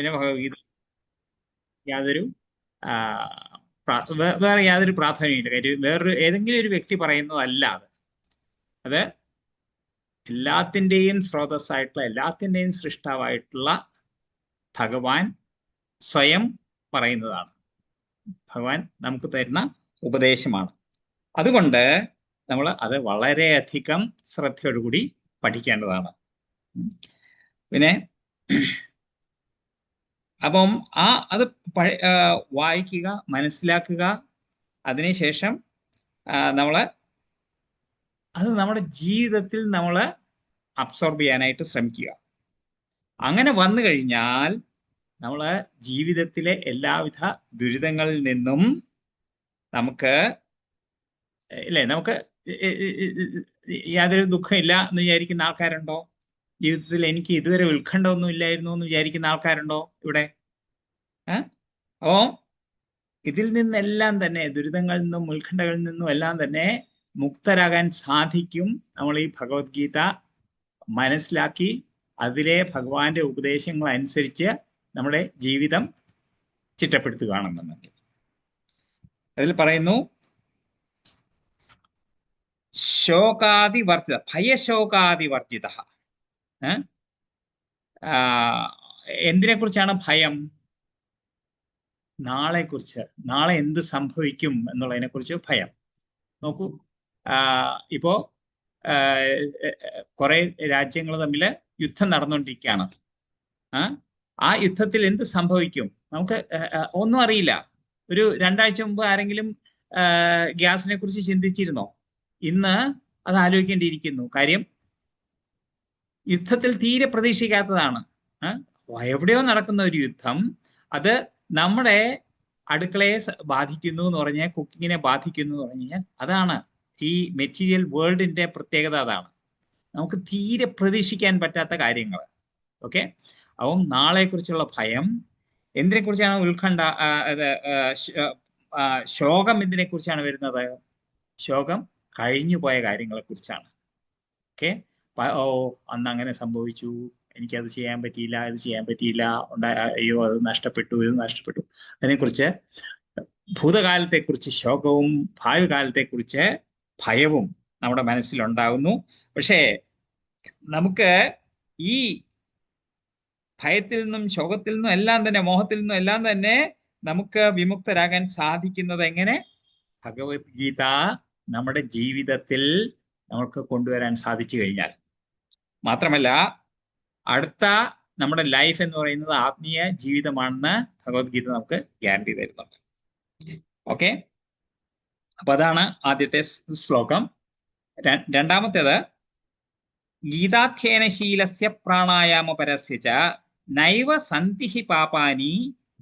പിന്നെ ഭഗവത്ഗീത യാതൊരു ആ, വേറെ യാതൊരു പ്രാധാന്യമില്ല. കാര്യം വേറൊരു ഏതെങ്കിലും ഒരു വ്യക്തി പറയുന്നതല്ല അത്. അത് എല്ലാത്തിൻ്റെയും സ്രോതസ്സായിട്ടുള്ള, എല്ലാത്തിൻ്റെയും സൃഷ്ടാവായിട്ടുള്ള ഭഗവാൻ സ്വയം പറയുന്നതാണ്. ഭഗവാൻ നമുക്ക് തരുന്ന ഉപദേശമാണ്. അതുകൊണ്ട് നമ്മൾ അത് വളരെയധികം ശ്രദ്ധയോടുകൂടി പഠിക്കേണ്ടതാണ്. പിന്നെ അപ്പം അത് വായിക്കുക, മനസ്സിലാക്കുക, അതിനുശേഷം നമ്മൾ അത് നമ്മുടെ ജീവിതത്തിൽ നമ്മൾ അബ്സോർബ് ചെയ്യാനായിട്ട് ശ്രമിക്കുക. അങ്ങനെ വന്നു കഴിഞ്ഞാൽ നമ്മൾ ജീവിതത്തിലെ എല്ലാവിധ ദുരിതങ്ങളിൽ നിന്നും നമുക്ക് യാതൊരു ദുഃഖമില്ല എന്ന് വിചാരിക്കുന്ന ആൾക്കാരുണ്ടോ? ജീവിതത്തിൽ എനിക്ക് ഇതുവരെ ഉത്കണ്ഠ ഒന്നും ഇല്ലായിരുന്നു എന്ന് വിചാരിക്കുന്ന ആൾക്കാരുണ്ടോ ഇവിടെ? അപ്പോ ഇതിൽ നിന്നെല്ലാം തന്നെ, ദുരിതങ്ങളിൽ നിന്നും ഉത്കണ്ഠകളിൽ നിന്നും എല്ലാം തന്നെ മുക്തരാകാൻ സാധിക്കും നമ്മൾ ഈ ഭഗവത്ഗീത മനസ്സിലാക്കി അതിലെ ഭഗവാന്റെ ഉപദേശങ്ങൾ അനുസരിച്ച് നമ്മുടെ ജീവിതം ചിട്ടപ്പെടുത്തുകയാണെന്നുണ്ടെങ്കിൽ. അതിൽ പറയുന്നു, ശോകാദിവർജിത, ഭയശോകാദിവർജിത. എന്തിനെ കുറിച്ചാണ് ഭയം? നാളെക്കുറിച്ച്, നാളെ എന്ത് സംഭവിക്കും എന്നുള്ളതിനെ കുറിച്ച് ഭയം. നോക്കൂ, ഇപ്പോ കുറെ രാജ്യങ്ങൾ തമ്മിൽ യുദ്ധം നടന്നുകൊണ്ടിരിക്കുകയാണ്. ആ യുദ്ധത്തിൽ എന്ത് സംഭവിക്കും നമുക്ക് ഒന്നും അറിയില്ല. ഒരു 2 ആഴ്ച മുമ്പ് ആരെങ്കിലും ഗ്യാസിനെ കുറിച്ച് ചിന്തിച്ചിരുന്നോ? ഇന്ന് അത് ആലോചിക്കേണ്ടിയിരിക്കുന്നു. കാര്യം യുദ്ധത്തിൽ തീരെ പ്രതീക്ഷിക്കാത്തതാണ്. എവിടെയോ നടക്കുന്ന ഒരു യുദ്ധം, അത് നമ്മുടെ അടുക്കളയെ ബാധിക്കുന്നു എന്ന് പറഞ്ഞാൽ, കുക്കിങ്ങിനെ ബാധിക്കുന്നു എന്ന് പറഞ്ഞാൽ, അതാണ് ഈ മെറ്റീരിയൽ വേൾഡിന്റെ പ്രത്യേകത. അതാണ് നമുക്ക് തീരെ പ്രതീക്ഷിക്കാൻ പറ്റാത്ത കാര്യങ്ങൾ. ഓക്കെ, അപ്പം നാളെക്കുറിച്ചുള്ള ഭയം. എന്തിനെ കുറിച്ചാണ് ഉത്കണ്ഠ? ശോകം എന്തിനെ കുറിച്ചാണ് വരുന്നത്? ശോകം കഴിഞ്ഞു പോയ കാര്യങ്ങളെ കുറിച്ചാണ്. ഓക്കെ, അന്ന് അങ്ങനെ സംഭവിച്ചു, എനിക്കത് ചെയ്യാൻ പറ്റിയില്ല, ഇത് ചെയ്യാൻ പറ്റിയില്ല, അയ്യോ അത് നഷ്ടപ്പെട്ടു, ഇത് നഷ്ടപ്പെട്ടു. അതിനെക്കുറിച്ച്, ഭൂതകാലത്തെക്കുറിച്ച് ശോകവും ഭാവി കാലത്തെക്കുറിച്ച് ഭയവും നമ്മുടെ മനസ്സിലുണ്ടാകുന്നു. പക്ഷേ നമുക്ക് ഈ ഭയത്തിൽ നിന്നും ശോകത്തിൽ നിന്നും എല്ലാം തന്നെ, മോഹത്തിൽ നിന്നും എല്ലാം തന്നെ നമുക്ക് വിമുക്തരാകാൻ സാധിക്കുന്നത് എങ്ങനെ? ഭഗവത്ഗീത നമ്മുടെ ജീവിതത്തിൽ നമുക്ക് കൊണ്ടുവരാൻ സാധിച്ചു കഴിഞ്ഞാൽ മാത്രമല്ല, അടുത്ത നമ്മുടെ ലൈഫ് എന്ന് പറയുന്നത് ആത്മീയ ജീവിതമാണെന്ന് ഭഗവത്ഗീത നമുക്ക് ഗ്യാരണ്ടി തരുന്നുണ്ട്. ഓക്കെ, അപ്പൊ അതാണ് ആദ്യത്തെ ശ്ലോകം. രണ്ടാമത്തേത്, ഗീതാധ്യയനശീലസ്യ പ്രാണായാമപരസ്യ ച നൈവ സന്തി പാപാനി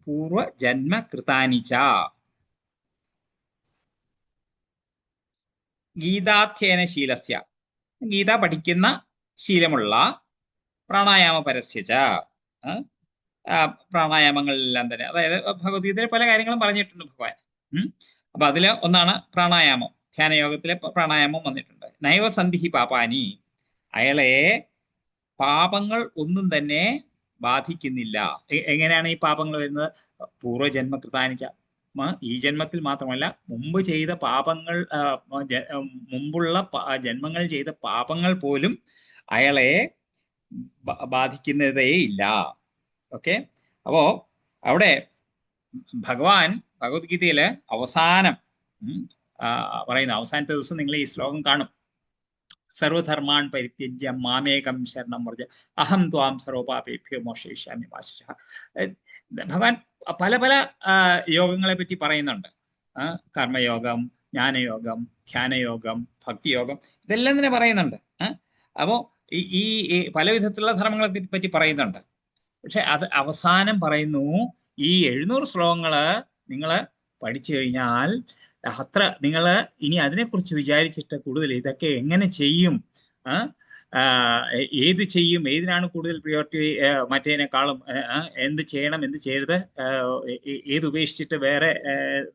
പൂർവജന്മ കൃതാനി ച. ഗീതാധ്യയനശീലസ്യ, ഗീത പഠിക്കുന്ന ശീലമുള്ള, പ്രാണായാമപരസ്യ ച, പ്രാണായാമങ്ങളെല്ലാം തന്നെ, അതായത് ഭഗവത്ഗീതയിലെ പല കാര്യങ്ങളും പറഞ്ഞിട്ടുണ്ട് ഭഗവാൻ. അപ്പൊ അതില് ഒന്നാണ് പ്രാണായാമം. ധ്യാനയോഗത്തിലെ പ്രാണായാമം വന്നിട്ടുണ്ട്. നൈവ സന്തി പാപാനി, അയാളെ പാപങ്ങൾ ഒന്നും തന്നെ ബാധിക്കുന്നില്ല. എങ്ങനെയാണ് ഈ പാപങ്ങൾ വരുന്നത്? പൂർവ്വജന്മകൃതാനിച്ച, ഈ ജന്മത്തിൽ മാത്രമല്ല, മുമ്പ് ചെയ്ത പാപങ്ങൾ, മുമ്പുള്ള ജന്മങ്ങൾ ചെയ്ത പാപങ്ങൾ പോലും അയാളെ ബാധിക്കുന്നതേ ഇല്ല. ഓക്കെ, അപ്പോ അവിടെ ഭഗവാൻ ഭഗവത്ഗീതയില് അവസാനം പറയുന്ന, അവസാനത്തെ ദിവസം നിങ്ങൾ ഈ ശ്ലോകം കാണും. സർവധർമാൻ പരിത്യജ്യ മാമേകം ശരണം വ്രജ അഹം ത്വാം സർവപാപേഭ്യോ മോക്ഷയിഷ്യാമി മാ ശുചഃ. ഭഗവാൻ പല പല യോഗങ്ങളെ പറ്റി പറയുന്നുണ്ട്. കർമ്മയോഗം, ജ്ഞാനയോഗം, ധ്യാനയോഗം, ഭക്തിയോഗം, ഇതെല്ലാം തന്നെ പറയുന്നുണ്ട്. അപ്പോ ഈ പല വിധത്തിലുള്ള ധർമ്മങ്ങളെ പറ്റി പറയുന്നുണ്ട്. പക്ഷെ അത് അവസാനം പറയുന്നു, ഈ 700 ശ്ലോകങ്ങള് നിങ്ങൾ പഠിച്ചു കഴിഞ്ഞാൽ അത്ര നിങ്ങൾ ഇനി അതിനെക്കുറിച്ച് വിചാരിച്ചിട്ട് കൂടുതൽ ഇതൊക്കെ എങ്ങനെ ചെയ്യും, ഏത് ചെയ്യും, ഏതിനാണ് കൂടുതൽ പ്രിയോറിറ്റി, മറ്റേതിനേക്കാളും എന്ത് ചെയ്യണം, എന്ത് ചെയ്യരുത്, ഏത് ഉപേക്ഷിച്ചിട്ട് വേറെ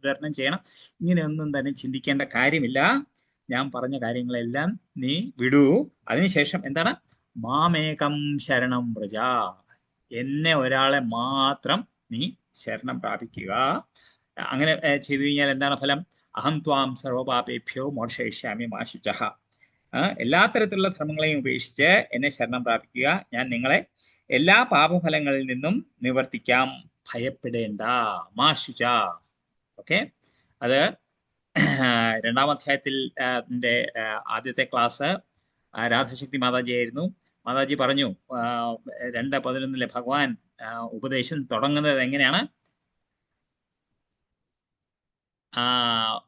ധർമ്മം ചെയ്യണം, ഇങ്ങനെയൊന്നും തന്നെ ചിന്തിക്കേണ്ട കാര്യമില്ല. ഞാൻ പറഞ്ഞ കാര്യങ്ങളെല്ലാം നീ വിടൂ. അതിനുശേഷം എന്താണ്? മാമേകം ശരണം വ്രജ, എന്നെ ഒരാളെ മാത്രം നീ ശരണം പ്രാപിക്കുക. അങ്ങനെ ചെയ്തു കഴിഞ്ഞാൽ എന്താണ് ഫലം? അഹം ത്വാം സർവപാപേഭ്യോ മോക്ഷയിഷ്യാമി മാ ശുചഃ. എല്ലാ തരത്തിലുള്ള ധർമ്മങ്ങളെയും ഉപേക്ഷിച്ച് എന്നെ ശരണം പ്രാപിക്കുക, ഞാൻ നിങ്ങളെ എല്ലാ പാപഫലങ്ങളിൽ നിന്നും നിവർത്തിക്കാം, ഭയപ്പെടേണ്ട. മാ ശുച. ഓക്കെ, അത് 2-ാം അധ്യായത്തിൽ ആദ്യത്തെ ക്ലാസ് രാധാശക്തി മാതാജി ആയിരുന്നു. മാതാജി പറഞ്ഞു 2:11 ഭഗവാൻ ഉപദേശം തുടങ്ങുന്നത് എങ്ങനെയാണ്?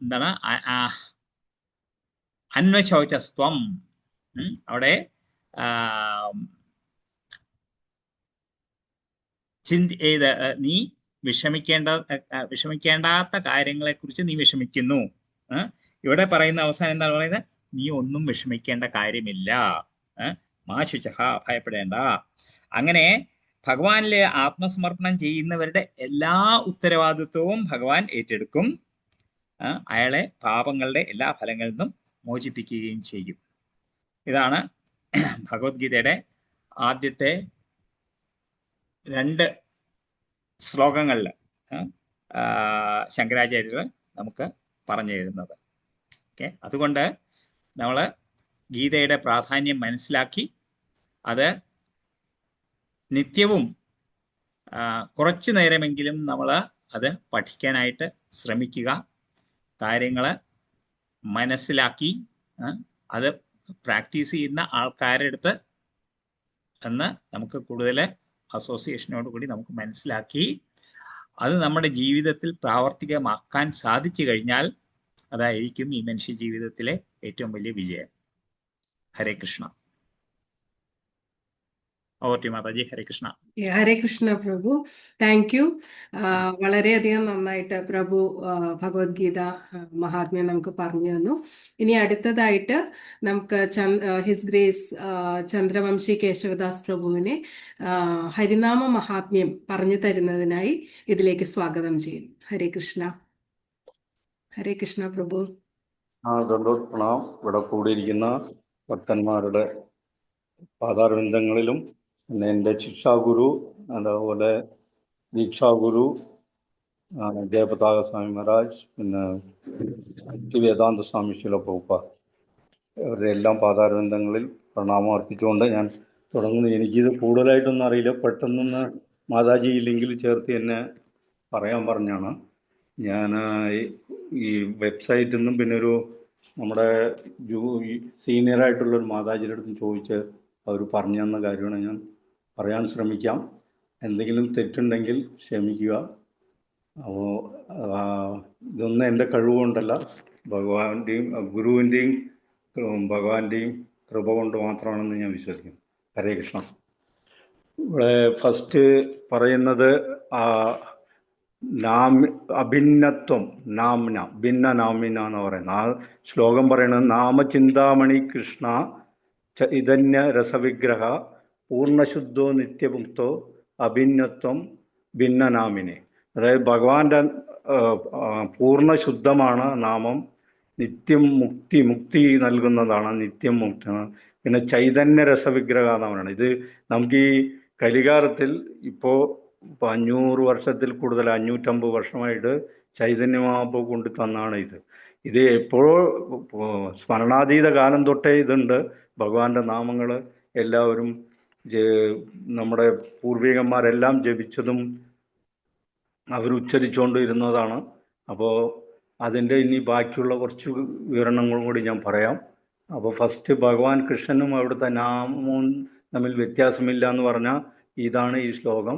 എന്താണ്? അന്വശോചസ്ത്വം. അവിടെ നീ വിഷമിക്കേണ്ടാത്ത കാര്യങ്ങളെ കുറിച്ച് നീ വിഷമിക്കുന്നു. ഇവിടെ പറയുന്ന അവസാനം എന്താണ് പറയുന്നത്? നീ ഒന്നും വിഷമിക്കേണ്ട കാര്യമില്ല, മാ ശുചഃ, ഭയപ്പെടേണ്ട. അങ്ങനെ ഭഗവാനിലെ ആത്മസമർപ്പണം ചെയ്യുന്നവരുടെ എല്ലാ ഉത്തരവാദിത്വവും ഭഗവാൻ ഏറ്റെടുക്കും. അയാളെ പാപങ്ങളുടെ എല്ലാ ഫലങ്ങളിൽ നിന്നും മോചിപ്പിക്കുകയും ചെയ്യും. ഇതാണ് ഭഗവത്ഗീതയുടെ ആദ്യത്തെ 2 ശ്ലോകങ്ങളിൽ ശങ്കരാചാര്യർ നമുക്ക് പറഞ്ഞു തരുന്നത്. ഓക്കെ, അതുകൊണ്ട് നമ്മൾ ഗീതയുടെ പ്രാധാന്യം മനസ്സിലാക്കി അത് നിത്യവും കുറച്ചു നേരമെങ്കിലും നമ്മൾ അത് പഠിക്കാനായിട്ട് ശ്രമിക്കുക. കാര്യങ്ങൾ മനസ്സിലാക്കി അത് പ്രാക്ടീസ് ചെയ്യുന്ന ആൾക്കാരുടെ അടുത്ത് എന്ന് നമുക്ക് കൂടുതൽ അസോസിയേഷനോട് കൂടി നമുക്ക് മനസ്സിലാക്കി അത് നമ്മുടെ ജീവിതത്തിൽ പ്രാവർത്തികമാക്കാൻ സാധിച്ചു കഴിഞ്ഞാൽ അതായിരിക്കും ഈ മനുഷ്യ ജീവിതത്തിലെ ഏറ്റവും വലിയ വിജയം. ഹരേ കൃഷ്ണ. ഓർട്ടി മാതാജി. ഹരേ കൃഷ്ണ. ഹരേ കൃഷ്ണ പ്രഭു. Thank you. വളരെയധികം നന്നായിട്ട് പ്രഭു ഭഗവത്ഗീത മഹാത്മ്യം നമുക്ക് പറഞ്ഞു തന്നു. ഇനി അടുത്തതായിട്ട് നമുക്ക് ഹിസ് ഗ്രേസ് ചന്ദ്രവംശി കേശവദാസ് പ്രഭുവിനെ ഹരിനാമ മഹാത്മ്യം പറഞ്ഞു തരുന്നതിനായി ഇതിലേക്ക് സ്വാഗതം ചെയ്യുന്നു. ഹരേ കൃഷ്ണ. ഹരേ കൃഷ്ണ പ്രഭു. പ്രണാം. ഇവിടെ കൂടിയിരിക്കുന്ന ഭക്തന്മാരുടെ പാദാരവിന്ദങ്ങളിലും പിന്നെ എൻ്റെ ശിക്ഷാഗുരു, അതുപോലെ ദീക്ഷാഗുരു ജയപതാക സ്വാമി മഹാരാജ്, പിന്നെ വേദാന്ത സ്വാമി ശില പ്രഭുപാദ, അവരുടെ എല്ലാം പാദാരവിന്ദങ്ങളിൽ പ്രണാമം അർപ്പിച്ചുകൊണ്ട് ഞാൻ തുടങ്ങുന്നു. എനിക്കിത് കൂടുതലായിട്ടൊന്നും അറിയില്ല, പെട്ടെന്നൊന്ന് മാതാജി ലിങ്കിൽ ചേർത്ത് എന്നെ പറയാൻ പറഞ്ഞാണ്. ഞാൻ ഈ വെബ്സൈറ്റിൽ നിന്നും പിന്നെ നമ്മുടെ സീനിയറായിട്ടുള്ളൊരു മാതാജിയുടെ അടുത്തും ചോദിച്ച് അവർ പറഞ്ഞു തന്ന കാര്യമാണ് ഞാൻ പറയാൻ ശ്രമിക്കാം. എന്തെങ്കിലും തെറ്റുണ്ടെങ്കിൽ ക്ഷമിക്കുക. അപ്പോൾ ഇതൊന്നും എൻ്റെ കഴിവുകൊണ്ടല്ല, ഭഗവാന്റെയും ഗുരുവിൻ്റെയും ഭഗവാന്റെയും കൃപ കൊണ്ട് മാത്രമാണെന്ന് ഞാൻ വിശ്വസിക്കുന്നു. ഹരേ കൃഷ്ണ. ഇവിടെ ഫസ്റ്റ് പറയുന്നത് അഭിന്നത്വം, നാംന, ഭിന്ന നാമിന എന്ന് പറയുന്നത്. ആ ശ്ലോകം പറയുന്നത് നാമചിന്താമണി കൃഷ്ണ ചൈതന്യ രസവിഗ്രഹ പൂർണ്ണശുദ്ധോ നിത്യമുക്തോ അഭിന്നത്വം ഭിന്നനാമിനെ. അതായത് ഭഗവാന്റെ പൂർണ്ണശുദ്ധമാണ് നാമം, നിത്യം മുക്തി നൽകുന്നതാണ്, നിത്യം മുക്തി. പിന്നെ ചൈതന്യ രസവിഗ്രഹ എന്ന് പറയുന്നത്. ഇത് നമുക്ക് ഈ കലികാലത്തിൽ ഇപ്പോൾ 500 വർഷത്തിൽ കൂടുതൽ, 550 വർഷമായിട്ട് ചൈതന്യ മഹാപ്രഭു കൊണ്ട് തന്നാണ് ഇത് എപ്പോഴോ സ്മരണാതീത കാലം തൊട്ടേ ഇതുണ്ട്. ഭഗവാന്റെ നാമങ്ങൾ എല്ലാവരും നമ്മുടെ പൂർവികന്മാരെല്ലാം ജപിച്ചതും അവരുച്ചരിച്ചുകൊണ്ട് ഇരുന്നതാണ്. അപ്പോൾ അതിൻ്റെ ഇനി ബാക്കിയുള്ള കുറച്ച് വിവരണങ്ങളും കൂടി ഞാൻ പറയാം. അപ്പോൾ ഫസ്റ്റ് ഭഗവാൻ കൃഷ്ണനും അവിടുത്തെ നാമവും തമ്മിൽ വ്യത്യാസമില്ല എന്ന് പറഞ്ഞാൽ ഇതാണ് ഈ ശ്ലോകം.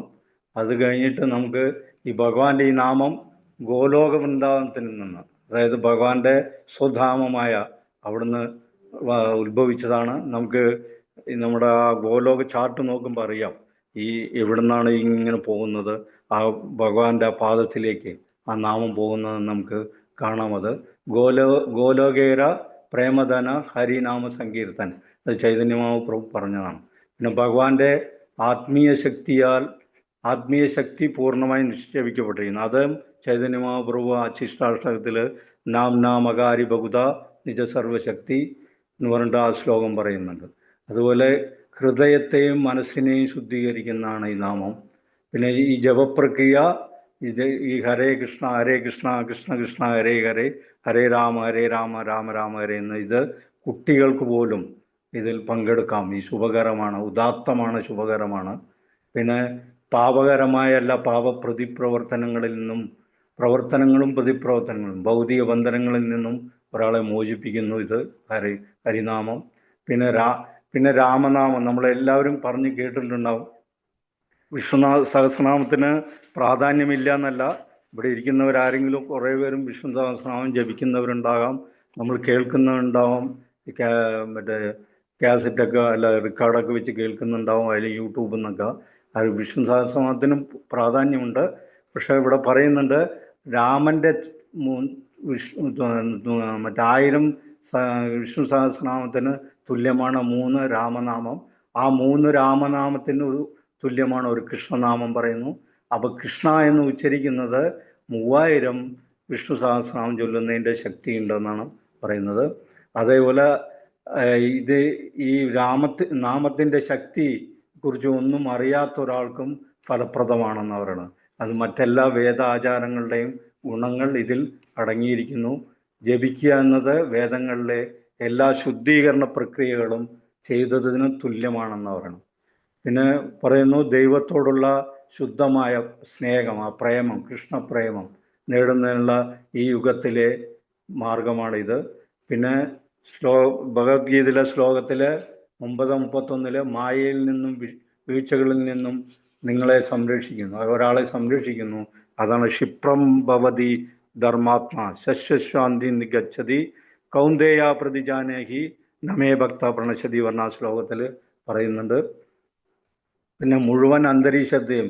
അത് കഴിഞ്ഞിട്ട് നമുക്ക് ഈ ഭഗവാന്റെ ഈ നാമം ഗോലോക വൃന്ദാവനത്തിൽ നിന്ന്, അതായത് ഭഗവാന്റെ സ്വധാമമായ അവിടുന്ന് ഉത്ഭവിച്ചതാണ്. നമുക്ക് നമ്മുടെ ആ ഗോലോക ചാർട്ട് നോക്കുമ്പോൾ അറിയാം എവിടെ നിന്നാണ് ഇങ്ങനെ പോകുന്നത്, ആ ഭഗവാന്റെ പാദത്തിലേക്ക് ആ നാമം പോകുന്നത് നമുക്ക് കാണാം. അത് ഗോലോകേര പ്രേമധന ഹരിനാമ സങ്കീർത്തൻ, അത് ചൈതന്യമാവ് പറഞ്ഞതാണ്. പിന്നെ ഭഗവാന്റെ ആത്മീയ ശക്തി പൂർണ്ണമായി നിക്ഷേപിക്കപ്പെട്ടിരിക്കുന്നു. അത് ചൈതന്യമാപ്രഭു അച്ഛിഷ്ടാഷ്ടകത്തിൽ നാംനാമകാരി ബഹുത നിജ സർവശക്തി എന്ന് പറഞ്ഞിട്ട് ആ ശ്ലോകം പറയുന്നുണ്ട്. അതുപോലെ ഹൃദയത്തെയും മനസ്സിനെയും ശുദ്ധീകരിക്കുന്നതാണ് ഈ നാമം. പിന്നെ ഈ ജപപ്രക്രിയ ഇത് ഈ ഹരേ കൃഷ്ണ കൃഷ്ണ കൃഷ്ണ ഹരേ ഹരേ, ഹരേ രാമ രാമ രാമ ഹരേ എന്ന് ഇത് കുട്ടികൾക്ക് പോലും ഇതിൽ പങ്കെടുക്കാം. ഈ ശുഭകരമാണ്, ഉദാത്തമാണ്, ശുഭകരമാണ്. പിന്നെ പാപകരമായ എല്ലാ പ്രതിപ്രവർത്തനങ്ങളിൽ നിന്നും പ്രതിപ്രവർത്തനങ്ങളും ഭൗതിക ബന്ധനങ്ങളിൽ നിന്നും ഒരാളെ മോചിപ്പിക്കുന്നു ഇത് ഹരിനാമം. പിന്നെ രാമനാമം നമ്മളെല്ലാവരും പറഞ്ഞു കേട്ടിട്ടുണ്ടാവും. വിഷ്ണു സഹസ്രനാമത്തിന് പ്രാധാന്യമില്ല എന്നല്ല, ഇവിടെ ഇരിക്കുന്നവരാരെങ്കിലും കുറേ പേരും വിഷ്ണു സഹസ്രനാമം ജപിക്കുന്നവരുണ്ടാകാം, നമ്മൾ കേൾക്കുന്നുണ്ടാവാം, മറ്റേ കാസറ്റൊക്കെ അല്ല റെക്കോർഡൊക്കെ വെച്ച് കേൾക്കുന്നുണ്ടാവും, അതിൽ യൂട്യൂബിൽ നിന്നൊക്കെ. അത് വിഷ്ണു സഹസ്രനാമത്തിനും പ്രാധാന്യമുണ്ട്. പക്ഷെ ഇവിടെ പറയുന്നുണ്ട് രാമൻ്റെ മറ്റേ 1000 വിഷ്ണു സഹസ്രനാമത്തിന് തുല്യമാണ് 3 രാമനാമം. ആ 3 രാമനാമത്തിന് തുല്യമാണ് ഒരു കൃഷ്ണനാമം പറയുന്നു. അപ്പോൾ കൃഷ്ണ എന്ന് ഉച്ചരിക്കുന്നത് 3000 വിഷ്ണു സഹസ്രനാമം ചൊല്ലുന്നതിൻ്റെ ശക്തി ഉണ്ടെന്നാണ് പറയുന്നത്. അതേപോലെ ഇത് ഈ നാമത്തിൻ്റെ ശക്തി കുറിച്ച് ഒന്നും അറിയാത്ത ഒരാൾക്കും ഫലപ്രദമാണെന്ന് പറയുന്നത്. അത് മറ്റെല്ലാ വേദാചാരങ്ങളുടെയും ഗുണങ്ങൾ ഇതിൽ അടങ്ങിയിരിക്കുന്നു. ജപിക്കുക എന്നത് വേദങ്ങളിലെ എല്ലാ ശുദ്ധീകരണ പ്രക്രിയകളും ചെയ്തതിന് തുല്യമാണെന്ന് പറയണം. പിന്നെ പറയുന്നു ദൈവത്തോടുള്ള ശുദ്ധമായ സ്നേഹം, ആ പ്രേമം, കൃഷ്ണപ്രേമം നേടുന്നതിനുള്ള ഈ യുഗത്തിലെ മാർഗമാണിത്. പിന്നെ ഭഗവത്ഗീതയിലെ ശ്ലോകത്തിൽ 9:31 മായയിൽ നിന്നും വീഴ്ചകളിൽ നിന്നും നിങ്ങളെ സംരക്ഷിക്കുന്നു, ഒരാളെ സംരക്ഷിക്കുന്നു. അതാണ് ക്ഷിപ്രം ഭവതി ധർമാത്മാ ശശ്വശാന്തി നിഗച്ഛതി കൗന്ദേയ പ്രതിജാനേഹി നമേ ഭക്ത പ്രണശതി വർണ്ണ ശ്ലോകത്തിൽ പറയുന്നുണ്ട്. പിന്നെ മുഴുവൻ അന്തരീക്ഷത്തെയും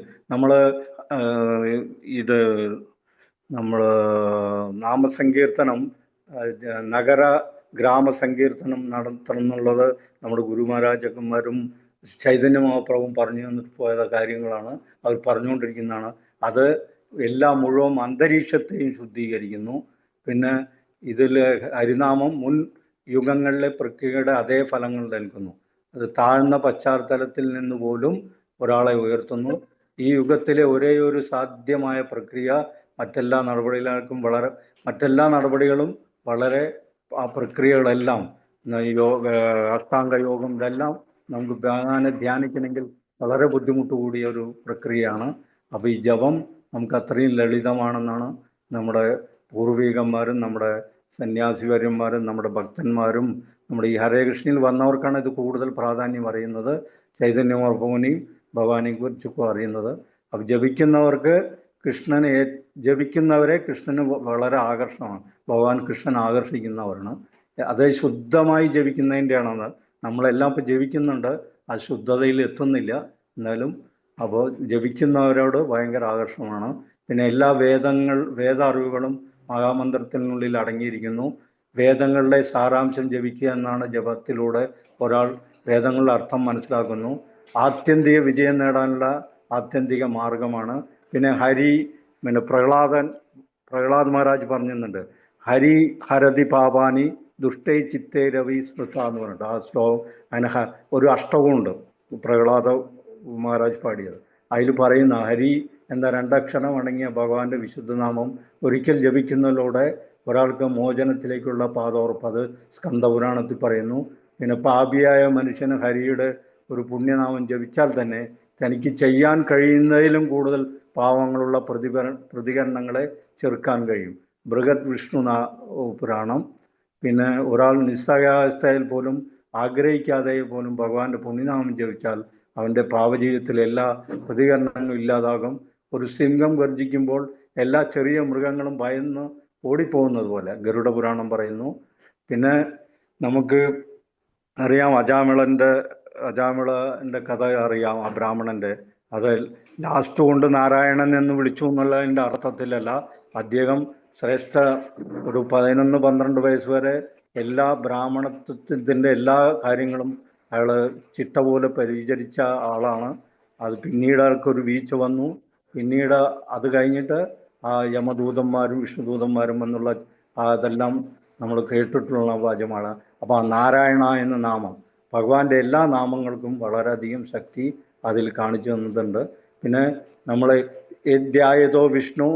നമ്മൾ നാമസങ്കീർത്തനം, നഗര ഗ്രാമ സങ്കീർത്തനം നടത്തണം എന്നുള്ളത് നമ്മുടെ ഗുരുമഹാരാജന്മാരും ചൈതന്യ മഹാപ്രഭുവും പറഞ്ഞു തന്നിട്ട് പോയ കാര്യങ്ങളാണ്, അവർ പറഞ്ഞുകൊണ്ടിരിക്കുന്നതാണ്. അത് മുഴുവൻ അന്തരീക്ഷത്തെയും ശുദ്ധീകരിക്കുന്നു. പിന്നെ ഇതിൽ ഹരിനാമം മുൻ യുഗങ്ങളിലെ പ്രക്രിയയുടെ അതേ ഫലങ്ങൾ നൽകുന്നു. അത് താഴ്ന്ന പശ്ചാത്തലത്തിൽ നിന്ന് പോലും ഒരാളെ ഉയർത്തുന്നു. ഈ യുഗത്തിലെ ഒരേയൊരു സാധ്യമായ പ്രക്രിയ മറ്റെല്ലാ നടപടികളും വളരെ ആ പ്രക്രിയകളെല്ലാം അഷ്ടാംഗ യോഗം ഇതെല്ലാം നമുക്ക് ഭഗവാനെ ധ്യാനിക്കണമെങ്കിൽ വളരെ ബുദ്ധിമുട്ട് കൂടിയ ഒരു പ്രക്രിയയാണ്. അപ്പോൾ ഈ ജപം നമുക്ക് അത്രയും ലളിതമാണെന്നാണ് നമ്മുടെ പൂർവികന്മാരും നമ്മുടെ സന്യാസിവര്യന്മാരും നമ്മുടെ ഭക്തന്മാരും നമ്മുടെ ഈ ഹരേ കൃഷ്ണയിൽ വന്നവർക്കാണ് ഇത് കൂടുതൽ പ്രാധാന്യം അറിയുന്നത്. ചൈതന്യമർഭവനെയും ഭഗവാനെയും കുറിച്ചൊക്കെ അറിയുന്നത്. അപ്പോൾ ജപിക്കുന്നവരെ കൃഷ്ണന് വളരെ ആകർഷണമാണ്. ഭഗവാൻ കൃഷ്ണൻ ആകർഷിക്കുന്നവരാണ്. അത് ശുദ്ധമായി ജപിക്കുന്നതിൻ്റെയാണെന്ന്. നമ്മളെല്ലാം ഇപ്പോൾ ജപിക്കുന്നുണ്ട്, ആ ശുദ്ധതയിൽ എത്തുന്നില്ല. എന്നാലും അപ്പോൾ ജപിക്കുന്നവരോട് ഭയങ്കര ആകർഷണമാണ്. പിന്നെ എല്ലാ വേദ അറിവുകളും മഹാമന്ത്രത്തിനുള്ളിൽ അടങ്ങിയിരിക്കുന്നു. വേദങ്ങളുടെ സാരാംശം ജപിക്കുക എന്നാണ് ജപത്തിലൂടെ ഒരാൾ വേദങ്ങളുടെ അർത്ഥം മനസ്സിലാക്കുന്നു. ആത്യന്തിക വിജയം നേടാനുള്ള ആത്യന്തിക മാർഗമാണ്. പിന്നെ പ്രഹ്ലാദ് മഹാരാജ് പറഞ്ഞിട്ടുണ്ട്, ഹരി ഹരതി പാപാനി ദുഷ്ടൈ ചിത്തേ രവി സ്മൃത എന്ന് പറഞ്ഞിട്ട് ആ ശ്ലോകം. അതിന് ഒരു അഷ്ടകമുണ്ട് പ്രഹ്ലാദ മഹാരാജ് പാടിയത്. അതിൽ പറയുന്ന ഹരി എന്ന 2 അക്ഷരം അടങ്ങിയ ഭഗവാന്റെ വിശുദ്ധനാമം ഒരിക്കൽ ജപിക്കുന്നതിലൂടെ ഒരാൾക്ക് മോചനത്തിലേക്കുള്ള പാതോർപ്പ്, അത് സ്കന്ദപുരാണത്തിൽ പറയുന്നു. പിന്നെ പാപിയായ മനുഷ്യന് ഹരിയുടെ ഒരു പുണ്യനാമം ജപിച്ചാൽ തന്നെ തനിക്ക് ചെയ്യാൻ കഴിയുന്നതിലും കൂടുതൽ പാവങ്ങളുള്ള പ്രതികരണങ്ങളെ ചെറുക്കാൻ കഴിയും. ബൃഹത് വിഷ്ണു പുരാണം. പിന്നെ ഒരാൾ നിസ്സഹായാവസ്ഥയിൽ പോലും ആഗ്രഹിക്കാതെ പോലും ഭഗവാന്റെ പുണ്യനാമം ജപിച്ചാൽ അവൻ്റെ പാപജീവിതത്തിലെ എല്ലാ പ്രതികരണങ്ങളും ഇല്ലാതാകും. ഒരു സിംഹം ഗർജിക്കുമ്പോൾ എല്ലാ ചെറിയ മൃഗങ്ങളും ഭയന്ന് ഓടിപ്പോകുന്നത് പോലെ ഗരുഡ പുരാണം പറയുന്നു. പിന്നെ നമുക്ക് അറിയാം, അജാമിളൻ്റെ കഥ അറിയാം. ആ ബ്രാഹ്മണൻ്റെ അത് ലാസ്റ്റ് കൊണ്ട് നാരായണൻ എന്ന് വിളിച്ചു എന്നുള്ളതിൻ്റെ അർത്ഥത്തിലല്ല. അദ്ദേഹം ഒരു 11-12 വയസ്സ് വരെ എല്ലാ ബ്രാഹ്മണത്വത്തിൻ്റെ എല്ലാ കാര്യങ്ങളും അയാൾ ചിട്ട പോലെ പരിചരിച്ച ആളാണ്. അത് പിന്നീട് അയാൾക്കൊരു വീഴ്ച വന്നു. പിന്നീട് അത് കഴിഞ്ഞിട്ട് ആ യമദൂതന്മാരും വിഷ്ണുദൂതന്മാരും അതെല്ലാം നമ്മൾ കേട്ടിട്ടുള്ള വാചകമാണ്. അപ്പോൾ ആ നാരായണ എന്ന നാമം ഭഗവാന്റെ എല്ലാ നാമങ്ങൾക്കും വളരെയധികം ശക്തി അതിൽ കാണിച്ചു തന്നിട്ടുണ്ട്. പിന്നെ നമ്മൾ ധ്യായതോ വിഷ്ണു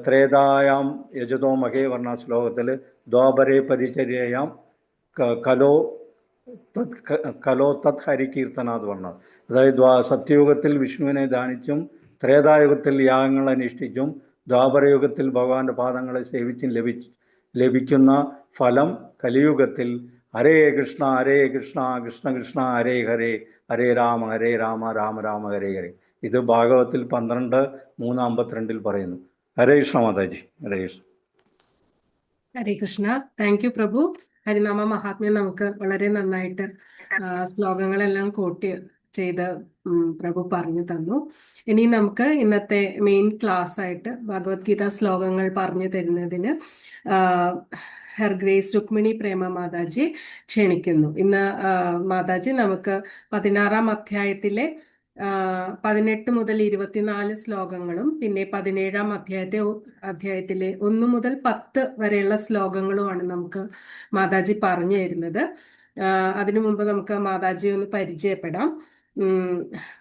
ത്രേതായാം യജതോ മഹേ വർണ്ണ ശ്ലോകത്തിൽ ദ്വാപരേ പരിചര്യാം കലോ തത് ഹരികീർത്തനാഥ് വർണ്ണ. അതായത് സത്യയുഗത്തിൽ വിഷ്ണുവിനെ ധ്യാനിച്ചും ത്രേതായുഗത്തിൽ യാഗങ്ങൾ അനുഷ്ഠിച്ചും ദ്വാപരയുഗത്തിൽ ഭഗവാന്റെ പാദങ്ങളെ സേവിച്ചും ലഭിക്കുന്ന ഫലം കലിയുഗത്തിൽ ഹരേ കൃഷ്ണ കൃഷ്ണ കൃഷ്ണ ഹരേ ഹരേ ഹരേ രാമ രാമ രാമ ഹരേ ഹരേ. ഇത് ഭാഗവത്തിൽ 12:3-52 പറയുന്നു. ഹരേ കൃഷ്ണ മാതാജി. ഹരേ കൃഷ്ണ. ഹരേ കൃഷ്ണ. താങ്ക് യു പ്രഭു. ഹരിനാമ മഹാത്മ്യം നമുക്ക് വളരെ നന്നായിട്ട് ശ്ലോകങ്ങളെല്ലാം കോട്ട് ചെയ്ത് പ്രഭു പറഞ്ഞു തന്നു. ഇനി നമുക്ക് ഇന്നത്തെ മെയിൻ ക്ലാസ് ആയിട്ട് ഭഗവത്ഗീത ശ്ലോകങ്ങൾ പറഞ്ഞു തരുന്നതിന് ഹെർ ഗ്രേസ് രുക്മിണി പ്രേമ മാതാജി ക്ഷണിക്കുന്നു. ഇന്ന് മാതാജി നമുക്ക് 16-ാം അധ്യായത്തിലെ 18 മുതൽ 24 ശ്ലോകങ്ങളും പിന്നെ 17-ാം അധ്യായത്തിലെ 1 മുതൽ 10 വരെയുള്ള ശ്ലോകങ്ങളുമാണ് നമുക്ക് മാതാജി പറഞ്ഞു തരുന്നത്. അതിനു മുമ്പ് നമുക്ക് മാതാജി ഒന്ന് പരിചയപ്പെടാം.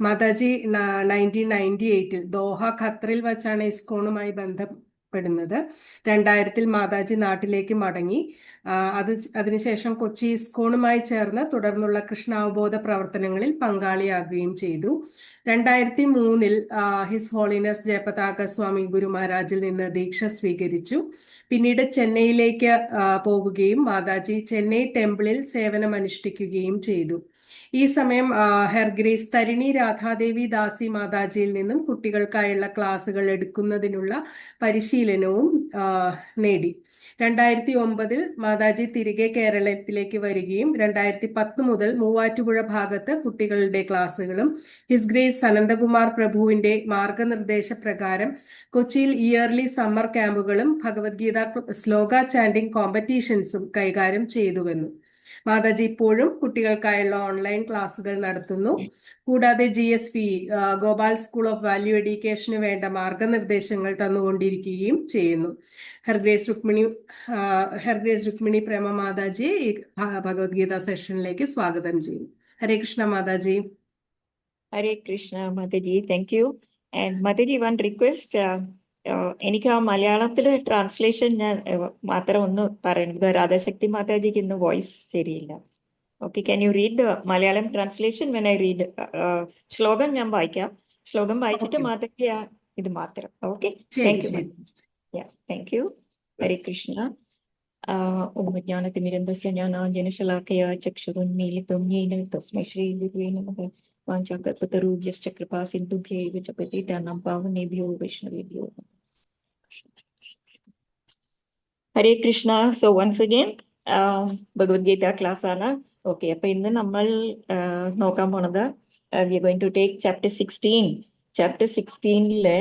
മാതാജി 1998 ദോഹ ഖത്തറിൽ വച്ചാണ് ഇസ്കോണുമായി ബന്ധപ്പെടുന്നത്. 2000 മാതാജി നാട്ടിലേക്ക് മടങ്ങി. അതിനുശേഷം കൊച്ചി ഇസ്കോണുമായി ചേർന്ന് തുടർന്നുള്ള കൃഷ്ണാവബോധ പ്രവർത്തനങ്ങളിൽ പങ്കാളിയാകുകയും ചെയ്തു. 2003 ഹിസ് ഹോളിനെസ് ജയപതാക സ്വാമി ഗുരു മഹാരാജിൽ നിന്ന് ദീക്ഷ സ്വീകരിച്ചു. പിന്നീട് ചെന്നൈയിലേക്ക് പോവുകയും മാതാജി ചെന്നൈ ടെമ്പിളിൽ സേവനമനുഷ്ഠിക്കുകയും ചെയ്തു. ഈ സമയം ഹെർ ഗ്രേസ് തരിണി രാധാദേവി ദാസി മാതാജിയിൽ നിന്നും കുട്ടികൾക്കായുള്ള ക്ലാസുകൾ എടുക്കുന്നതിനുള്ള പരിശീലനവും നേടി. 2009 മാതാജി തിരികെ കേരളത്തിലേക്ക് വരികയും 2010 മുതൽ മൂവാറ്റുപുഴ ഭാഗത്ത് കുട്ടികളുടെ ക്ലാസുകളും ഹിസ് ഗ്രേസ് അനന്തകുമാർ പ്രഭുവിന്റെ മാർഗനിർദ്ദേശ പ്രകാരം കൊച്ചിയിൽ ഇയർലി സമ്മർ ക്യാമ്പുകളും ഭഗവത്ഗീത ശ്ലോക ചാൻഡിംഗ് കോമ്പറ്റീഷൻസും കൈകാര്യം ചെയ്തുവെന്നു. മാതാജി ഇപ്പോഴും കുട്ടികൾക്കായുള്ള ഓൺലൈൻ ക്ലാസുകൾ നടത്തുന്നു. കൂടാതെ GSV Gopal school of value എഡ്യൂക്കേഷന് വേണ്ട മാർഗനിർദ്ദേശങ്ങൾ തന്നുകൊണ്ടിരിക്കുകയും ചെയ്യുന്നു. ഹെർ ഗ്രേസ് രുക്മിണി പ്രേമ മാതാജി ഭഗവത്ഗീത സെഷനിലേക്ക് സ്വാഗതം ചെയ്യുന്നു. Hare Krishna Mataji. Hare Krishna Mataji. Thank you. And Mataji, one request, എനിക്ക് ആ മലയാളത്തില് ട്രാൻസ്ലേഷൻ ഞാൻ മാത്രം ഒന്ന് പറയുന്നത്. രാധാശക്തി മാതാജിക്ക് ഇന്ന് വോയിസ് ശരിയില്ല. Okay, can you read the Malayalam translation when I read? ശ്ലോകം ഞാൻ വായിക്കാം. ശ്ലോകം വായിച്ചിട്ട് മാതാജി ഇത് മാത്രം. Okay, thank you. Thank you. Hare Krishna. ജ്ഞാനതിമിരന്തസ്യ ജ്ഞാനാഞ്ജനശലാക്കയാ ചക്ഷുരുന്മീലിതം യേന തസ്മൈ ശ്രീ ഗുരുവേ നമഃ. വാഞ്ചാകൽപതരുഭ്യശ്ച കൃപാ സിന്ധുഭ്യൈവ ച പതിതാനാം പാവനേഭ്യോ വൈഷ്ണവേഭ്യോ നമഃ. Hare Krishna. So once again Bhagavad Gita class ആണ്. ഓക്കെ, അപ്പൊ ഇന്ന് നമ്മൾ നോക്കാൻ പോണത് we are going to take chapter 16. Chapter 16-ലെ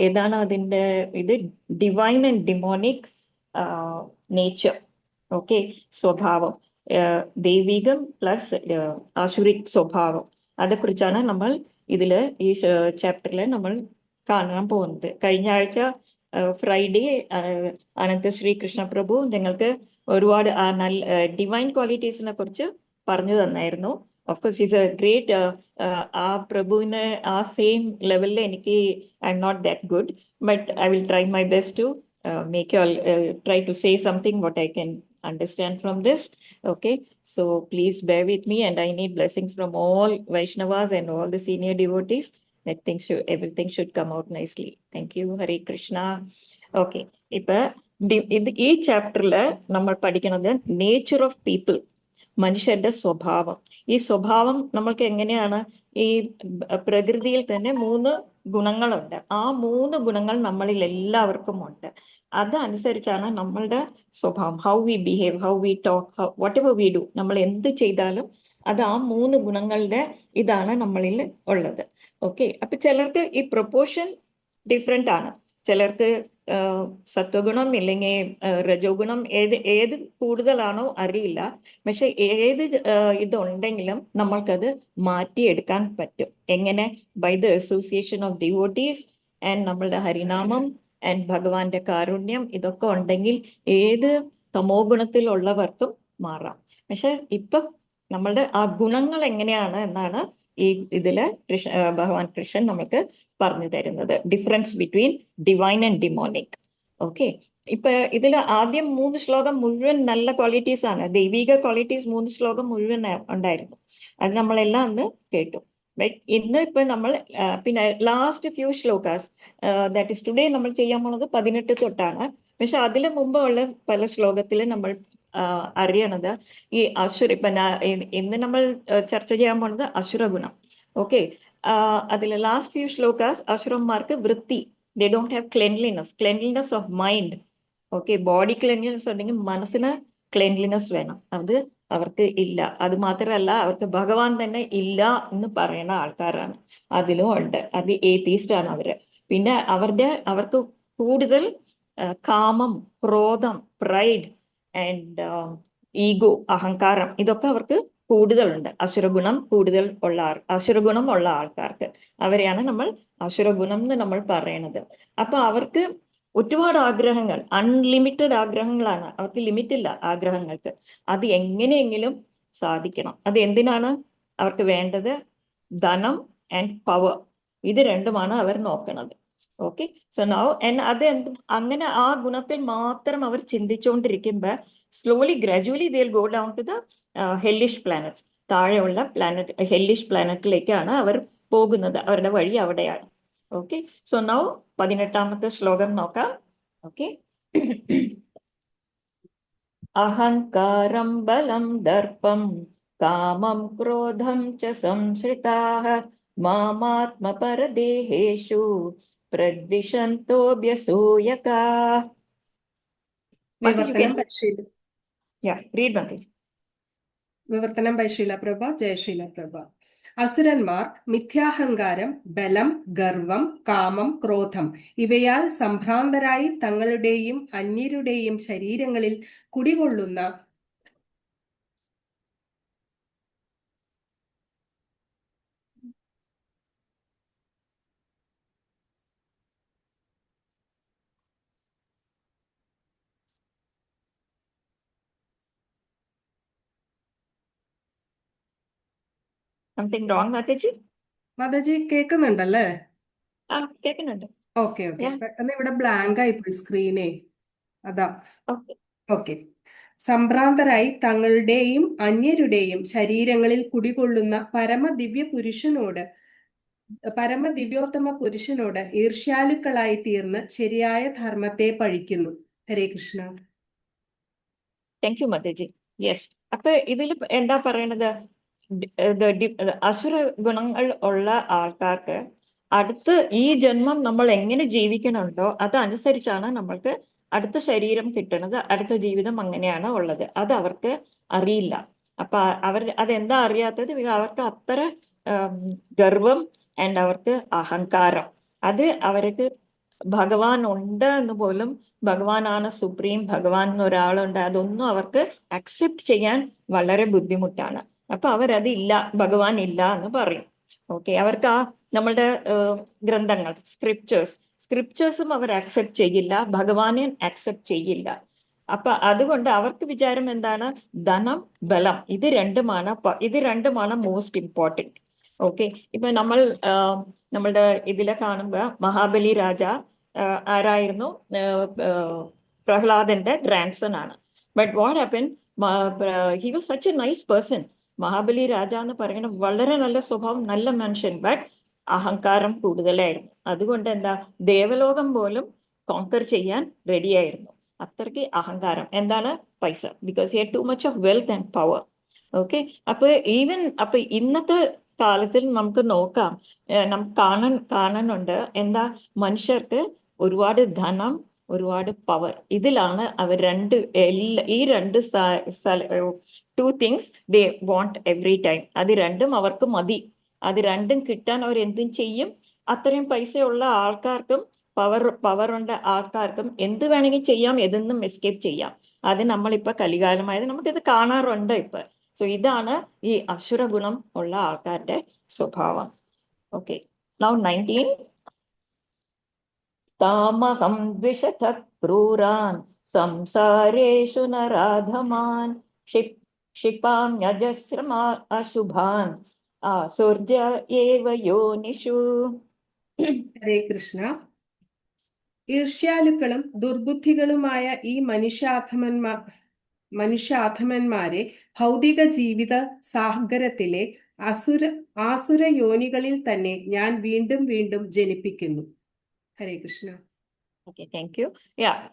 ഏതാണ് അതിന്റെ ഇത്? Divine and demonic nature. Okay, സ്വഭാവം, ദൈവികം പ്ലസ് ആസുരിക് സ്വഭാവം, അതേക്കുറിച്ചാണ് നമ്മൾ ഇതില് ഈ ചാപ്റ്ററിൽ നമ്മൾ കാണാൻ പോകുന്നത്. കഴിഞ്ഞ ആഴ്ച ഫ്രൈഡേ അനന്തശ്രീ കൃഷ്ണ പ്രഭു നിങ്ങൾക്ക് ഒരുപാട് ഡിവൈൻ ക്വാളിറ്റീസിനെ കുറിച്ച് പറഞ്ഞു തന്നായിരുന്നു. Of course is a great. ആ പ്രഭുവിന് ആ സെയിം ലെവലിൽ എനിക്ക് I am not that good, but I will try my best to make you all try to say something what I can understand from this. Okay, so please bear with me, and I need blessings from all Vaishnavas and all the senior devotees that everything should come out nicely. Thank you. Hare Krishna. Okay, ipa ee chapter la nammal പഠിക്കുന്നത് nature of people, മനുഷ്യരുടെ സ്വഭാവം. ഈ സ്വഭാവം നമ്മൾക്ക് എങ്ങനെയാണ്? ഈ പ്രകൃതിയിൽ തന്നെ 3 ഗുണങ്ങളുണ്ട്. ആ 3 ഗുണങ്ങൾ നമ്മളിൽ എല്ലാവർക്കും ഉണ്ട്. അതനുസരിച്ചാണ് നമ്മളുടെ സ്വഭാവം. How we behave, how we talk, what ever we do, നമ്മൾ എന്ത് ചെയ്താലും അത് ആ 3 ഗുണങ്ങളുടെ ഇതാണ് നമ്മളിൽ ഉള്ളത്. ഓക്കെ, അപ്പൊ ചിലർക്ക് ഈ പ്രൊപ്പോർഷൻ ഡിഫറെന്റ് ആണ്. ചിലർക്ക് സത്വഗുണം ഇല്ലെങ്കിൽ രജോ ഗുണം ഏത് കൂടുതലാണോ അറിയില്ല. പക്ഷെ ഏത് ഇതുണ്ടെങ്കിലും നമ്മൾക്കത് മാറ്റിയെടുക്കാൻ പറ്റും. എങ്ങനെ? By the association of devotees and നമ്മളുടെ ഹരിനാമം ആൻഡ് ഭഗവാന്റെ കാരുണ്യം, ഇതൊക്കെ ഉണ്ടെങ്കിൽ ഏത് തമോ ഗുണത്തിലുള്ളവർക്കും മാറാം. പക്ഷെ ഇപ്പൊ നമ്മളുടെ ആ ഗുണങ്ങൾ എങ്ങനെയാണ് എന്നാണ് ഈ ഇതില് ഭഗവാൻ കൃഷ്ണൻ നമുക്ക് പറഞ്ഞു തരുന്നത്. Difference between divine and demonic. Okay, ഇപ്പൊ ഇതിൽ ആദ്യം 3 ശ്ലോകം മുഴുവൻ നല്ല ക്വാളിറ്റീസ് ആണ്, ദൈവിക ക്വാളിറ്റീസ് 3 ശ്ലോകം മുഴുവൻ ഉണ്ടായിരുന്നു. അത് നമ്മളെല്ലാം അന്ന് കേട്ടു. ബട്ട് ഇന്ന് ഇപ്പൊ നമ്മൾ പിന്നെ ലാസ്റ്റ് ഫ്യൂ ശ്ലോകാസ് ദാറ്റ് ഇസ് ടുഡേ നമ്മൾ ചെയ്യാൻ പോണത് 18 തൊട്ടാണ്. പക്ഷെ അതിന് മുമ്പുള്ള പല ശ്ലോകത്തിൽ നമ്മൾ അറിയണത് ഈ ഇപ്പൊ ഇന്ന് നമ്മൾ ചർച്ച ചെയ്യാൻ പോണത് അസുരഗുണം. ഓക്കെ, അതിൽ ലാസ്റ്റ് ഫ്യൂ ശ്ലോകാസ് അസുരന്മാർക്ക് വൃത്തി, they don't have cleanliness of mind. Okay, body cleanliness ഉണ്ടെങ്കിൽ മനസ്സിന് ക്ലെൻലിനെസ് വേണം, അത് അവർക്ക് ഇല്ല. അത് മാത്രമല്ല, അവർക്ക് ഭഗവാൻ തന്നെ ഇല്ല എന്ന് പറയുന്ന ആൾക്കാരാണ്, അതിലും ഉണ്ട്. അത് ഏത്തീസ്റ്റ് ആണ് അവര്. പിന്നെ അവർക്ക് കൂടുതൽ കാമം, ക്രോധം, പ്രൈഡ് ആൻഡ് ഈഗോ, അഹങ്കാരം, ഇതൊക്കെ അവർക്ക് കൂടുതലുണ്ട്. അസുരഗുണം ഉള്ള ആൾക്കാർക്ക് അവരെയാണ് നമ്മൾ അസുരഗുണം എന്ന് നമ്മൾ പറയണത്. അപ്പൊ അവർക്ക് ഒരുപാട് ആഗ്രഹങ്ങൾ, അൺലിമിറ്റഡ് ആഗ്രഹങ്ങളാണ്, അവർക്ക് ലിമിറ്റ് ഇല്ല ആഗ്രഹങ്ങൾക്ക്. അത് എങ്ങനെയെങ്കിലും സാധിക്കണം. അത് എന്തിനാണ് അവർക്ക് വേണ്ടത്? ധനം ആൻഡ് പവർ, ഇത് രണ്ടുമാണ് അവർ നോക്കുന്നത്. ഓക്കെ, സോ നൗ അങ്ങനെ ആ ഗുണത്തിൽ മാത്രം അവർ ചിന്തിച്ചുകൊണ്ടിരിക്കുമ്പോ slowly gradually they will go down to the hellish planets. താഴെയുള്ള പ്ലാനറ്റ്, ഹെല്ലിഷ് പ്ലാനറ്റിലേക്കാണ് അവർ പോകുന്നത്. അവരുടെ വഴി അവിടെയാണ്. ഓക്കെ, സോ നൗ 18ാമത്തെ ശ്ലോകം നോക്കാം. ഓക്കെ, അഹങ്കാരം ബലം ദർപ്പം കാമം ക്രോധം ച സംശ്രിതാഃ മാമാത്മപരദേഹേഷു പ്രദ്വിഷന്തോഭ്യസൂയകാഃ. വിവർത്തനം by Sheela. Yeah, read Mataji. വിവർത്തനം ബൈ ശീലപ്രഭ. ജയശീലപ്രഭ. അസുരന്മാർ മിഥ്യാഹങ്കാരം, ബലം, ഗർവം, കാമം, ക്രോധം ഇവയാൽ സംഭ്രാന്തരായി തങ്ങളുടെയും അന്യരുടെയും ശരീരങ്ങളിൽ കുടികൊള്ളുന്ന Something wrong, Mataji? മാതാജി കേൾക്കുന്നുണ്ടല്ലേ? കേൾക്കുന്നുണ്ട്. ഓക്കെ, പെട്ടെന്ന് ഇവിടെ ബ്ലാങ്ക് ആയിപ്പോയി സ്ക്രീനേ, അതാ. ഓക്കെ, സംഭ്രാന്തരായി തങ്ങളുടെയും അന്യരുടെയും ശരീരങ്ങളിൽ കുടികൊള്ളുന്ന പരമദിവ്യോത്തമ പുരുഷനോട് ഈർഷ്യാലുക്കളായി തീർന്ന് ശരിയായ ധർമ്മത്തെ പഴിക്കുന്നു. Hare Krishna. Thank you Mataji. Yes, അപ്പൊ ഇതിൽ എന്താ പറയണത്? അസുര ഗുണങ്ങൾ ഉള്ള ആൾക്കാർക്ക് അടുത്ത് ഈ ജന്മം നമ്മൾ എങ്ങനെ ജീവിക്കണുണ്ടോ അതനുസരിച്ചാണ് നമ്മൾക്ക് അടുത്ത ശരീരം കിട്ടണത്, അടുത്ത ജീവിതം അങ്ങനെയാണ് ഉള്ളത്. അത് അവർക്ക് അറിയില്ല. അപ്പൊ അതെന്താ അറിയാത്തത്? അവർക്ക് അത്ര ഗർവം ആൻഡ് അവർക്ക് അഹങ്കാരം, അത് അവർക്ക് ഭഗവാൻ ഉണ്ട് എന്ന് പോലും, ഭഗവാനാണ് സുപ്രീം, ഭഗവാൻ എന്നൊരാളുണ്ട്, അതൊന്നും അവർക്ക് അക്സെപ്റ്റ് ചെയ്യാൻ വളരെ ബുദ്ധിമുട്ടാണ്. അപ്പൊ അവരത് ഇല്ല, ഭഗവാൻ ഇല്ല എന്ന് പറയും. ഓക്കെ, അവർക്ക് ആ നമ്മളുടെ ഗ്രന്ഥങ്ങൾ, സ്ക്രിപ്റ്റേഴ്സും അവർ അക്സെപ്റ്റ് ചെയ്യില്ല, ഭഗവാനെ അക്സെപ്റ്റ് ചെയ്യില്ല. അപ്പൊ അതുകൊണ്ട് അവർക്ക് വിചാരം എന്താണ്? ധനം, ബലം, ഇത് രണ്ടുമാണ് മോസ്റ്റ് ഇമ്പോർട്ടൻറ്റ്. ഓക്കെ, ഇപ്പൊ നമ്മളുടെ ഇതിലെ കാണുമ്പോ മഹാബലി രാജ ആരായിരുന്നു? പ്രഹ്ലാദന്റെ ഗ്രാൻഡ്സൺ ആണ്. But what happen? He was such a nice person. Mahabali Raja എന്ന് പറയുന്ന വളരെ നല്ല സ്വഭാവം, നല്ല മനുഷ്യൻ. ബട്ട് അഹങ്കാരം കൂടുതലായിരുന്നു. അതുകൊണ്ട് എന്താ, ദേവലോകം പോലും കോൺകർ ചെയ്യാൻ റെഡിയായിരുന്നു. അത്രയ്ക്ക് അഹങ്കാരം. എന്താണ്? പൈസ. Because he had too much of wealth and power. Okay, അപ്പൊ ഇന്നത്തെ കാലത്തിൽ നമുക്ക് നോക്കാം, നമുക്ക് കാണുന്നുണ്ട് എന്താ, മനുഷ്യർക്ക് ഒരുപാട് ധനം, ഒരുപാട് പവർ, ഇതിലാണ് അവർ ഈ രണ്ട് two things they want every time. അത് രണ്ടും അവർക്ക് മതി. അത് രണ്ടും കിട്ടാൻ അവർ എന്തും ചെയ്യും. അത്രയും പൈസയുള്ള ആൾക്കാർക്കും പവർ ഉണ്ട ആൾക്കാർക്കും എന്ത് വേണമെങ്കിൽ ചെയ്യാം, എതൊന്നും എസ്കേപ്പ് ചെയ്യാം. അത് നമ്മളിപ്പോ കലികാലമായത് നമുക്കിത് കാണാറുണ്ട് ഇപ്പൊ. സോ ഇതാണ് ഈ അസുര ഗുണം ഉള്ള ആൾക്കാരുടെ സ്വഭാവം. Okay, now 19. താമഹം ദ്വിഷത ക്രൂരാൻ സംസാരേഷു നരാധമാൻ ക്ഷിപാമ്യജസ്രമാ അശുഭാൻ ആസുർജ ഏവ യോനിഷു. ഹരേ കൃഷ്ണ. ഈർഷ്യാലുക്കളും ദുർബുദ്ധികളുമായ ഈ മനുഷ്യാധമന്മാരെ ഭൗതിക ജീവിത സാഗരത്തിലെ ആസുര യോനികളിൽ തന്നെ ഞാൻ വീണ്ടും വീണ്ടും ജനിപ്പിക്കുന്നു. Hare Krishna. Okay, thank you.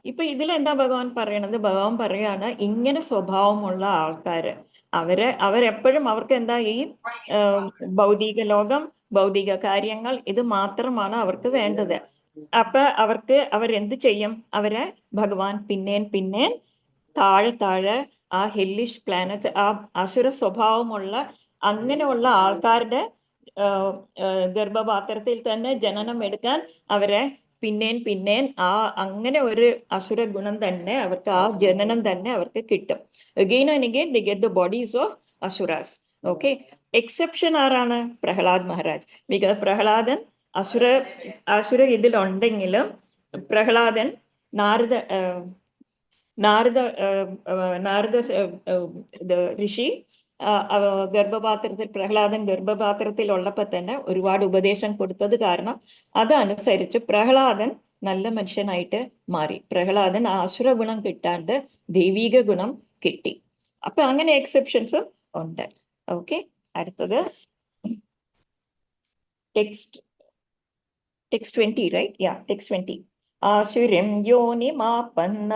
ഇപ്പൊ ഇതിലെന്താ ഭഗവാൻ പറയണത്? ഭഗവാൻ പറയാണ് ഇങ്ങനെ സ്വഭാവമുള്ള ആൾക്കാര് അവരെപ്പോഴും അവർക്ക് എന്താ ഈ ഭൗതിക ലോകം, ഭൗതിക കാര്യങ്ങൾ, ഇത് മാത്രമാണ് അവർക്ക് വേണ്ടത്. അപ്പൊ അവരെന്ത് ചെയ്യും? അവരെ ഭഗവാൻ പിന്നേൻ താഴെ ആ ഹെല്ലിഷ് പ്ലാനറ്റ്, ആ അസുര സ്വഭാവമുള്ള അങ്ങനെയുള്ള ആൾക്കാരുടെ ഗർഭപാത്രത്തിൽ തന്നെ ജനനം എടുക്കാൻ അവരെ പിന്നേൻ അങ്ങനെ ഒരു അസുര ഗുണം തന്നെ അവർക്ക്, ആ ജനനം തന്നെ അവർക്ക് കിട്ടും. Again and again they get the bodies of അസുരാസ്. Okay, exception ആരാണ്? പ്രഹ്ലാദ് മഹാരാജ്. ബിക്കോസ് പ്രഹ്ലാദൻ അസുര ഇതിലുണ്ടെങ്കിലും പ്രഹ്ലാദൻ നാരദ ഋഷി പ്രഹ്ലാദൻ ഗർഭപാത്രത്തിൽ ഉള്ളപ്പോ തന്നെ ഒരുപാട് ഉപദേശം കൊടുത്തത് കാരണം അതനുസരിച്ച് പ്രഹ്ലാദൻ നല്ല മനുഷ്യനായിട്ട് മാറി. പ്രഹ്ലാദൻ ആസുര ഗുണം കിട്ടാണ്ട് ദൈവിക ഗുണം കിട്ടി. അപ്പൊ അങ്ങനെ എക്സെപ്ഷൻസും ഉണ്ട്. ഓക്കെ, അടുത്തത് ടെക്സ്റ്റ് 20, right? Yeah, text 20. ആസുരം യോനിമാപന്ന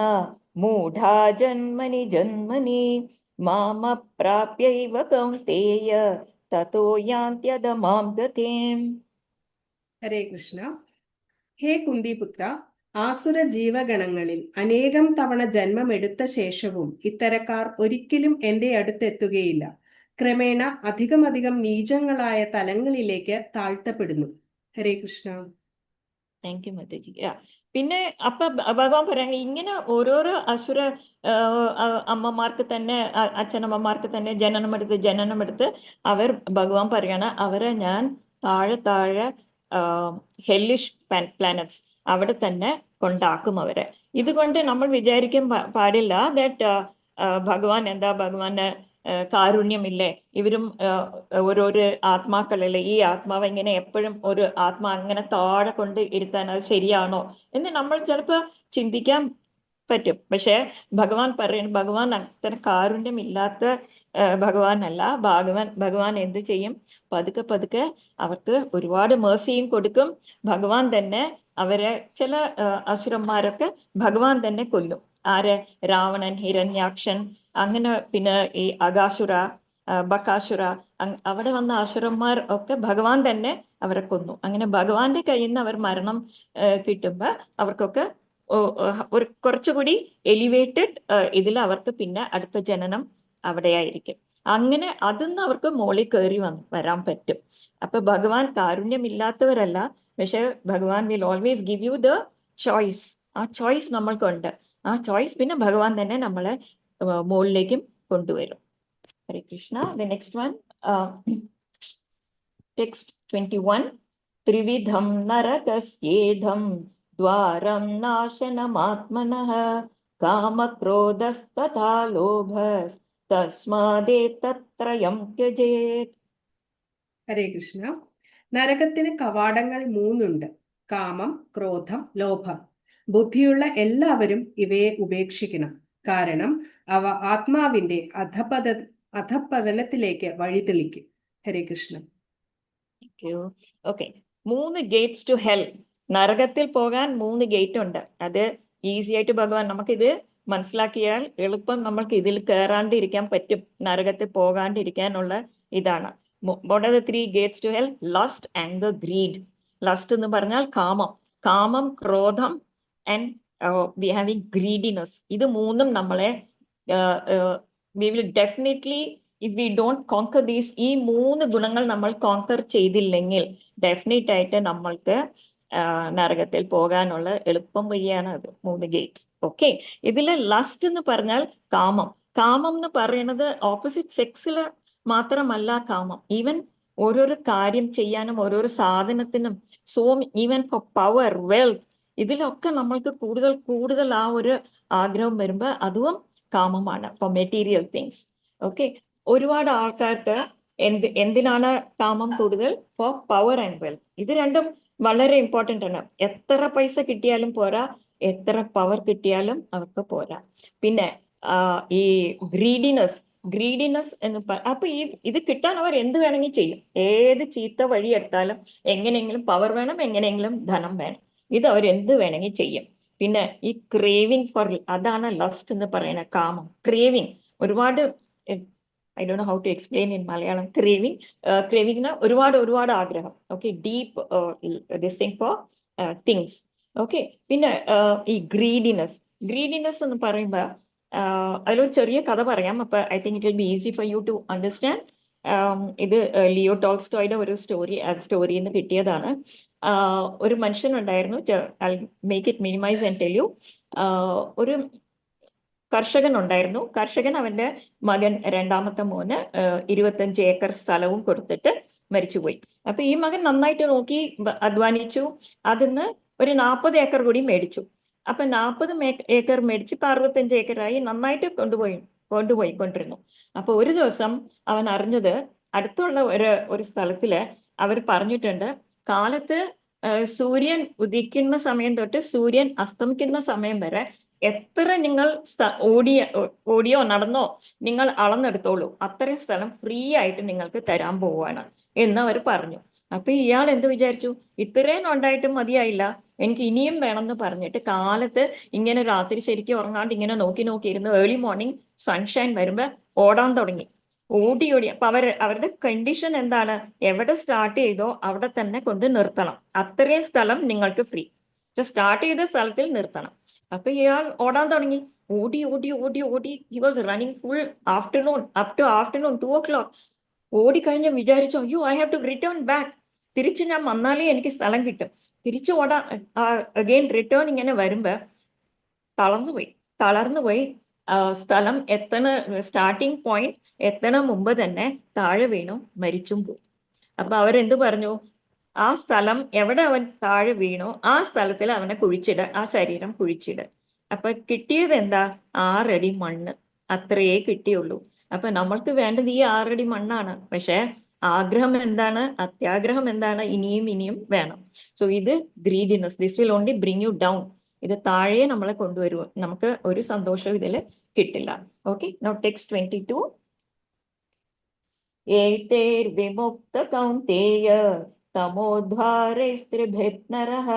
മൂഢാ ജന്മനി മാമപ്രാപ്യൈവ കൗന്തേയ തതോ യാന്ത്യധമാം ഗതിം. ഹരേ കൃഷ്ണ. ഹേ കുന്തിപുത്ര, ആസുര ജീവഗണങ്ങളിൽ അനേകം തവണ ജന്മമെടുത്ത ശേഷവും ഇത്തരക്കാർ ഒരിക്കലും എന്റെ അടുത്തെത്തുകയില്ല. ക്രമേണ അധികം നീചങ്ങളായ തലങ്ങളിലേക്ക് താഴ്ത്തപ്പെടുന്നു. ഹരേ കൃഷ്ണ. Thank you Mataji. പിന്നെ അപ്പൊ ഭഗവാൻ പറയാ ഇങ്ങനെ ഓരോരോ അസുര അമ്മമാർക്ക് തന്നെ, അച്ഛനമ്മമാർക്ക് തന്നെ ജനനമെടുത്ത് ഭഗവാൻ പറയാണ് അവരെ ഞാൻ താഴെ ഹെല്ലിഷ് പ്ലാനറ്റ്സ് അവിടെ തന്നെ കൊണ്ടാക്കും അവരെ. ഇതുകൊണ്ട് നമ്മൾ വിചാരിക്കാൻ പാടില്ല ദാറ്റ് ഭഗവാന് കാരുണ്യമില്ലേ, ഇവരും ഓരോരോ ആത്മാക്കളല്ലേ, ഈ ആത്മാവ് ഇങ്ങനെ എപ്പോഴും ഒരു ആത്മാ അങ്ങനെ താഴെ കൊണ്ട് ഇരുത്താൻ അത് ശരിയാണോ എന്ന് നമ്മൾ ചിലപ്പോ ചിന്തിക്കാൻ പറ്റും. പക്ഷെ ഭഗവാൻ അത്ര കാരുണ്യമില്ലാത്ത ഭഗവാനല്ല. ഭഗവാൻ എന്ത് ചെയ്യും? പതുക്കെ അവർക്ക് ഒരുപാട് മേഴ്സിയും കൊടുക്കും. ഭഗവാൻ തന്നെ അവരെ ചില അസുരന്മാരൊക്കെ ഭഗവാൻ തന്നെ കൊല്ലും. ആര്? രാവണൻ, ഹിരണ്യാക്ഷൻ, അങ്ങനെ പിന്നെ ഈ അഗാസുര, ബകാസുര, അവിടെ വന്ന അസുരന്മാർ ഒക്കെ ഭഗവാൻ തന്നെ അവരെ കൊന്നു. അങ്ങനെ ഭഗവാന്റെ കയ്യിൽ നിന്ന് അവർ മരണം കിട്ടുമ്പോ അവർക്കൊക്കെ ഒരു കുറച്ചുകൂടി എലിവേറ്റഡ് ഇതിൽ അവർക്ക് പിന്നെ അടുത്ത ജനനം അവിടെയായിരിക്കും. അങ്ങനെ അതിന്ന് അവർക്ക് മോളിൽ കയറി വരാൻ പറ്റും. അപ്പൊ ഭഗവാൻ കാരുണ്യമില്ലാത്തവരല്ല, പക്ഷെ ഭഗവാൻ will always give you the choice. ആ ചോയ്സ് നമ്മൾക്കുണ്ട്. ആ ചോയ്സ് പിന്നെ ഭഗവാൻ തന്നെ നമ്മളെ മുകളിലേക്കും കൊണ്ടുവരും. ഹരേ Krishna. The next one, text 21. ത്രിവിധം നരകസ്യേധം ദ്വാരം നാശനമാത്മനഃ കാമക്രോധസ്തഥാ ലോഭസ് തസ്മാദേതത്രയം ത്യജേത്. ഹരേ കൃഷ്ണ. നരകത്തിന് കവാടങ്ങൾ 3 ഉണ്ട്: കാമം, ക്രോധം, ലോഭം. ബുദ്ധിയുള്ള എല്ലാവരും ഇവയെ ഉപേക്ഷിക്കണം. കാരണം അവ ആത്മാവിന്റെ അധപ്പതനത്തിലേക്ക് വഴിതെളിക്കും. Hare Krishna. Okay, 3 gates to hell. നരകത്തിൽ പോകാൻ 3 ഗേറ്റ് ഉണ്ട്. അത് ഈസി ആയിട്ട് ഭഗവാൻ നമുക്കിത് മനസ്സിലാക്കിയാൽ എളുപ്പം നമ്മൾക്ക് ഇതിൽ കയറാണ്ടിരിക്കാൻ പറ്റും. നരകത്തിൽ പോകാണ്ടിരിക്കാനുള്ള ഇതാണ്. What are the 3 gates to hell? Lust, anger, greed. Lust എന്ന് പറഞ്ഞാൽ കാമം, ക്രോധം and we having greediness. ഇത് 3 നമ്മളെ we will definitely, if we don't conquer these, ഈ 3 ഗുണങ്ങൾ നമ്മൾ കോൺകർ ചെയ്തില്ലെങ്കിൽ ഡെഫിനറ്റ് ആയിട്ട് നമ്മൾക്ക് നരകത്തിൽ പോകാനുള്ള എളുപ്പം വഴിയാണ് അത് 3 ഗേറ്റ്. ഓക്കെ, ഇതില് ലസ്റ്റ് എന്ന് പറഞ്ഞാൽ കാമം എന്ന് പറയുന്നത് ഓപ്പോസിറ്റ് സെക്സില് മാത്രമല്ല കാമം. ഈവൻ ഓരോരോ കാര്യം ചെയ്യാനും ഓരോരോ സാധനത്തിനും, ഈവൻ ഫോർ പവർ, വെൽത്ത്, ഇതിലൊക്കെ നമ്മൾക്ക് കൂടുതൽ ആ ഒരു ആഗ്രഹം വരുമ്പോ അതും കാമമാണ്, ഫോർ മെറ്റീരിയൽ തിങ്സ്. ഓക്കെ, ഒരുപാട് ആൾക്കാർക്ക് എന്തിനാണ് കാമം കൂടുതൽ? For power and wealth. ഇത് രണ്ടും വളരെ ഇമ്പോർട്ടന്റ് ആണ്. എത്ര പൈസ കിട്ടിയാലും പോരാ, എത്ര പവർ കിട്ടിയാലും അവർക്ക് പോരാ. പിന്നെ ഈ ഗ്രീഡിനെസ് എന്ന് അപ്പൊ ഇത് കിട്ടാൻ അവർ എന്ത് വേണമെങ്കിൽ ചെയ്യും. ഏത് ചീത്ത വഴി എടുത്താലും എങ്ങനെയെങ്കിലും പവർ വേണം, എങ്ങനെയെങ്കിലും ധനം വേണം. ഇത് അവർ എന്ത് വേണമെങ്കിൽ ചെയ്യും. പിന്നെ ഈ ക്രേവിങ് ഫോർ, അതാണ് ലസ്റ്റ് എന്ന് പറയുന്ന കാമം. ക്രേവിങ്, ഒരുപാട്, I don't know how to explain in Malayalam. ക്രേവിങ്ങിന് ഒരുപാട് ആഗ്രഹം. Okay, deep this thing for things. Okay, പിന്നെ ഈ ഗ്രീഡിനെസ് എന്ന് പറയുമ്പോൾ അതിലൊരു ചെറിയ കഥ പറയാം. അപ്പൊ I think it will be easy for you to understand. ഇത് ലിയോ ടോൾസ്റ്റോയുടെ ഒരു സ്റ്റോറിയിൽ നിന്ന് കിട്ടിയതാണ്. ഒരു മനുഷ്യനുണ്ടായിരുന്നു, make it minimise and tell you. ഒരു കർഷകൻ ഉണ്ടായിരുന്നു. കർഷകൻ അവന്റെ മകൻ, രണ്ടാമത്തെ മോന് 25 ഏക്കർ സ്ഥലവും കൊടുത്തിട്ട് മരിച്ചുപോയി. അപ്പൊ ഈ മകൻ നന്നായിട്ട് നോക്കി അധ്വാനിച്ചു. അതിന്ന് ഒരു 40 ഏക്കർ കൂടി മേടിച്ചു. അപ്പൊ 40 ഏക്കർ മേടിച്ച് ഇപ്പൊ 65 ഏക്കറായി. നന്നായിട്ട് കൊണ്ടുപോയിക്കൊണ്ടിരുന്നു. അപ്പൊ ഒരു ദിവസം അവൻ അറിഞ്ഞത്, അടുത്തുള്ള ഒരു സ്ഥലത്തില് അവർ പറഞ്ഞിട്ടുണ്ട്, കാലത്ത് സൂര്യൻ ഉദിക്കുന്ന സമയം തൊട്ട് സൂര്യൻ അസ്തമിക്കുന്ന സമയം വരെ എത്ര നിങ്ങൾ ഓടിയോ നടന്നോ നിങ്ങൾ അളന്നെടുത്തോളൂ, അത്രയും സ്ഥലം ഫ്രീ ആയിട്ട് നിങ്ങൾക്ക് തരാൻ പോവാണ് എന്ന് അവർ പറഞ്ഞു. അപ്പൊ ഇയാൾ എന്ത് വിചാരിച്ചു, ഇത്രയും ഉണ്ടായിട്ടും മതിയായില്ല, എനിക്ക് ഇനിയും വേണമെന്ന് പറഞ്ഞിട്ട് കാലത്ത് ഇങ്ങനെ രാത്രി ശരിക്കും ഉറങ്ങാണ്ട് ഇങ്ങനെ നോക്കി ഇരുന്ന് ഏർലി മോർണിംഗ് സൺഷൈൻ വരുമ്പോ ഓടാൻ തുടങ്ങി. ഓടി. അപ്പൊ അവരുടെ കണ്ടീഷൻ എന്താണ്? എവിടെ സ്റ്റാർട്ട് ചെയ്തോ അവിടെ തന്നെ കൊണ്ട് നിർത്തണം. അത്രയും സ്ഥലം നിങ്ങൾക്ക് ഫ്രീ. സ്റ്റാർട്ട് ചെയ്ത സ്ഥലത്തിൽ നിർത്തണം. അപ്പൊ ഇയാൾ ഓടാൻ തുടങ്ങി. ഓടി. He was running full afternoon, up to afternoon 2 o'clock. ഓടിക്കഴിഞ്ഞ് വിചാരിച്ചു, അയ്യോ I have to return back. തിരിച്ച് ഞാൻ വന്നാലേ എനിക്ക് സ്ഥലം കിട്ടും. തിരിച്ചു ഓടാൻ അഗെയിൻ റിട്ടേൺ ഇങ്ങനെ വരുമ്പോ തളർന്നുപോയി. സ്ഥലം സ്റ്റാർട്ടിങ് പോയിന്റ് എത്തണ മുമ്പ് തന്നെ താഴെ വീണു, മരിച്ചും പോയി. അപ്പൊ അവരെന്ത് പറഞ്ഞു, ആ സ്ഥലം എവിടെ അവൻ താഴെ വീണോ ആ സ്ഥലത്തിൽ അവനെ ആ ശരീരം കുഴിച്ചിട. അപ്പൊ കിട്ടിയത് എന്താ? 6 അടി മണ്ണ്. അത്രയേ കിട്ടിയുള്ളൂ. അപ്പൊ നമ്മൾക്ക് വേണ്ടത് ഈ 6 അടി മണ്ണാണ്. പക്ഷെ ആഗ്രഹം എന്താണ്? അത്യാഗ്രഹം എന്താണ്? ഇനിയും വേണം. സോ ഇത് greediness. This will only bring you down. ഇത് താഴെ നമ്മളെ കൊണ്ടുവരുമോ, നമുക്ക് ഒരു സന്തോഷവും ഇതിൽ കിട്ടില്ല. Okay, now text 22. ഏതൈർവിമുക്ത കൗന്തേയ തമോദ്വാരൈസ്ത്രിഭിർനരഃ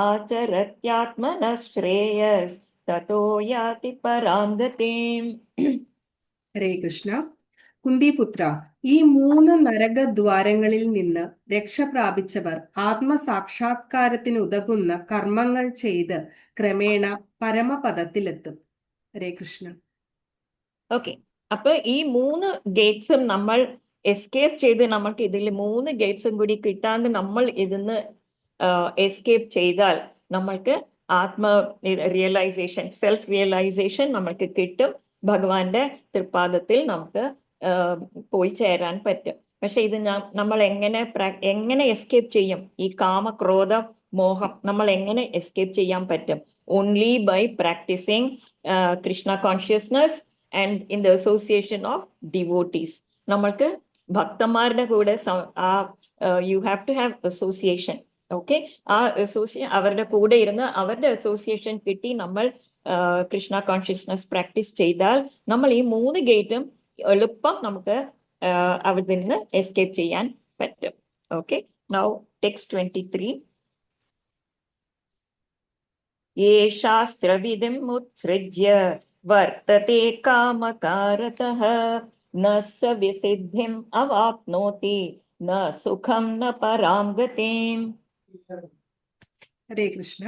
ആചരത്യാത്മനഃ ശ്രേയസ് തതോ യാതി പരാം ഗതിം. ഹരേ കൃഷ്ണ. കുന്തിപുത്ര, ഈ 3 നരകദ്വാരങ്ങളിൽ നിന്ന് രക്ഷ പ്രാപിച്ചവർ ആത്മസാക്ഷാത്കാരത്തിന് ഉതകുന്ന കർമ്മങ്ങൾ ചെയ്ത് ക്രമേണ പരമപദത്തിലെത്തും. ഹരേ കൃഷ്ണ. ഓക്കെ, അപ്പൊ ഈ 3 ഗേറ്റ്സും നമ്മൾ എസ്കേപ്പ് ചെയ്ത്, നമുക്ക് ഇതിൽ 3 ഗേറ്റ്സും കൂടി കിട്ടാണ്ട് നമ്മൾ ഇതിന്ന് എസ്കേപ്പ് ചെയ്താൽ നമ്മൾക്ക് റിയലൈസേഷൻ, സെൽഫ് റിയലൈസേഷൻ നമ്മൾക്ക് കിട്ടും. ഭഗവാന്റെ തൃപ്പാദത്തിൽ നമുക്ക് പോയി ചേരാൻ പറ്റും. പക്ഷെ ഇത് നമ്മൾ എങ്ങനെ എസ്കേപ്പ് ചെയ്യും? ഈ കാമക്രോധ മോഹം നമ്മൾ എങ്ങനെ എസ്കേപ്പ് ചെയ്യാൻ പറ്റും? Only by practising Krishna consciousness and in the association of devotees. നമ്മൾക്ക് ഭക്തന്മാരുടെ കൂടെ you have to have association. Okay, ആ association അവരുടെ കൂടെ ഇരുന്ന് അവരുടെ അസോസിയേഷൻ കിട്ടി നമ്മൾ കൃഷ്ണ കോൺഷ്യസ്നസ് പ്രാക്ടീസ് ചെയ്താൽ നമ്മൾ ഈ 3 ഗേറ്റും എളുപ്പം നമുക്ക് അവിടെ നിന്ന് എസ്കേപ്പ് ചെയ്യാൻ പറ്റും. Okay, now text 23. യേ ശാസ്ത്രവിധിം ഉത്സൃജ്യ വർത്തത്തെ കാമകാരതഃ ന സ വിസിദ്ധിം അവാപ്നോതി ന സുഖം ന പരാം ഗതിം. ഹരേ കൃഷ്ണ.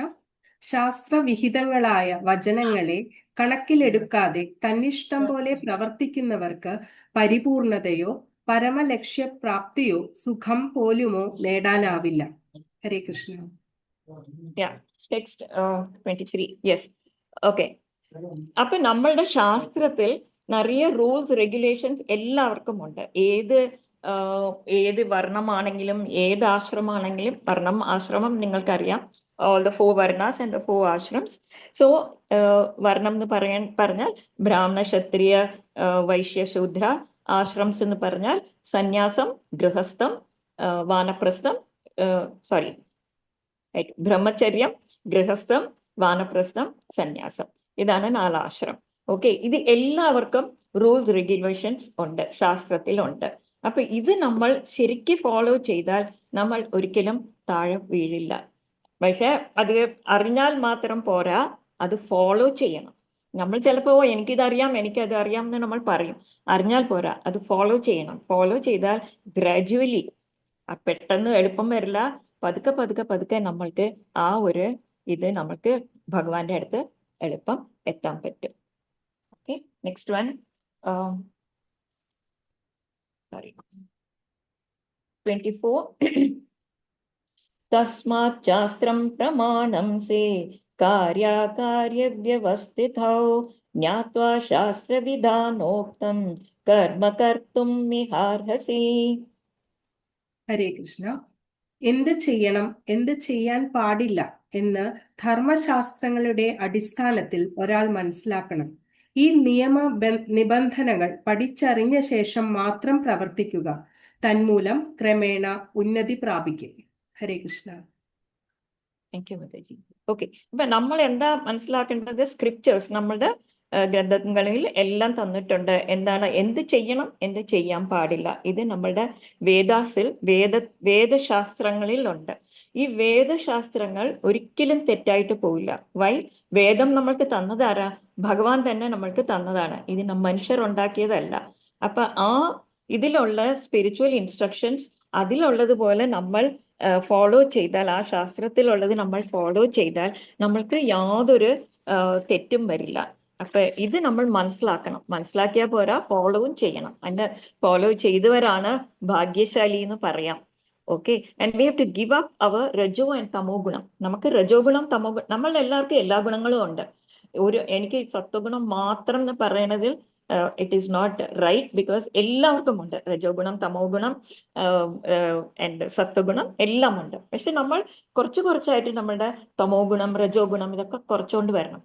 ശാസ്ത്രവിഹിതങ്ങളായ വചനങ്ങളെ കണക്കിലെടുക്കാതെ തന്നിഷ്ടം പോലെ പ്രവർത്തിക്കുന്നവർക്ക് പരിപൂർണതയോ പരമലക്ഷ്യപ്രാപ്തിയോ സുഖം പോലുമോ നേടാനാവില്ല. ഹരേ കൃഷ്ണ. ടെക്സ്റ്റ് 23. Yes, okay. അപ്പൊ നമ്മളുടെ ശാസ്ത്രത്തിൽ നിറയെ റൂൾസ് റെഗുലേഷൻസ് എല്ലാവർക്കും ഉണ്ട്. ഏത് വർണ്ണമാണെങ്കിലും ഏത് ആശ്രമമാണെങ്കിലും, ആശ്രമം നിങ്ങൾക്കറിയാം, all the 4 varnas and the 4 ashrams. So varnam എന്ന് പറഞ്ഞാൽ ബ്രാഹ്മണ, ക്ഷത്രിയ, വൈശ്യശൂദ്ര. ആശ്രംസ് എന്ന് പറഞ്ഞാൽ സന്യാസം, ഗൃഹസ്ഥം, വാനപ്രസ്ഥം, സോറി ബ്രഹ്മചര്യം, ഗൃഹസ്ഥം, വാനപ്രസ്ഥം, സന്യാസം. ഇതാണ് 4 ആശ്രം. ഓക്കെ, ഇത് എല്ലാവർക്കും റൂൾസ് റെഗുലേഷൻസ് ഉണ്ട്, ശാസ്ത്രത്തിലുണ്ട്. അപ്പൊ ഇത് നമ്മൾ ശരിക്കും ഫോളോ ചെയ്താൽ നമ്മൾ ഒരിക്കലും താഴെ വീഴില്ല. പക്ഷെ അത് അറിഞ്ഞാൽ മാത്രം പോരാ, അത് ഫോളോ ചെയ്യണം. നമ്മൾ ചിലപ്പോ എനിക്കിതറിയാം എനിക്കത് അറിയാം എന്ന് നമ്മൾ പറയും. അറിഞ്ഞാൽ പോരാ, അത് ഫോളോ ചെയ്യണം. ഫോളോ ചെയ്താൽ ഗ്രാജുവലി, പെട്ടെന്ന് എളുപ്പം വരില്ല, പതുക്കെ പതുക്കെ പതുക്കെ നമ്മൾക്ക് ആ ഒരു ഇത് നമുക്ക് ഭഗവാന്റെ അടുത്ത് എളുപ്പം എത്താൻ പറ്റും. Okay, next one. സോറി, 24. തസ്മാത് ശാസ്ത്രം പ്രമാണം സേ കാര്യകാര്യവ്യവസ്ഥിതൗ ജ്ഞാത്വാ ശാസ്ത്രവിധാനോക്തം കർമ്മ കർത്തും മിഹാർഹസി. ഹരേ കൃഷ്ണ. എന്ത് ചെയ്യണം, എന്ത് ചെയ്യാൻ പാടില്ല എന്ന് ധർമ്മശാസ്ത്രങ്ങളുടെ അടിസ്ഥാനത്തിൽ ഒരാൾ മനസ്സിലാക്കണം. ഈ നിബന്ധനകൾ പഠിച്ചറിഞ്ഞ ശേഷം മാത്രം പ്രവർത്തിക്കുക. തന്മൂലം ക്രമേണ ഉന്നതി പ്രാപിക്കും. Hare Krishna. Thank you Mataji. Okay, അപ്പൊ നമ്മൾ എന്താ മനസ്സിലാക്കേണ്ടത്? സ്ക്രിപ്റ്റേഴ്സ് നമ്മളുടെ ഗ്രന്ഥങ്ങളിൽ എല്ലാം തന്നിട്ടുണ്ട്. എന്താണ് എന്ത് ചെയ്യണം, എന്ത് ചെയ്യാൻ പാടില്ല. ഇത് നമ്മളുടെ വേദശാസ്ത്രങ്ങളിൽ ഉണ്ട്. ഈ വേദശാസ്ത്രങ്ങൾ ഒരിക്കലും തെറ്റായിട്ട് പോവില്ല. വൈ? വേദം നമ്മൾക്ക് തന്നതാരാ? ഭഗവാൻ തന്നെ നമ്മൾക്ക് തന്നതാണ്. ഇത് മനുഷ്യർ ഉണ്ടാക്കിയതല്ല. അപ്പൊ ഇതിലുള്ള സ്പിരിച്വൽ ഇൻസ്ട്രക്ഷൻസ് അതിലുള്ളതുപോലെ നമ്മൾ ഫോളോ ചെയ്താൽ, ആ ശാസ്ത്രത്തിലുള്ളത് നമ്മൾ ഫോളോ ചെയ്താൽ നമ്മൾക്ക് യാതൊരു തെറ്റും വരില്ല. അപ്പൊ ഇത് നമ്മൾ മനസ്സിലാക്കണം. മനസ്സിലാക്കിയാൽ പോരാ, ഫോളോവും ചെയ്യണം. അതിന്റെ ഫോളോ ചെയ്തവരാണ് ഭാഗ്യശാലി എന്ന് പറയാം. Okay, and we have to give up our രജോ ആൻഡ് തമോ ഗുണം. നമുക്ക് രജോ ഗുണം, തമോ ഗുണം, നമ്മൾ എല്ലാവർക്കും എല്ലാ ഗുണങ്ങളും ഉണ്ട്. എനിക്ക് സത്വഗുണം മാത്രം എന്ന് പറയണതിൽ it is not right, because എല്ലാവർക്കും ഉണ്ട് രജോ ഗുണം, തമോ ഗുണം ആൻഡ് സത്വഗുണം എല്ലാം ഉണ്ട്. പക്ഷെ നമ്മൾ കുറച്ചായിട്ട് നമ്മളുടെ തമോ ഗുണം, രജോ ഗുണം ഇതൊക്കെ കുറച്ചുകൊണ്ട് വരണം.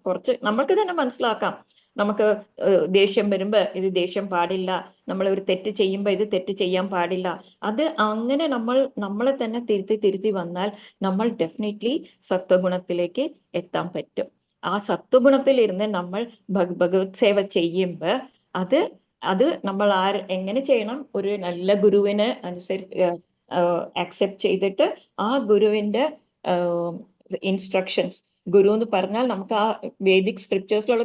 നമ്മൾക്ക് തന്നെ മനസ്സിലാക്കാം. നമുക്ക് ദേഷ്യം വരുമ്പോ ഇത് ദേഷ്യം പാടില്ല, നമ്മൾ ഒരു തെറ്റ് ചെയ്യുമ്പോ ഇത് തെറ്റ് ചെയ്യാൻ പാടില്ല. അത് അങ്ങനെ നമ്മളെ തന്നെ തിരുത്തി വന്നാൽ നമ്മൾ ഡെഫിനറ്റ്ലി സത്വഗുണത്തിലേക്ക് എത്താൻ പറ്റും. ആ സത്വഗുണത്തിൽ ഇരുന്ന് നമ്മൾ ഭഗവത് സേവ ചെയ്യുമ്പോ അത് നമ്മൾ എങ്ങനെ ചെയ്യണം? ഒരു നല്ല ഗുരുവിനെ അനുസരിച്ച് അക്സെപ്റ്റ് ചെയ്തിട്ട് ആ ഗുരുവിന്റെ ഇൻസ്ട്രക്ഷൻസ്, ഗുരു എന്ന് പറഞ്ഞാൽ നമുക്ക് ആ വേദിക് സ്ക്രിപ്റ്റേഴ്സിലുള്ള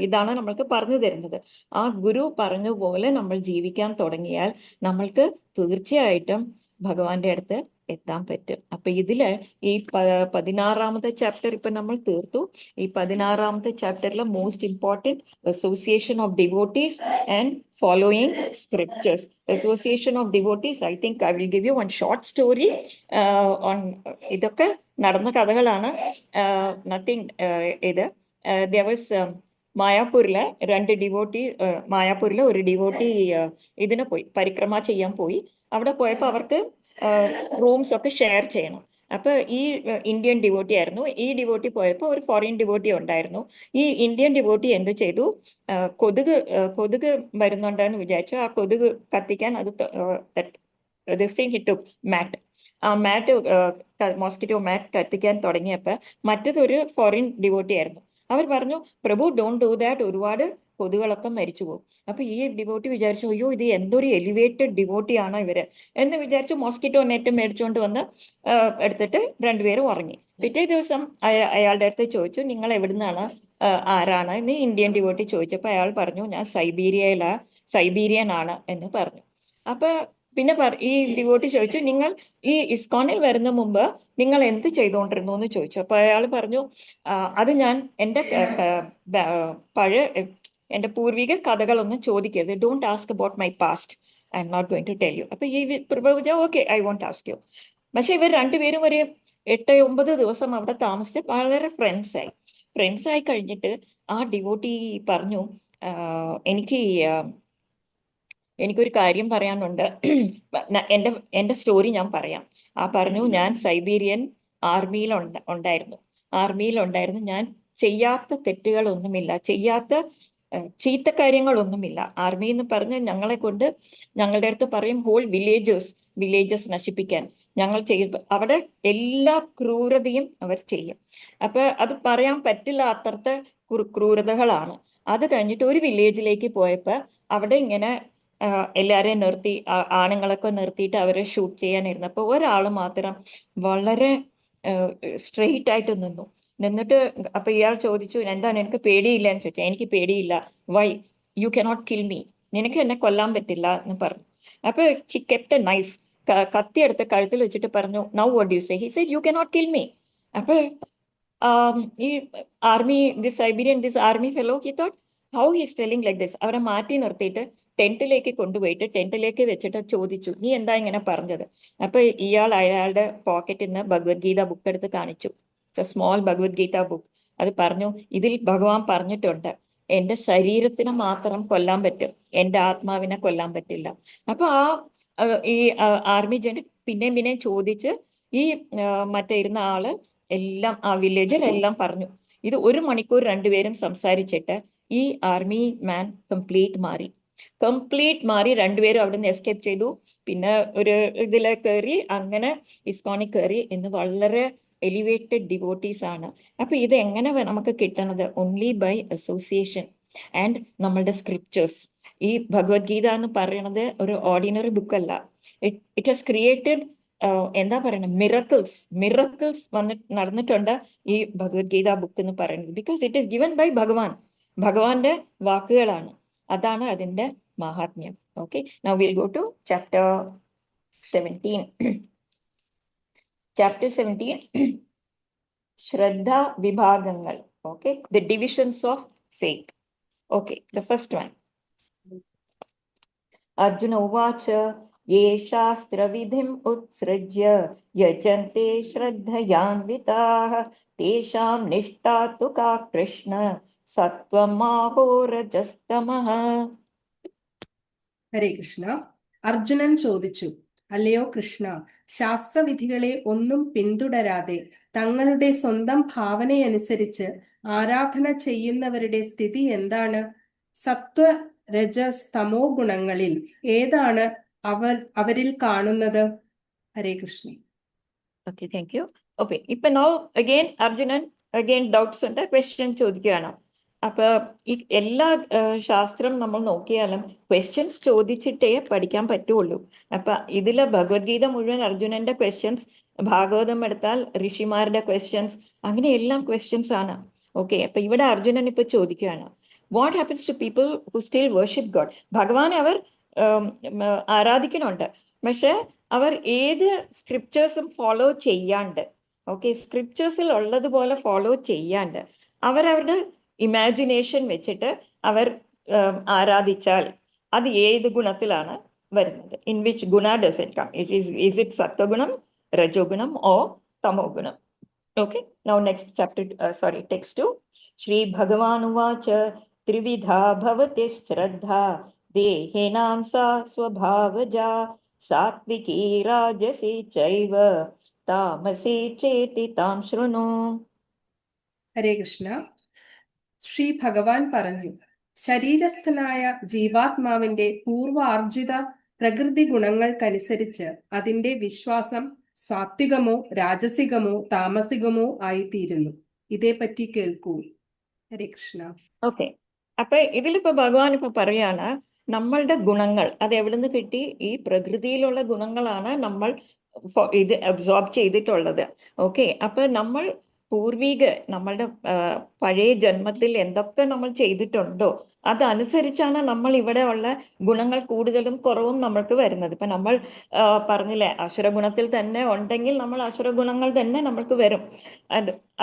ഇതാണ് നമ്മൾക്ക് പറഞ്ഞു തരുന്നത്. ആ ഗുരു പറഞ്ഞ പോലെ നമ്മൾ ജീവിക്കാൻ തുടങ്ങിയാൽ നമ്മൾക്ക് തീർച്ചയായിട്ടും ഭഗവാന്റെ അടുത്ത് എത്താൻ പറ്റും. അപ്പൊ ഇതില് ഈ 16ാമത്തെ ചാപ്റ്റർ ഇപ്പൊ നമ്മൾ തീർത്തു. ഈ 16ാമത്തെ ചാപ്റ്ററിലെ most important association of devotees and following scriptures. Association of devotees, I think I will give you one short story on ഇതൊക്കെ നടന്ന കഥകളാണ്. നത്തിങ് ഇത് there was മായാപൂരിലെ മായാപൂരിലെ ഒരു ഡിവോട്ടി ഇതിന് പോയി, പരിക്രമ ചെയ്യാൻ പോയി. അവിടെ പോയപ്പോൾ അവർക്ക് റൂംസ് ഒക്കെ ഷെയർ ചെയ്യണം. അപ്പൊ ഈ ഇന്ത്യൻ ഡിവോട്ടി ആയിരുന്നു. ഈ ഡിവോട്ടി പോയപ്പോൾ ഒരു ഫോറിൻ ഡിവോട്ടി ഉണ്ടായിരുന്നു. ഈ ഇന്ത്യൻ ഡിവോട്ടി എന്ത് ചെയ്തു? കൊതുക് വരുന്നുണ്ടെന്ന് വിചാരിച്ചു. ആ കൊതുക് കത്തിക്കാൻ ഹിറ്റു മാറ്റ്, ആ മാറ്റ് മോസ്കിറ്റോ മാറ്റ് കത്തിക്കാൻ തുടങ്ങിയപ്പോൾ മറ്റേതൊരു ഫോറിൻ ഡിവോട്ടി ആയിരുന്നു. അവർ പറഞ്ഞു, പ്രഭു ഡോണ്ട് ഡു ദാറ്റ്, ഒരുപാട് കൊതുകുകളൊക്കെ മരിച്ചു പോകും. അപ്പൊ ഈ ഡിവോട്ടി വിചാരിച്ചു, അയ്യോ ഇത് എന്തൊരു എലിവേറ്റഡ് ഡിവോട്ടിയാണോ ഇവര് എന്ന് വിചാരിച്ചു മോസ്കിറ്റോ നെറ്റ് മേടിച്ചുകൊണ്ട് വന്ന് എടുത്തിട്ട് രണ്ടുപേരും ഉറങ്ങി. പിറ്റേ ദിവസം അയാളുടെ അടുത്ത് ചോദിച്ചു, നിങ്ങൾ എവിടുന്നാണ്, ആരാണ് എന്ന് ഇന്ത്യൻ ഡിവോട്ടി ചോദിച്ചപ്പോൾ അയാൾ പറഞ്ഞു, ഞാൻ സൈബീരിയൻ ആണ് എന്ന് പറഞ്ഞു. അപ്പൊ പിന്നെ ഈ ഡിവോട്ടി ചോദിച്ചു, നിങ്ങൾ ഈ ഇസ്കോണിൽ വരുന്ന മുമ്പ് നിങ്ങൾ എന്ത് ചെയ്തുകൊണ്ടിരുന്നു എന്ന് ചോദിച്ചു. അപ്പൊ അയാൾ പറഞ്ഞു, അത് ഞാൻ എന്റെ പൂർവിക കഥകളൊന്നും ചോദിക്കരുത്, don't ask about my past, I am not going to tell you. അപ്പൊ ഈ Prabhu okay, I won't ask you. പക്ഷെ ഇവർ രണ്ടുപേരും ഒരു 8-9 ദിവസം അവിടെ താമസിച്ച് വളരെ ഫ്രണ്ട്സ് ആയി കഴിഞ്ഞിട്ട് ആ ഡിവോട്ടി പറഞ്ഞു, എനിക്കൊരു കാര്യം പറയാനുണ്ട്, എന്റെ സ്റ്റോറി ഞാൻ പറയാം. പറഞ്ഞു, ഞാൻ സൈബീരിയൻ ആർമിയിലുണ്ടായിരുന്നു. ഞാൻ ചെയ്യാത്ത തെറ്റുകളൊന്നുമില്ല, ചെയ്യാത്ത ചീത്ത കാര്യങ്ങളൊന്നുമില്ല. ആർമി എന്ന് പറഞ്ഞ് ഞങ്ങളെ കൊണ്ട് ഞങ്ങളുടെ അടുത്ത് പറയും ഹോൾ വില്ലേജസ് നശിപ്പിക്കാൻ ഞങ്ങൾ ചെയ്യും. അവിടെ എല്ലാ ക്രൂരതയും അവർ ചെയ്യും. അപ്പൊ അത് പറയാൻ പറ്റില്ല, അത്രത്തെ ക്രൂരതകളാണ്. അത് കഴിഞ്ഞിട്ട് ഒരു വില്ലേജിലേക്ക് പോയപ്പോ അവിടെ ഇങ്ങനെ എല്ലാരെയും നിർത്തി, ആണുങ്ങളൊക്കെ നിർത്തിയിട്ട് അവരെ ഷൂട്ട് ചെയ്യാനിരുന്നപ്പോ ഒരാൾ മാത്രം വളരെ സ്ട്രെയിറ്റ് ആയിട്ട് നിന്നിട്ട് അപ്പൊ ഇയാൾ ചോദിച്ചു, എന്താ നിനക്ക് പേടിയില്ല എന്ന് ചോദിച്ചു. എനിക്ക് പേടിയില്ല. Why? You cannot kill me, നിനക്ക് എന്നെ കൊല്ലാൻ പറ്റില്ല എന്ന് പറഞ്ഞു. അപ്പൊ ഹി കെപ്റ്റ് എ നൈഫ്, കത്തിയെടുത്ത് കഴുത്തിൽ വെച്ചിട്ട് പറഞ്ഞു, now what do you say? He said you cannot kill me. അപ്പൊ ഈ this army fellow he thought how he is telling like this. അവരെ മാറ്റി നിർത്തിയിട്ട് ടെന്റിലേക്ക് കൊണ്ടുപോയിട്ട് ടെന്റിലേക്ക് വെച്ചിട്ട് ചോദിച്ചു, നീ എന്താ ഇങ്ങനെ പറഞ്ഞത്? അപ്പൊ ഇയാൾ അയാളുടെ പോക്കറ്റിൽ നിന്ന് ഭഗവത്ഗീത ബുക്ക് എടുത്ത് കാണിച്ചു. Small Bhagavad Gita book. അത് പറഞ്ഞു, ഇതിൽ ഭഗവാൻ പറഞ്ഞിട്ടുണ്ട് എന്റെ ശരീരത്തിനെ മാത്രം കൊല്ലാൻ പറ്റും, എന്റെ ആത്മാവിനെ കൊല്ലാൻ പറ്റില്ല. അപ്പൊ ഈ ആർമി ജൻ പിന്നെയും ചോദിച്ച് ഈ മറ്റേ ഇരുന്ന ആള് എല്ലാം ആ വില്ലേജിൽ എല്ലാം പറഞ്ഞു. ഇത് 1 മണിക്കൂർ രണ്ടുപേരും സംസാരിച്ചിട്ട് ഈ ആർമി മാൻ കംപ്ലീറ്റ് മാറി രണ്ടുപേരും അവിടെ നിന്ന് എസ്കേപ്പ് ചെയ്തു. പിന്നെ ഒരു ഇതിലെ കയറി, അങ്ങനെ ഇസ്കോണിൽ കയറി. എന്ന് വളരെ എലിവേറ്റഡ് ഡിവോട്ടീസ് ആണ്. അപ്പൊ ഇത് എങ്ങനെ നമുക്ക് കിട്ടണത്? ഓൺലി ബൈ അസോസിയേഷൻ ആൻഡ് നമ്മളുടെ സ്ക്രിപ്റ്റേഴ്സ്. ഈ ഭഗവത്ഗീത എന്ന് പറയുന്നത് ഒരു ഓർഡിനറി ബുക്ക് അല്ല. ഇറ്റ് ഹാസ് ക്രിയേറ്റഡ് എന്താ പറയുന്നത്, മിറക്കിൾസ് നടന്നിട്ടുണ്ട് ഈ ഭഗവത്ഗീത ബുക്ക് എന്ന് പറയുന്നത്. Because it is given by ഭഗവാന്റെ വാക്കുകളാണ്. അതാണ് അതിന്റെ മഹാത്മ്യം. Okay, now will go to chapter 17. Chapter 17, Shraddha Vibhagangal. Okay, the divisions of faith. Okay, the first one. Arjuna Uvacha, Ye Shastra Vidhim Utsrajya Yajante Shraddhayanvitaha Tesham Nishtatu Ka Krishna Sattvam Rajastamaha. ഹരേ കൃഷ്ണ. അർജുനൻ ചോദിച്ചു, അല്ലയോ കൃഷ്ണ, ശാസ്ത്രവിധികളെ ഒന്നും പിന്തുടരാതെ തങ്ങളുടെ സ്വന്തം ഭാവനയനുസരിച്ച് ആരാധന ചെയ്യുന്നവരുടെ സ്ഥിതി എന്താണ്? സത്വ രജസ് തമോ ഗുണങ്ങളിൽ ഏതാണ് അവരിൽ കാണുന്നത്? Hare Krishna. Okay, thank you. Okay, ഇപ്പൊ now again അർജുനൻ ഡൗട്ട്സ് ഉണ്ട്, ക്വസ്റ്റ്യൻ ചോദിക്കുകയാണ്. അപ്പൊ ഈ എല്ലാ ശാസ്ത്രം നമ്മൾ നോക്കിയാലും ക്വസ്റ്റ്യൻസ് ചോദിച്ചിട്ടേ പഠിക്കാൻ പറ്റുള്ളൂ. അപ്പൊ ഇതിലെ ഭഗവത്ഗീത മുഴുവൻ അർജുനന്റെ ക്വസ്റ്റ്യൻസ്, ഭാഗവതം എടുത്താൽ ഋഷിമാരുടെ ക്വസ്റ്റ്യൻസ്, അങ്ങനെ എല്ലാം ക്വസ്റ്റ്യൻസ് ആണ്. ഓക്കെ, അപ്പൊ ഇവിടെ അർജുനൻ ഇപ്പൊ ചോദിക്കുകയാണ്, what happens to people who still worship God? ഭഗവാനെ അവർ ആരാധിക്കുന്നുണ്ട്, പക്ഷെ അവർ ഏത് സ്ക്രിപ്റ്റേഴ്സും ഫോളോ ചെയ്യാണ്ട്, ഓക്കെ, സ്ക്രിപ്റ്റേഴ്സിൽ ഉള്ളതുപോലെ ഫോളോ ചെയ്യാണ്ട് അവരവരുടെ ഇമാജിനേഷൻ വെച്ചിട്ട് അവർ ആരാധിച്ചാൽ അത് ഏത് ഗുണത്തിലാണ് വരുന്നത്? In which guna does it come? Is it സത്വഗുണം, രജോഗുണം ഓർ തമോ ഗുണം? Okay, now next chapter, text 2. Shri Bhagavan ഉവാച ത്രിവിധാ ഭവതി ശ്രദ്ധ ദേഹിനാം സാ സ്വഭാവജാ സാത്വികീ രാജസി ചൈവ താമസി ചേതി താം ശൃണു. ഹരേ കൃഷ്ണ. ശ്രീ ഭഗവാൻ പറഞ്ഞു, ശരീരസ്ഥനായ ജീവാത്മാവിന്റെ പൂർവാർജിത പ്രകൃതി ഗുണങ്ങൾക്കനുസരിച്ച് അതിന്റെ വിശ്വാസം സാത്വികമോ രാജസികമോ താമസികമോ ആയിത്തീരുന്നു. ഇതേപ്പറ്റി കേൾക്കൂ. ഹരേ കൃഷ്ണ. ഓക്കെ, അപ്പൊ ഇതിലിപ്പോ ഭഗവാൻ ഇപ്പൊ പറയാണ്, നമ്മളുടെ ഗുണങ്ങൾ അത് എവിടുന്ന് കിട്ടി? ഈ പ്രകൃതിയിലുള്ള ഗുണങ്ങളാണ് നമ്മൾ ഇത് അബ്സോർബ് ചെയ്തിട്ടുള്ളത്. ഓക്കെ, അപ്പൊ നമ്മൾ നമ്മളുടെ പഴയ ജന്മത്തിൽ എന്തൊക്കെ നമ്മൾ ചെയ്തിട്ടുണ്ടോ അതനുസരിച്ചാണ് നമ്മൾ ഇവിടെ ഉള്ള ഗുണങ്ങൾ കൂടുതലും കുറവും നമ്മൾക്ക് വരുന്നത്. ഇപ്പൊ നമ്മൾ പറഞ്ഞില്ലേ, അസുരഗുണത്തിൽ തന്നെ ഉണ്ടെങ്കിൽ നമ്മൾ അസുരഗുണങ്ങൾ തന്നെ നമ്മൾക്ക് വരും.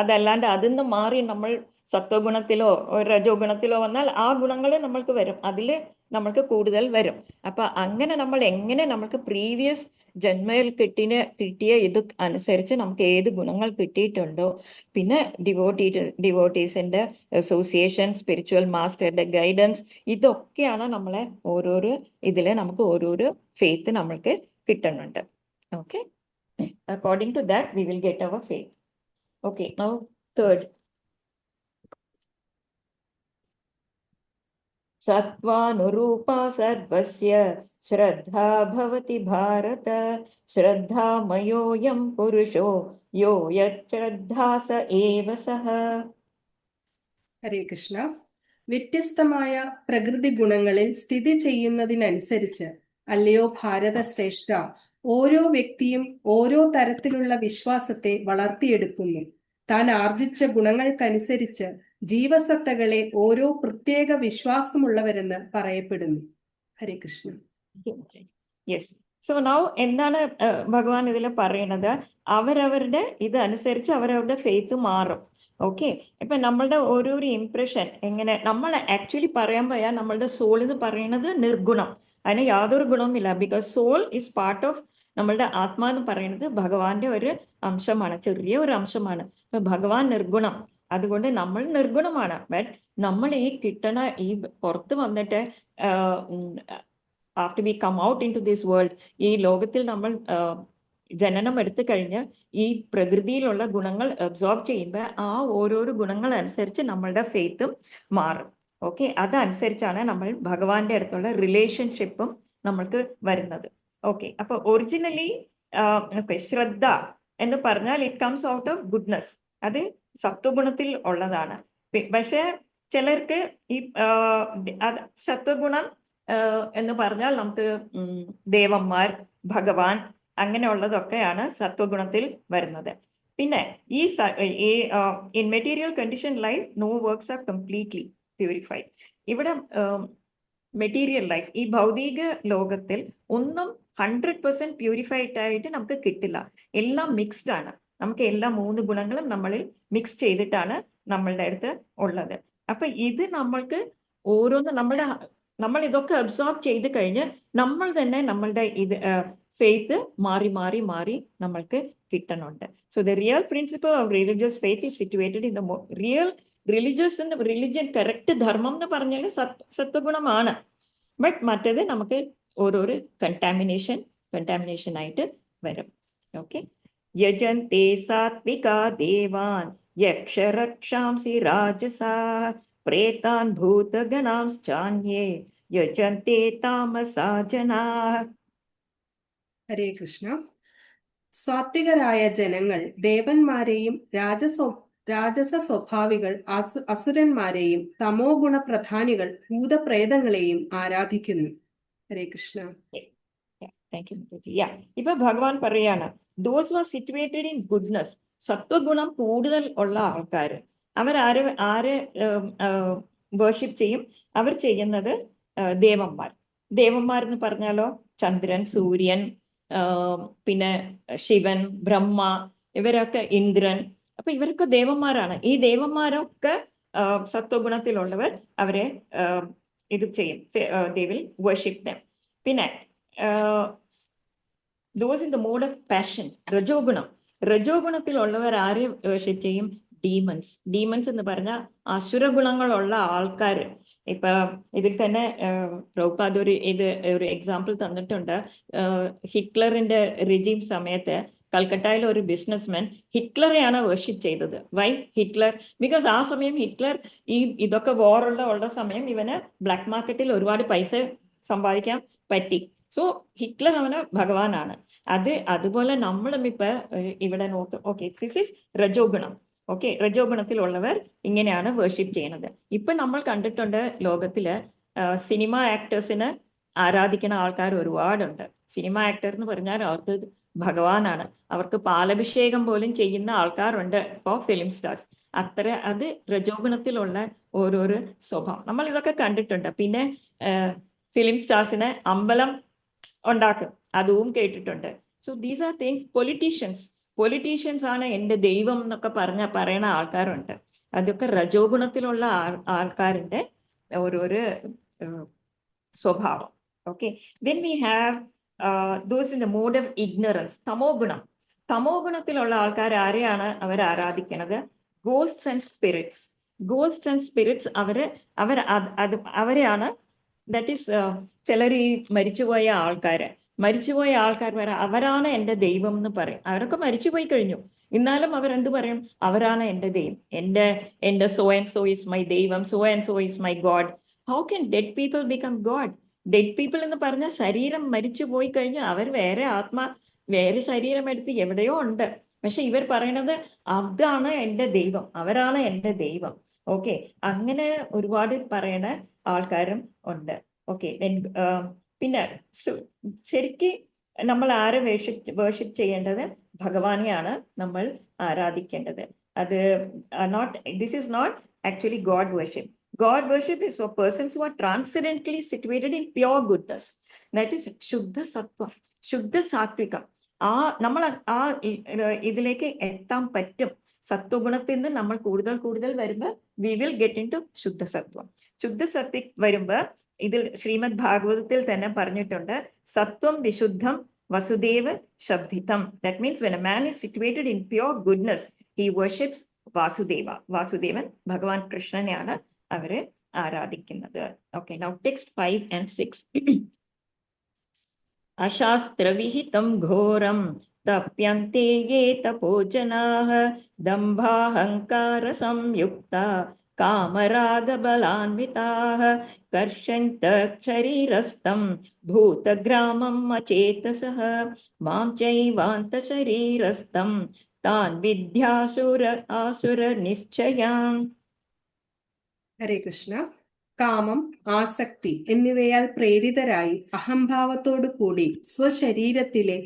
അതല്ലാണ്ട് അതിന്ന് മാറി നമ്മൾ സത്വഗുണത്തിലോ രജോ ഗുണത്തിലോ വന്നാൽ ആ ഗുണങ്ങൾ നമ്മൾക്ക് വരും, അതില് നമ്മൾക്ക് കൂടുതൽ വരും. അപ്പൊ അങ്ങനെ നമ്മൾ എങ്ങനെ നമ്മൾക്ക് പ്രീവിയസ് ജന്മയിൽ കിട്ടിയ ഇത് അനുസരിച്ച് നമുക്ക് ഏത് ഗുണങ്ങൾ കിട്ടിയിട്ടുണ്ടോ, പിന്നെ ഡിവോട്ടീസിന്റെ അസോസിയേഷൻ, സ്പിരിച്വൽ മാസ്റ്ററുടെ ഗൈഡൻസ്, ഇതൊക്കെയാണ് നമ്മളെ ഓരോരോ ഇതിലെ നമുക്ക് ഓരോരോ ഫെയ്ത്ത് നമ്മൾക്ക് കിട്ടുന്നുണ്ട്. Okay, according to that we will get our faith. Okay, now third. सत्त्वानुरूपा सर्वस्य श्रद्धा भवति भारत श्रद्धामयोऽयं पुरुषो यो यच्छ्रद्धा स एव सः. ഹരേ കൃഷ്ണ. വ്യത്യസ്തമായ പ്രകൃതി ഗുണങ്ങളിൽ സ്ഥിതി ചെയ്യുന്നതിനനുസരിച്ച് അല്ലയോ ഭാരത ശ്രേഷ്ഠ, ഓരോ വ്യക്തിയും ഓരോ തരത്തിലുള്ള വിശ്വാസത്തെ വളർത്തിയെടുക്കുന്നു. താൻ ആർജിച്ച ഗുണങ്ങൾക്കനുസരിച്ച് ജീവസത്തകളെ ഓരോ പ്രത്യേക വിശ്വാസമുള്ളവരെന്ന് പറയപ്പെടുന്നു. ഹരേ കൃഷ്ണ. യെസ്. സോ നൗ എന്താണ് ഭഗവാൻ ഇതിൽ പറയുന്നത്? അവരവരുടെ ഇത് അനുസരിച്ച് അവരവരുടെ ഫെയ്ത്ത് മാറും. ഓക്കെ, ഇപ്പൊ നമ്മളുടെ ഓരോരോ ഇംപ്രഷൻ എങ്ങനെ നമ്മൾ ആക്ച്വലി പറയാൻ പോയാൽ നമ്മളുടെ സോൾ എന്ന് പറയുന്നത് നിർഗുണം, അതിന് യാതൊരു ഗുണവുമില്ല. Because soul is part of നമ്മളുടെ ആത്മാ എന്ന് പറയുന്നത് ഭഗവാന്റെ ഒരു അംശമാണ്, ചെറിയ ഒരു അംശമാണ്. ഇപ്പൊ ഭഗവാൻ നിർഗുണം, അതുകൊണ്ട് നമ്മൾ നിർഗുണമാണ്. ബട്ട് നമ്മൾ ഈ കിട്ടണ ഈ പുറത്ത് വന്നിട്ട് after we come out into this world, ഈ ലോകത്തിൽ നമ്മൾ ജനനം എടുത്തു കഴിഞ്ഞ് ഈ പ്രകൃതിയിലുള്ള ഗുണങ്ങൾ അബ്സോർബ് ചെയ്യുമ്പോൾ ആ ഓരോരോ ഗുണങ്ങൾ അനുസരിച്ച് നമ്മളുടെ ഫെയ്ത്തും മാറും. ഓക്കെ, അതനുസരിച്ചാണ് നമ്മൾ ഭഗവാന്റെ അടുത്തുള്ള റിലേഷൻഷിപ്പും നമ്മൾക്ക് വരുന്നത്. ഓക്കെ, അപ്പൊ ഒറിജിനലി ശ്രദ്ധ എന്ന് പറഞ്ഞാൽ it comes out of goodness, അത് സത്വഗുണത്തിൽ ഉള്ളതാണ്. പക്ഷെ ചിലർക്ക് ഈ സത്വഗുണം എന്ന് പറഞ്ഞാൽ നമുക്ക് ദേവന്മാർ, ഭഗവാൻ അങ്ങനെയുള്ളതൊക്കെയാണ് സത്വഗുണത്തിൽ വരുന്നത്. പിന്നെ ഈ in material condition life no works are completely purified. ഇവിടെ മെറ്റീരിയൽ ലൈഫ്, ഈ ഭൗതിക ലോകത്തിൽ ഒന്നും 100% പ്യൂരിഫൈഡ് ആയിട്ട് നമുക്ക് കിട്ടില്ല. എല്ലാം മിക്സ്ഡ് ആണ്. നമുക്ക് എല്ലാ 3 ഗുണങ്ങളും നമ്മളിൽ മിക്സ് ചെയ്തിട്ടാണ് നമ്മളുടെ അടുത്ത് ഉള്ളത്. അപ്പൊ ഇത് നമ്മൾക്ക് ഓരോന്ന് നമ്മൾ ഇതൊക്കെ അബ്സോർബ് ചെയ്ത് കഴിഞ്ഞ് നമ്മൾ തന്നെ നമ്മളുടെ ഇത് ഫെയ്ത്ത് മാറി മാറി മാറി നമ്മൾക്ക് കിട്ടണുണ്ട്. So the real principle of religious faith is situated in the real religion correct ധർമ്മം എന്ന് പറഞ്ഞാൽ സത്വഗുണമാണ്. ബട്ട് മറ്റേത് നമുക്ക് ഓരോരോ കണ്ടാമിനേഷൻ ആയിട്ട് വരും. ഓക്കെ, യജന്തെ സാത്വികാ ദേവാൻ യക്ഷരക്ഷാംസി രാജസാഃ പ്രേതാൻ ഭൂതഗണാംശ്ചാന്യേ യജന്തെ താമസാ ജനാഃ. ഹരേ കൃഷ്ണ. സാത്വികരായ ജനങ്ങൾ ദേവന്മാരെയും രാജസ സ്വഭാവികൾ അസുരന്മാരെയും തമോ ഗുണ പ്രധാനികൾ ഭൂതപ്രേതങ്ങളെയും ആരാധിക്കുന്നു. ഹരേ കൃഷ്ണ. ഇപ്പൊ ഭഗവാൻ പറയാണ്, those who are situated in goodness, സത്വഗുണം കൂടുതൽ ഉള്ള ആൾക്കാർ ആരെ വർഷിപ്പ് ചെയ്യും? അവർ ചെയ്യുന്നത് ദേവന്മാർ എന്ന് പറഞ്ഞാലോ ചന്ദ്രൻ, സൂര്യൻ, പിന്നെ ശിവൻ, ബ്രഹ്മ, ഇവരൊക്കെ ഇന്ദ്രൻ. അപ്പൊ ഇവരൊക്കെ ദേവന്മാരാണ്. ഈ ദേവന്മാരൊക്കെ സത്വഗുണത്തിലുള്ളവർ അവരെ ഇത് ചെയ്യും, they will worship them. പിന്നെ those in the mode of passion, രജോഗുണത്തിലുള്ളവർ ആരെ വർഷിപ്പ് ചെയ്യും? ഡീമൺസ് എന്ന് പറഞ്ഞാൽ അസുരഗുണങ്ങളുള്ള ആൾക്കാർ. ഇപ്പൊ ഇതിൽ തന്നെ പ്രഭുപാദ് ഒരു എക്സാമ്പിൾ തന്നിട്ടുണ്ട്. ഹിറ്റ്ലറിന്റെ റിജീം സമയത്ത് കൽക്കട്ടയിൽ ഒരു ബിസിനസ്മാൻ ഹിറ്റ്ലറെയാണ് വർഷിപ്പ് ചെയ്തത്. Why Hitler? ബിക്കോസ് ആ സമയം ഹിറ്റ്ലർ ഇതൊക്കെ ഉള്ള സമയം ഇവന് ബ്ലാക്ക് മാർക്കറ്റിൽ ഒരുപാട് പൈസ സമ്പാദിക്കാൻ പറ്റി. സോ ഹിറ്റ്ലർ അവന് ഭഗവാനാണ്. അതുപോലെ നമ്മളും ഇപ്പൊ ഇവിടെ നോക്കും. ഓക്കെ, ദിസ് ഈസ് രജോഗുണം. ഓക്കെ, രജോഗുണത്തിലുള്ളവർ ഇങ്ങനെയാണ് വർഷിപ്പ് ചെയ്യണത്. ഇപ്പൊ നമ്മൾ കണ്ടിട്ടുണ്ട് ലോകത്തില് സിനിമ ആക്ടേഴ്സിന് ആരാധിക്കുന്ന ആൾക്കാർ ഒരുപാടുണ്ട്. സിനിമ ആക്ടർ എന്ന് പറഞ്ഞാൽ അവർക്ക് ഭഗവാനാണ്. അവർക്ക് പാലഭിഷേകം പോലും ചെയ്യുന്ന ആൾക്കാരുണ്ട് ഫോർ ഫിലിം സ്റ്റാർസ്. അത് രജോഗുണത്തിലുള്ള ഓരോരോ സ്വഭാവം നമ്മൾ ഇതൊക്കെ കണ്ടിട്ടുണ്ട്. പിന്നെ ഫിലിം സ്റ്റാർസിന് അമ്പലം ഉണ്ടാക്കും, അതും കേട്ടിട്ടുണ്ട്. So these are things. Politicians ആണ് എൻ്റെ ദൈവം എന്നൊക്കെ പറയണ ആൾക്കാരുണ്ട്. അതൊക്കെ രജോഗുണത്തിലുള്ള ആൾക്കാരുടെ ഓരോരോ സ്വഭാവം. Okay, then we have those in the mode of ignorance, തമോ ഗുണത്തിലുള്ള ആൾക്കാർ ആരെയാണ് അവർ ആരാധിക്കുന്നത്? Ghosts and spirits. അവരെയാണ് ദാറ്റ് ഈസ് ചിലർ ഈ മരിച്ചുപോയ ആൾക്കാർ വരെ അവരാണ് എൻ്റെ ദൈവം എന്ന് പറയും. അവരൊക്കെ മരിച്ചുപോയി കഴിഞ്ഞു, എന്നാലും അവരെന്ത് പറയും? അവരാണ് എൻ്റെ ദൈവം, എൻ്റെ so and so is my ദൈവം, so and so is my god. How can dead people become god? Dead people എന്ന് പറഞ്ഞാൽ ശരീരം മരിച്ചു പോയി കഴിഞ്ഞാൽ അവർ വേറെ ശരീരം എടുത്ത് എവിടെയോ ഉണ്ട്. പക്ഷെ ഇവർ പറയണത് അതാണ് എൻ്റെ ദൈവം, അവരാണ് എൻ്റെ ദൈവം. ഓക്കെ, അങ്ങനെ ഒരുപാട് പറയണ ആൾക്കാരും ഉണ്ട്. ഓക്കെ, പിന്നെ ശരിക്ക് നമ്മൾ ആരെ വേർഷിപ്പ് ചെയ്യേണ്ടത്? ഭഗവാനെയാണ് നമ്മൾ ആരാധിക്കേണ്ടത്. അത് this is not actually God worship. God worship is for persons who are transcendently situated in pure goodness. That is Shuddha Sattva, Shuddha Sattvika. നമ്മൾ ഇതിലേക്ക് എത്താൻ പറ്റും. സത്വഗുണത്തിൽ നിന്ന് നമ്മൾ കൂടുതൽ വരുമ്പോൾ we will get into ശുദ്ധ സത്വം. ശുദ്ധ സത്വിക് വരുമ്പോൾ ഇതിൽ ശ്രീമദ് ഭാഗവതത്തിൽ തന്നെ പറഞ്ഞിട്ടുണ്ട്, സത്വം വിശുദ്ധം വസുദേവ ശബ്ദിതം. That means when a man is situated in pure goodness, he worships Vasudeva. Vasudevan ഭഗവാൻ കൃഷ്ണനെയാണ് അവര് ആരാധിക്കുന്നത്. Okay, now text 5 and 6. അശാസ്ത്രവിഹിതം ഘോരം തപ്യന്തെ യേ തപോജനാഃ ദംഭാഹങ്കാര സംയുക്ത കാമരാഗബലാന്വിതാഃ കർഷന്ത ശരീരസ്ഥം ഭൂതഗ്രാമം അചേതസഃ മാം ചൈവാന്ത ശരീരസ്ഥം താൻ വിദ്യാസുര നിശ്ചയാം. ഹരേ കൃഷ്ണ. കാമം, ആസക്തി എന്നിവയാൽ പ്രേരിതരായി അഹംഭാവത്തോടു കൂടി സ്വശരീരത്തിലെ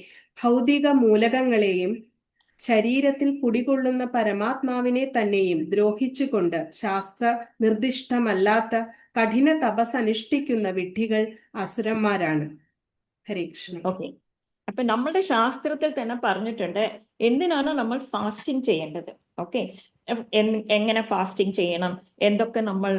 ഭൗതിക മൂലകങ്ങളെയും ശരീരത്തിൽ കുടികൊള്ളുന്ന പരമാത്മാവിനെ തന്നെയും ദ്രോഹിച്ചുകൊണ്ട് ശാസ്ത്ര നിർദ്ദിഷ്ടമല്ലാത്ത കഠിന തപസ് അനുഷ്ഠിക്കുന്ന വിഡ്ഢികൾ അസുരന്മാരാണ്. ഹരേ കൃഷ്ണ. ഓക്കെ, അപ്പൊ നമ്മളുടെ ശാസ്ത്രത്തിൽ തന്നെ പറഞ്ഞിട്ടുണ്ട് എന്തിനാണ് നമ്മൾ ഫാസ്റ്റിംഗ് ചെയ്യേണ്ടത്. ഓക്കെ, എങ്ങനെ ഫാസ്റ്റിംഗ് ചെയ്യണം, എന്തൊക്കെ നമ്മൾ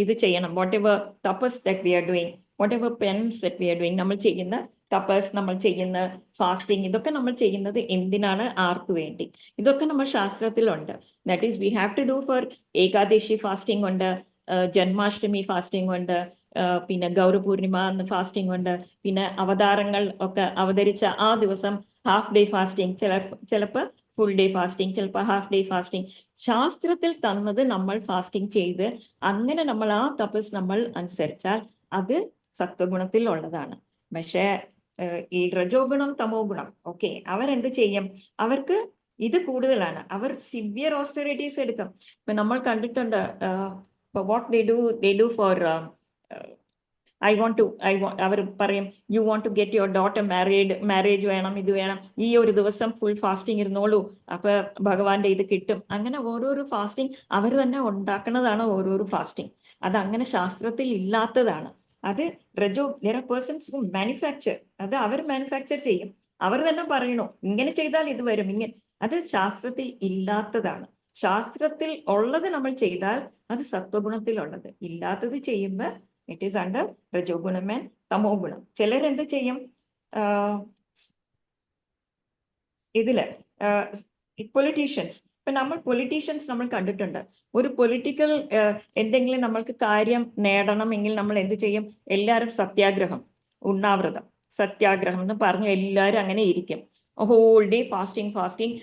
ഇത് ചെയ്യണം. Whatever tapas that we are doing, whatever penance that we are doing, നമ്മൾ ചെയ്യുന്ന തപസ്, നമ്മൾ ചെയ്യുന്ന ഫാസ്റ്റിംഗ്, ഇതൊക്കെ നമ്മൾ ചെയ്യുന്നത് എന്തിനാണ്, ആർക്ക് വേണ്ടി, ഇതൊക്കെ നമ്മൾ ശാസ്ത്രത്തിലുണ്ട്. That is we have to do for Ekadashi fasting ഉണ്ട്, ജന്മാഷ്ടമി ഫാസ്റ്റിംഗ് ഉണ്ട്, പിന്നെ ഗൗരപൂർണിമ ഫാസ്റ്റിംഗ് ഉണ്ട്, പിന്നെ അവതാരങ്ങൾ ഒക്കെ അവതരിച്ച ആ ദിവസം ഹാഫ് ഡേ ഫാസ്റ്റിംഗ്, ചിലപ്പോൾ ഫുൾ ഡേ ഫാസ്റ്റിംഗ്, ചിലപ്പോൾ ഹാഫ് ഡേ ഫാസ്റ്റിംഗ്. ശാസ്ത്രത്തിൽ തന്നത് നമ്മൾ ഫാസ്റ്റിംഗ് ചെയ്ത് അങ്ങനെ നമ്മൾ ആ തപസ് നമ്മൾ അനുസരിച്ചാൽ അത് സത്വഗുണത്തിൽ ഉള്ളതാണ്. പക്ഷേ ഈ രജോ ഗുണം തമോ ഗുണം, ഓക്കെ, അവരെന്ത് ചെയ്യും, അവർക്ക് ഇത് കൂടുതലാണ്, അവർ സിവിയർ ഓസ്റ്ററിറ്റീസ് എടുക്കും. ഇപ്പൊ നമ്മൾ കണ്ടിട്ടുണ്ട്, വാട്ട് they do for അവർ പറയും you want to get your daughter marriage വേണം, ഇത് വേണം, ഈ ഒരു ദിവസം ഫുൾ ഫാസ്റ്റിംഗ് ഇരുന്നോളൂ, അപ്പൊ ഭഗവാന്റെ ഇത് കിട്ടും. അങ്ങനെ ഓരോരോ ഫാസ്റ്റിംഗ് അവർ തന്നെ ഉണ്ടാക്കുന്നതാണ്. ഓരോരോ ഫാസ്റ്റിംഗ് അത് അങ്ങനെ ശാസ്ത്രത്തിൽ ഇല്ലാത്തതാണ്. അത് there are persons who manufacture, അത് അവർ മാനുഫാക്ചർ ചെയ്യും, അവർ തന്നെ പറയണു ഇങ്ങനെ ചെയ്താൽ ഇത് വരും, ഇങ്ങനെ. അത് ശാസ്ത്രത്തിൽ ഇല്ലാത്തതാണ്. ശാസ്ത്രത്തിൽ ഉള്ളത് നമ്മൾ ചെയ്താൽ അത് സത്വഗുണത്തിലുള്ളത്, ഇല്ലാത്തത് ചെയ്യുമ്പോൾ ഇറ്റ് ഈസ് അണ്ടർ രജോ ഗുണം ആൻഡ് തമോ ഗുണം. ചിലരെന്ത് ചെയ്യും, ഇതില് പൊളിറ്റീഷ്യൻസ്, ഇപ്പൊ നമ്മൾ പൊളിറ്റീഷ്യൻസ് നമ്മൾ കണ്ടിട്ടുണ്ട്. ഒരു പൊളിറ്റിക്കൽ എന്തെങ്കിലും നമ്മൾക്ക് കാര്യം നേടണമെങ്കിൽ നമ്മൾ എന്ത് ചെയ്യും, എല്ലാവരും സത്യാഗ്രഹം, ഉണ്ണാവൃതം, സത്യാഗ്രഹം എന്ന് പറഞ്ഞു എല്ലാവരും അങ്ങനെ ഇരിക്കും, ഹോൾ ഡേ ഫാസ്റ്റിംഗ്.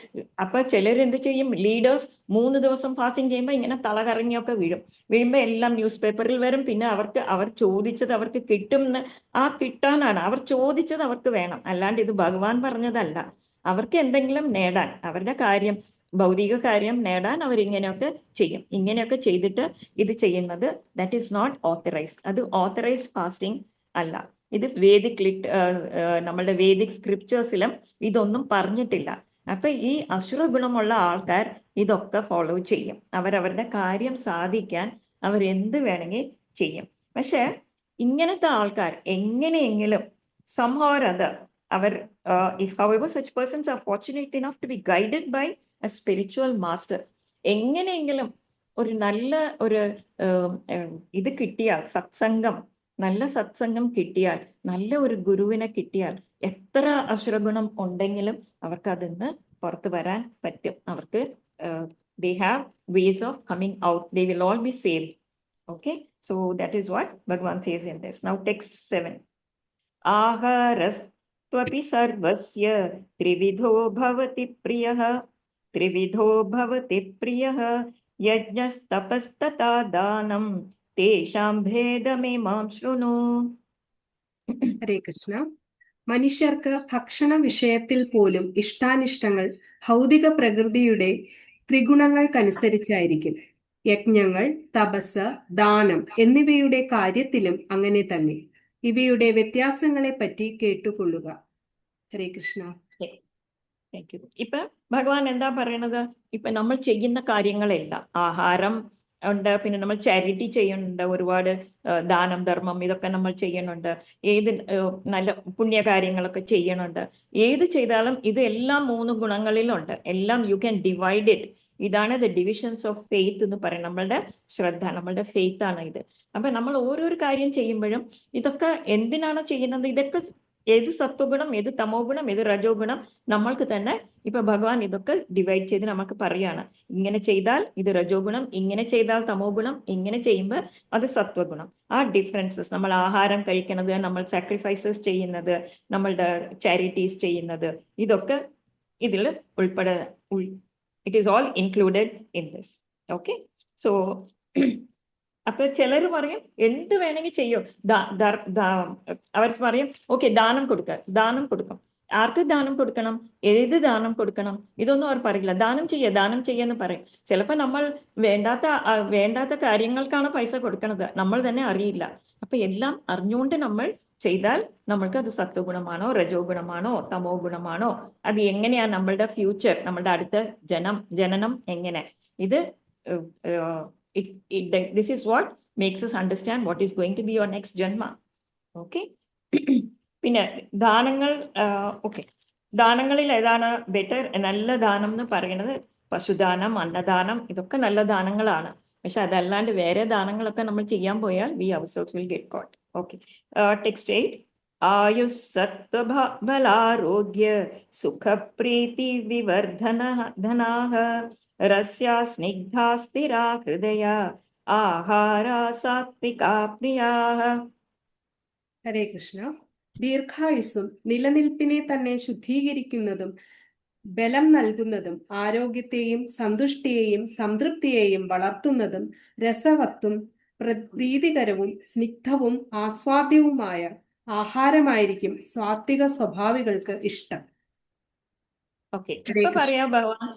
അപ്പൊ ചിലരെന്ത് ചെയ്യും, ലീഡേഴ്സ് 3 ദിവസം ഫാസ്റ്റിംഗ് ചെയ്യുമ്പോൾ ഇങ്ങനെ തലകറങ്ങിയൊക്കെ വീഴുമ്പോൾ എല്ലാം ന്യൂസ് പേപ്പറിൽ വരും. പിന്നെ അവർ ചോദിച്ചത് അവർക്ക് കിട്ടും എന്ന്, ആ കിട്ടാനാണ് അവർ ചോദിച്ചത് അവർക്ക് വേണം, അല്ലാണ്ട് ഇത് ഭഗവാൻ പറഞ്ഞതല്ല. അവർക്ക് എന്തെങ്കിലും നേടാൻ, അവരുടെ കാര്യം, ഭൗതിക കാര്യം നേടാൻ അവരിങ്ങനെയൊക്കെ ചെയ്യും. ഇങ്ങനെയൊക്കെ ചെയ്തിട്ട് ഇത് ചെയ്യുന്നത് ദാറ്റ് ഈസ് നോട്ട് ഓത്തറൈസ്ഡ്. അത് ഓത്തറൈസ്ഡ് ഫാസ്റ്റിംഗ് അല്ല. ഇത് നമ്മളുടെ വേദിക് സ്ക്രിപ്റ്റേഴ്സിലും ഇതൊന്നും പറഞ്ഞിട്ടില്ല. അപ്പൊ ഈ അസുര ഗുണമുള്ള ആൾക്കാർ ഇതൊക്കെ ഫോളോ ചെയ്യും. അവരവരുടെ കാര്യം സാധിക്കാൻ അവർ എന്ത് വേണമെങ്കിൽ ചെയ്യും. പക്ഷെ ഇങ്ങനത്തെ ആൾക്കാർ എങ്ങനെയെങ്കിലും somehow or other, if however such persons are fortunate enough to be guided by a spiritual master, എങ്ങനെയെങ്കിലും ഒരു നല്ല ഒരു ഇത് കിട്ടിയാൽ, നല്ല സത്സംഗം കിട്ടിയാൽ, നല്ല ഒരു ഗുരുവിനെ കിട്ടിയാൽ, എത്ര അസുരഗുണം ഉണ്ടെങ്കിലും അവർക്ക് അതിന്ന് പുറത്തു വരാൻ പറ്റും. അവർക്ക് they have ways of coming out. They will all be saved. Okay, so that is what Bhagavan says in this. Now text 7. Aharastvapi sarvasya trividho bhavati priyah yajnas tapastata danam തേഷാം ഭേദമേമാം ശൃണു. ഹരേ കൃഷ്ണ. മനുഷ്യർക്ക് ഭക്ഷണ വിഷയത്തിൽ പോലും ഇഷ്ടാനിഷ്ടങ്ങൾ ഭൗതിക പ്രകൃതിയുടെ ത്രിഗുണങ്ങൾക്കനുസരിച്ചായിരിക്കും. യജ്ഞങ്ങൾ, തപസ്, ദാനം എന്നിവയുടെ കാര്യത്തിലും അങ്ങനെ തന്നെ. ഇവയുടെ വ്യത്യാസങ്ങളെ പറ്റി കേട്ടുകൊള്ളുക. ഹരേ കൃഷ്ണ. Thank you. ഇപ്പൊ ഭഗവാൻ എന്താ പറയണത്? ഇപ്പൊ നമ്മൾ ചെയ്യുന്ന കാര്യങ്ങളെല്ലാം, ആഹാരം ഉണ്ട്, പിന്നെ നമ്മൾ ചാരിറ്റി ചെയ്യുന്നുണ്ട്, ഒരുപാട് ദാനം ധർമ്മം ഇതൊക്കെ നമ്മൾ ചെയ്യുന്നുണ്ട്, ഏത് നല്ല പുണ്യകാര്യങ്ങളൊക്കെ ചെയ്യുന്നുണ്ട്. ഏത് ചെയ്താലും ഇത് എല്ലാം 3 ഗുണങ്ങളിലുണ്ട്. എല്ലാം യു ക്യാൻ ഡിവൈഡ് ഇറ്റ്. ഇതാണ് ദ ഡിവിഷൻസ് ഓഫ് ഫെയ്ത്ത് എന്ന് പറയുന്നത്. നമ്മളുടെ ശ്രദ്ധ, നമ്മളുടെ ഫെയ്ത്ത് ആണ് ഇത്. അപ്പൊ നമ്മൾ ഓരോരോ കാര്യം ചെയ്യുമ്പോഴും ഇതൊക്കെ എന്തിനാണ് ചെയ്യുന്നത്? ഇതൊക്കെ ഏത് സത്വഗുണം, ഏത് തമോ ഗുണം, ഏത് രജോ ഗുണം, നമ്മൾക്ക് തന്നെ ഇപ്പൊ ഭഗവാൻ ഇതൊക്കെ ഡിവൈഡ് ചെയ്ത് നമുക്ക് പറയാണ്. ഇങ്ങനെ ചെയ്താൽ ഇത് രജോ ഗുണം, ഇങ്ങനെ ചെയ്താൽ തമോ ഗുണം, ഇങ്ങനെ ചെയ്യുമ്പോൾ അത് സത്വഗുണം. ആ ഡിഫറൻസസ്, നമ്മൾ ആഹാരം കഴിക്കുന്നത്, നമ്മൾ സാക്രിഫൈസസ് ചെയ്യുന്നത്, നമ്മളുടെ ചാരിറ്റീസ് ചെയ്യുന്നത്, ഇതൊക്കെ ഇതിൽ ഉൾപ്പെടെ, it is all included in this. Okay. So അപ്പൊ ചിലര് പറയും എന്ത് വേണമെങ്കിൽ ചെയ്യോ, അവർ പറയും ഓക്കെ ദാനം കൊടുക്കും. ആർക്ക് ദാനം കൊടുക്കണം, ഏത് ദാനം കൊടുക്കണം, ഇതൊന്നും അവർ പറയില്ല. ദാനം ചെയ്യാന്ന് പറയും. ചിലപ്പോ നമ്മൾ വേണ്ടാത്ത കാര്യങ്ങൾക്കാണ് പൈസ കൊടുക്കണത്, നമ്മൾ തന്നെ അറിയില്ല. അപ്പൊ എല്ലാം അറിഞ്ഞുകൊണ്ട് നമ്മൾ ചെയ്താൽ നമ്മൾക്ക് അത് സത്വഗുണമാണോ, രജോ ഗുണമാണോ, തമോ ഗുണമാണോ, അത് എങ്ങനെയാ നമ്മളുടെ ഫ്യൂച്ചർ, നമ്മളുടെ അടുത്ത ജനനം എങ്ങനെ, ഇത് this is what makes us understand what is going to be your next janma. Okay. പിന്നെ ദാനങ്ങൾ, ഓക്കെ, ദാനങ്ങളിൽ ഏതാണ് ബെറ്റർ? നല്ല ദാനം എന്ന് പറയുന്നത് പശുദാനം, അന്നദാനം, ഇതൊക്കെ നല്ല ദാനങ്ങളാണ്. പക്ഷെ അതല്ലാണ്ട് വേറെ ദാനങ്ങളൊക്കെ നമ്മൾ ചെയ്യാൻ പോയാൽ we ourselves will get caught. Okay. Text 8. ആയുസ് സത്വബലാരോഗ്യ സുഖപ്രീതി വിവർധനാഃ രസ്യ സ്നിഗ്ധാ സ്ഥിരാ ഹൃദയ ആഹാരാ സാത്വികാ പ്രിയാഃ. ഹരേ കൃഷ്ണ. ദീർഘായുസ്സും നിലനിൽപ്പിനെ തന്നെ ശുദ്ധീകരിക്കുന്നതും ബലം നൽകുന്നതും ആരോഗ്യത്തെയും സന്തുഷ്ടിയെയും സംതൃപ്തിയെയും വളർത്തുന്നതും രസവത്തും പ്രീതികരവും സ്നിഗ്ധവും ആസ്വാദ്യവുമായ ആഹാരമായിരിക്കും സാത്വിക സ്വഭാവികൾക്ക് ഇഷ്ടം. ഓക്കെ. ഇപ്പൊ പറയാ ഭഗവാൻ,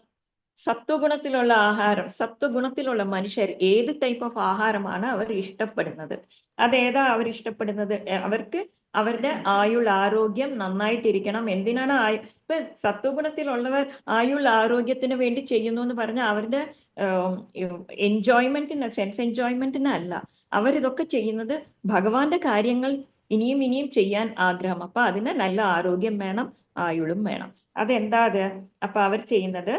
സത്വഗുണത്തിലുള്ള ആഹാരം, സത്വഗുണത്തിലുള്ള മനുഷ്യർ ഏത് ടൈപ്പ് ഓഫ് ആഹാരമാണ് അവർ ഇഷ്ടപ്പെടുന്നത്? അതേതാ അവർ ഇഷ്ടപ്പെടുന്നത്? അവർക്ക് അവരുടെ ആരോഗ്യം നന്നായിട്ടിരിക്കണം. എന്തിനാണ് ഇപ്പൊ സത്വഗുണത്തിലുള്ളവർ ആരോഗ്യത്തിന് വേണ്ടി ചെയ്യുന്നു എന്ന് പറഞ്ഞാൽ അവരുടെ എൻജോയ്മെന്റിന്, സെൻസ് എൻജോയ്മെന്റിന് അല്ല. അവരിതൊക്കെ ചെയ്യുന്നത് ഭഗവാന്റെ കാര്യങ്ങൾ ഇനിയും ചെയ്യാൻ ആഗ്രഹം. അപ്പൊ അതിന് നല്ല ആരോഗ്യം വേണം, ആയുളും വേണം. അതെന്താ അത്? അപ്പൊ അവർ ചെയ്യുന്നത്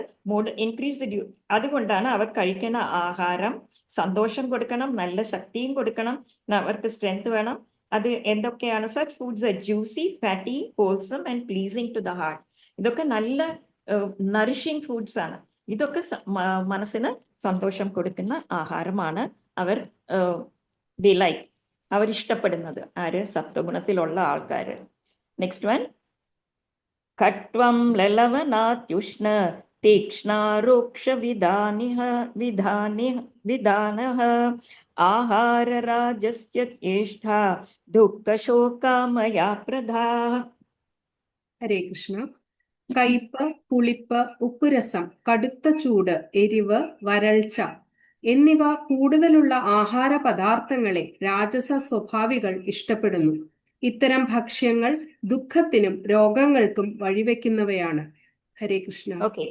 ഇൻക്രീസ് ദ അതുകൊണ്ടാണ് അവർ കഴിക്കുന്ന ആഹാരം സന്തോഷം കൊടുക്കണം, നല്ല ശക്തിയും കൊടുക്കണം, അവർക്ക് സ്ട്രെങ്ത് വേണം. അത് എന്തൊക്കെയാണ്? Such foods are juicy, fatty, wholesome and pleasing to the heart. ഇതൊക്കെ നല്ല നറിഷിംഗ് ഫുഡ്സ് ആണ്. ഇതൊക്കെ മനസ്സിന് സന്തോഷം കൊടുക്കുന്ന ആഹാരമാണ് അവർ ലൈക്ക്, അവരിഷ്ടപ്പെടുന്നത്. ആര്? സത്വഗുണത്തിലുള്ള ആൾക്കാര്. Next one. ഖട്വം ലലവനാത്യുഷ്ണ തീക്ഷ്ണാരോക്ഷ വിധാനഃ ആഹാര രാജസ്യ ജ്യേഷ്ഠ ദുഃഖശോകാമയാ പ്രധാഃ. ഹരേ കൃഷ്ണ. കയ്പ്, പുളിപ്പ്, ഉപ്പുരസം, കടുത്ത ചൂട്, എരിവ്, വരൾച്ച എന്നിവ കൂടുതലുള്ള ആഹാര പദാർത്ഥങ്ങളെ രാജസ സ്വഭാവികൾ ഇഷ്ടപ്പെടുന്നു. ഇത്തരം ഭക്ഷ്യങ്ങൾ ദുഃഖത്തിനും രോഗങ്ങൾക്കും വഴിവെക്കുന്നവയാണ്. Hare Krishna. Okay,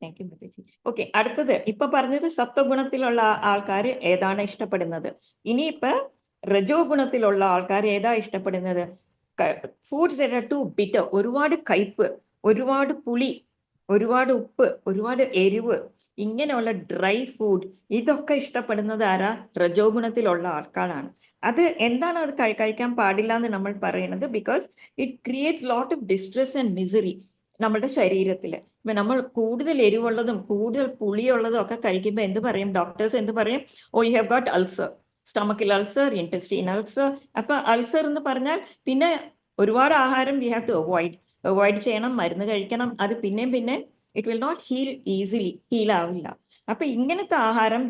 thank you Mataji. Okay, അടുത്തത് ഇപ്പൊ പറഞ്ഞത് സത്വഗുണത്തിലുള്ള ആൾക്കാർ ഏതാണ് ഇഷ്ടപ്പെടുന്നത്. ഇനിയിപ്പൊ രജോ ഗുണത്തിലുള്ള ആൾക്കാർ ഏതാ ഇഷ്ടപ്പെടുന്നത്? ഫുഡ്സ് ടു ബിറ്റർ, ഒരുപാട് കയ്പ്, ഒരുപാട് പുളി, ഒരുപാട് ഉപ്പ്, ഒരുപാട് എരിവ്, ഇങ്ങനെയുള്ള ഡ്രൈ ഫുഡ്, ഇതൊക്കെ ഇഷ്ടപ്പെടുന്നത് ആരാ? രജോ ഗുണത്തിലുള്ള ആൾക്കാരാണ്. അത് എന്താണ് അത് കഴിക്കാൻ പാടില്ല എന്ന് നമ്മൾ പറയുന്നത്? Because it creates lot of distress and misery നമ്മുടെ ശരീരത്തില്. നമ്മൾ കൂടുതൽ എരിവുള്ളതും കൂടുതൽ പുളിയുള്ളതും ഒക്കെ കഴിക്കുമ്പോൾ എന്ത് പറയും ഡോക്ടേഴ്സ്? എന്ത് പറയും? Oh, you have got ulcer, സ്റ്റൊമക്കിൽ അൾസർ, ഇൻറ്റെസ്റ്റൈൻ അൾസർ. അപ്പൊ അൾസർ എന്ന് പറഞ്ഞാൽ പിന്നെ ഒരുപാട് ആഹാരം വി ഹാവ് ടു അവോയ്ഡ് ചെയ്യണം, മരുന്ന് കഴിക്കണം. അത് പിന്നെ it will not heal easily, heal ആവില്ല. അപ്പൊ ഇങ്ങനത്തെ ആഹാരം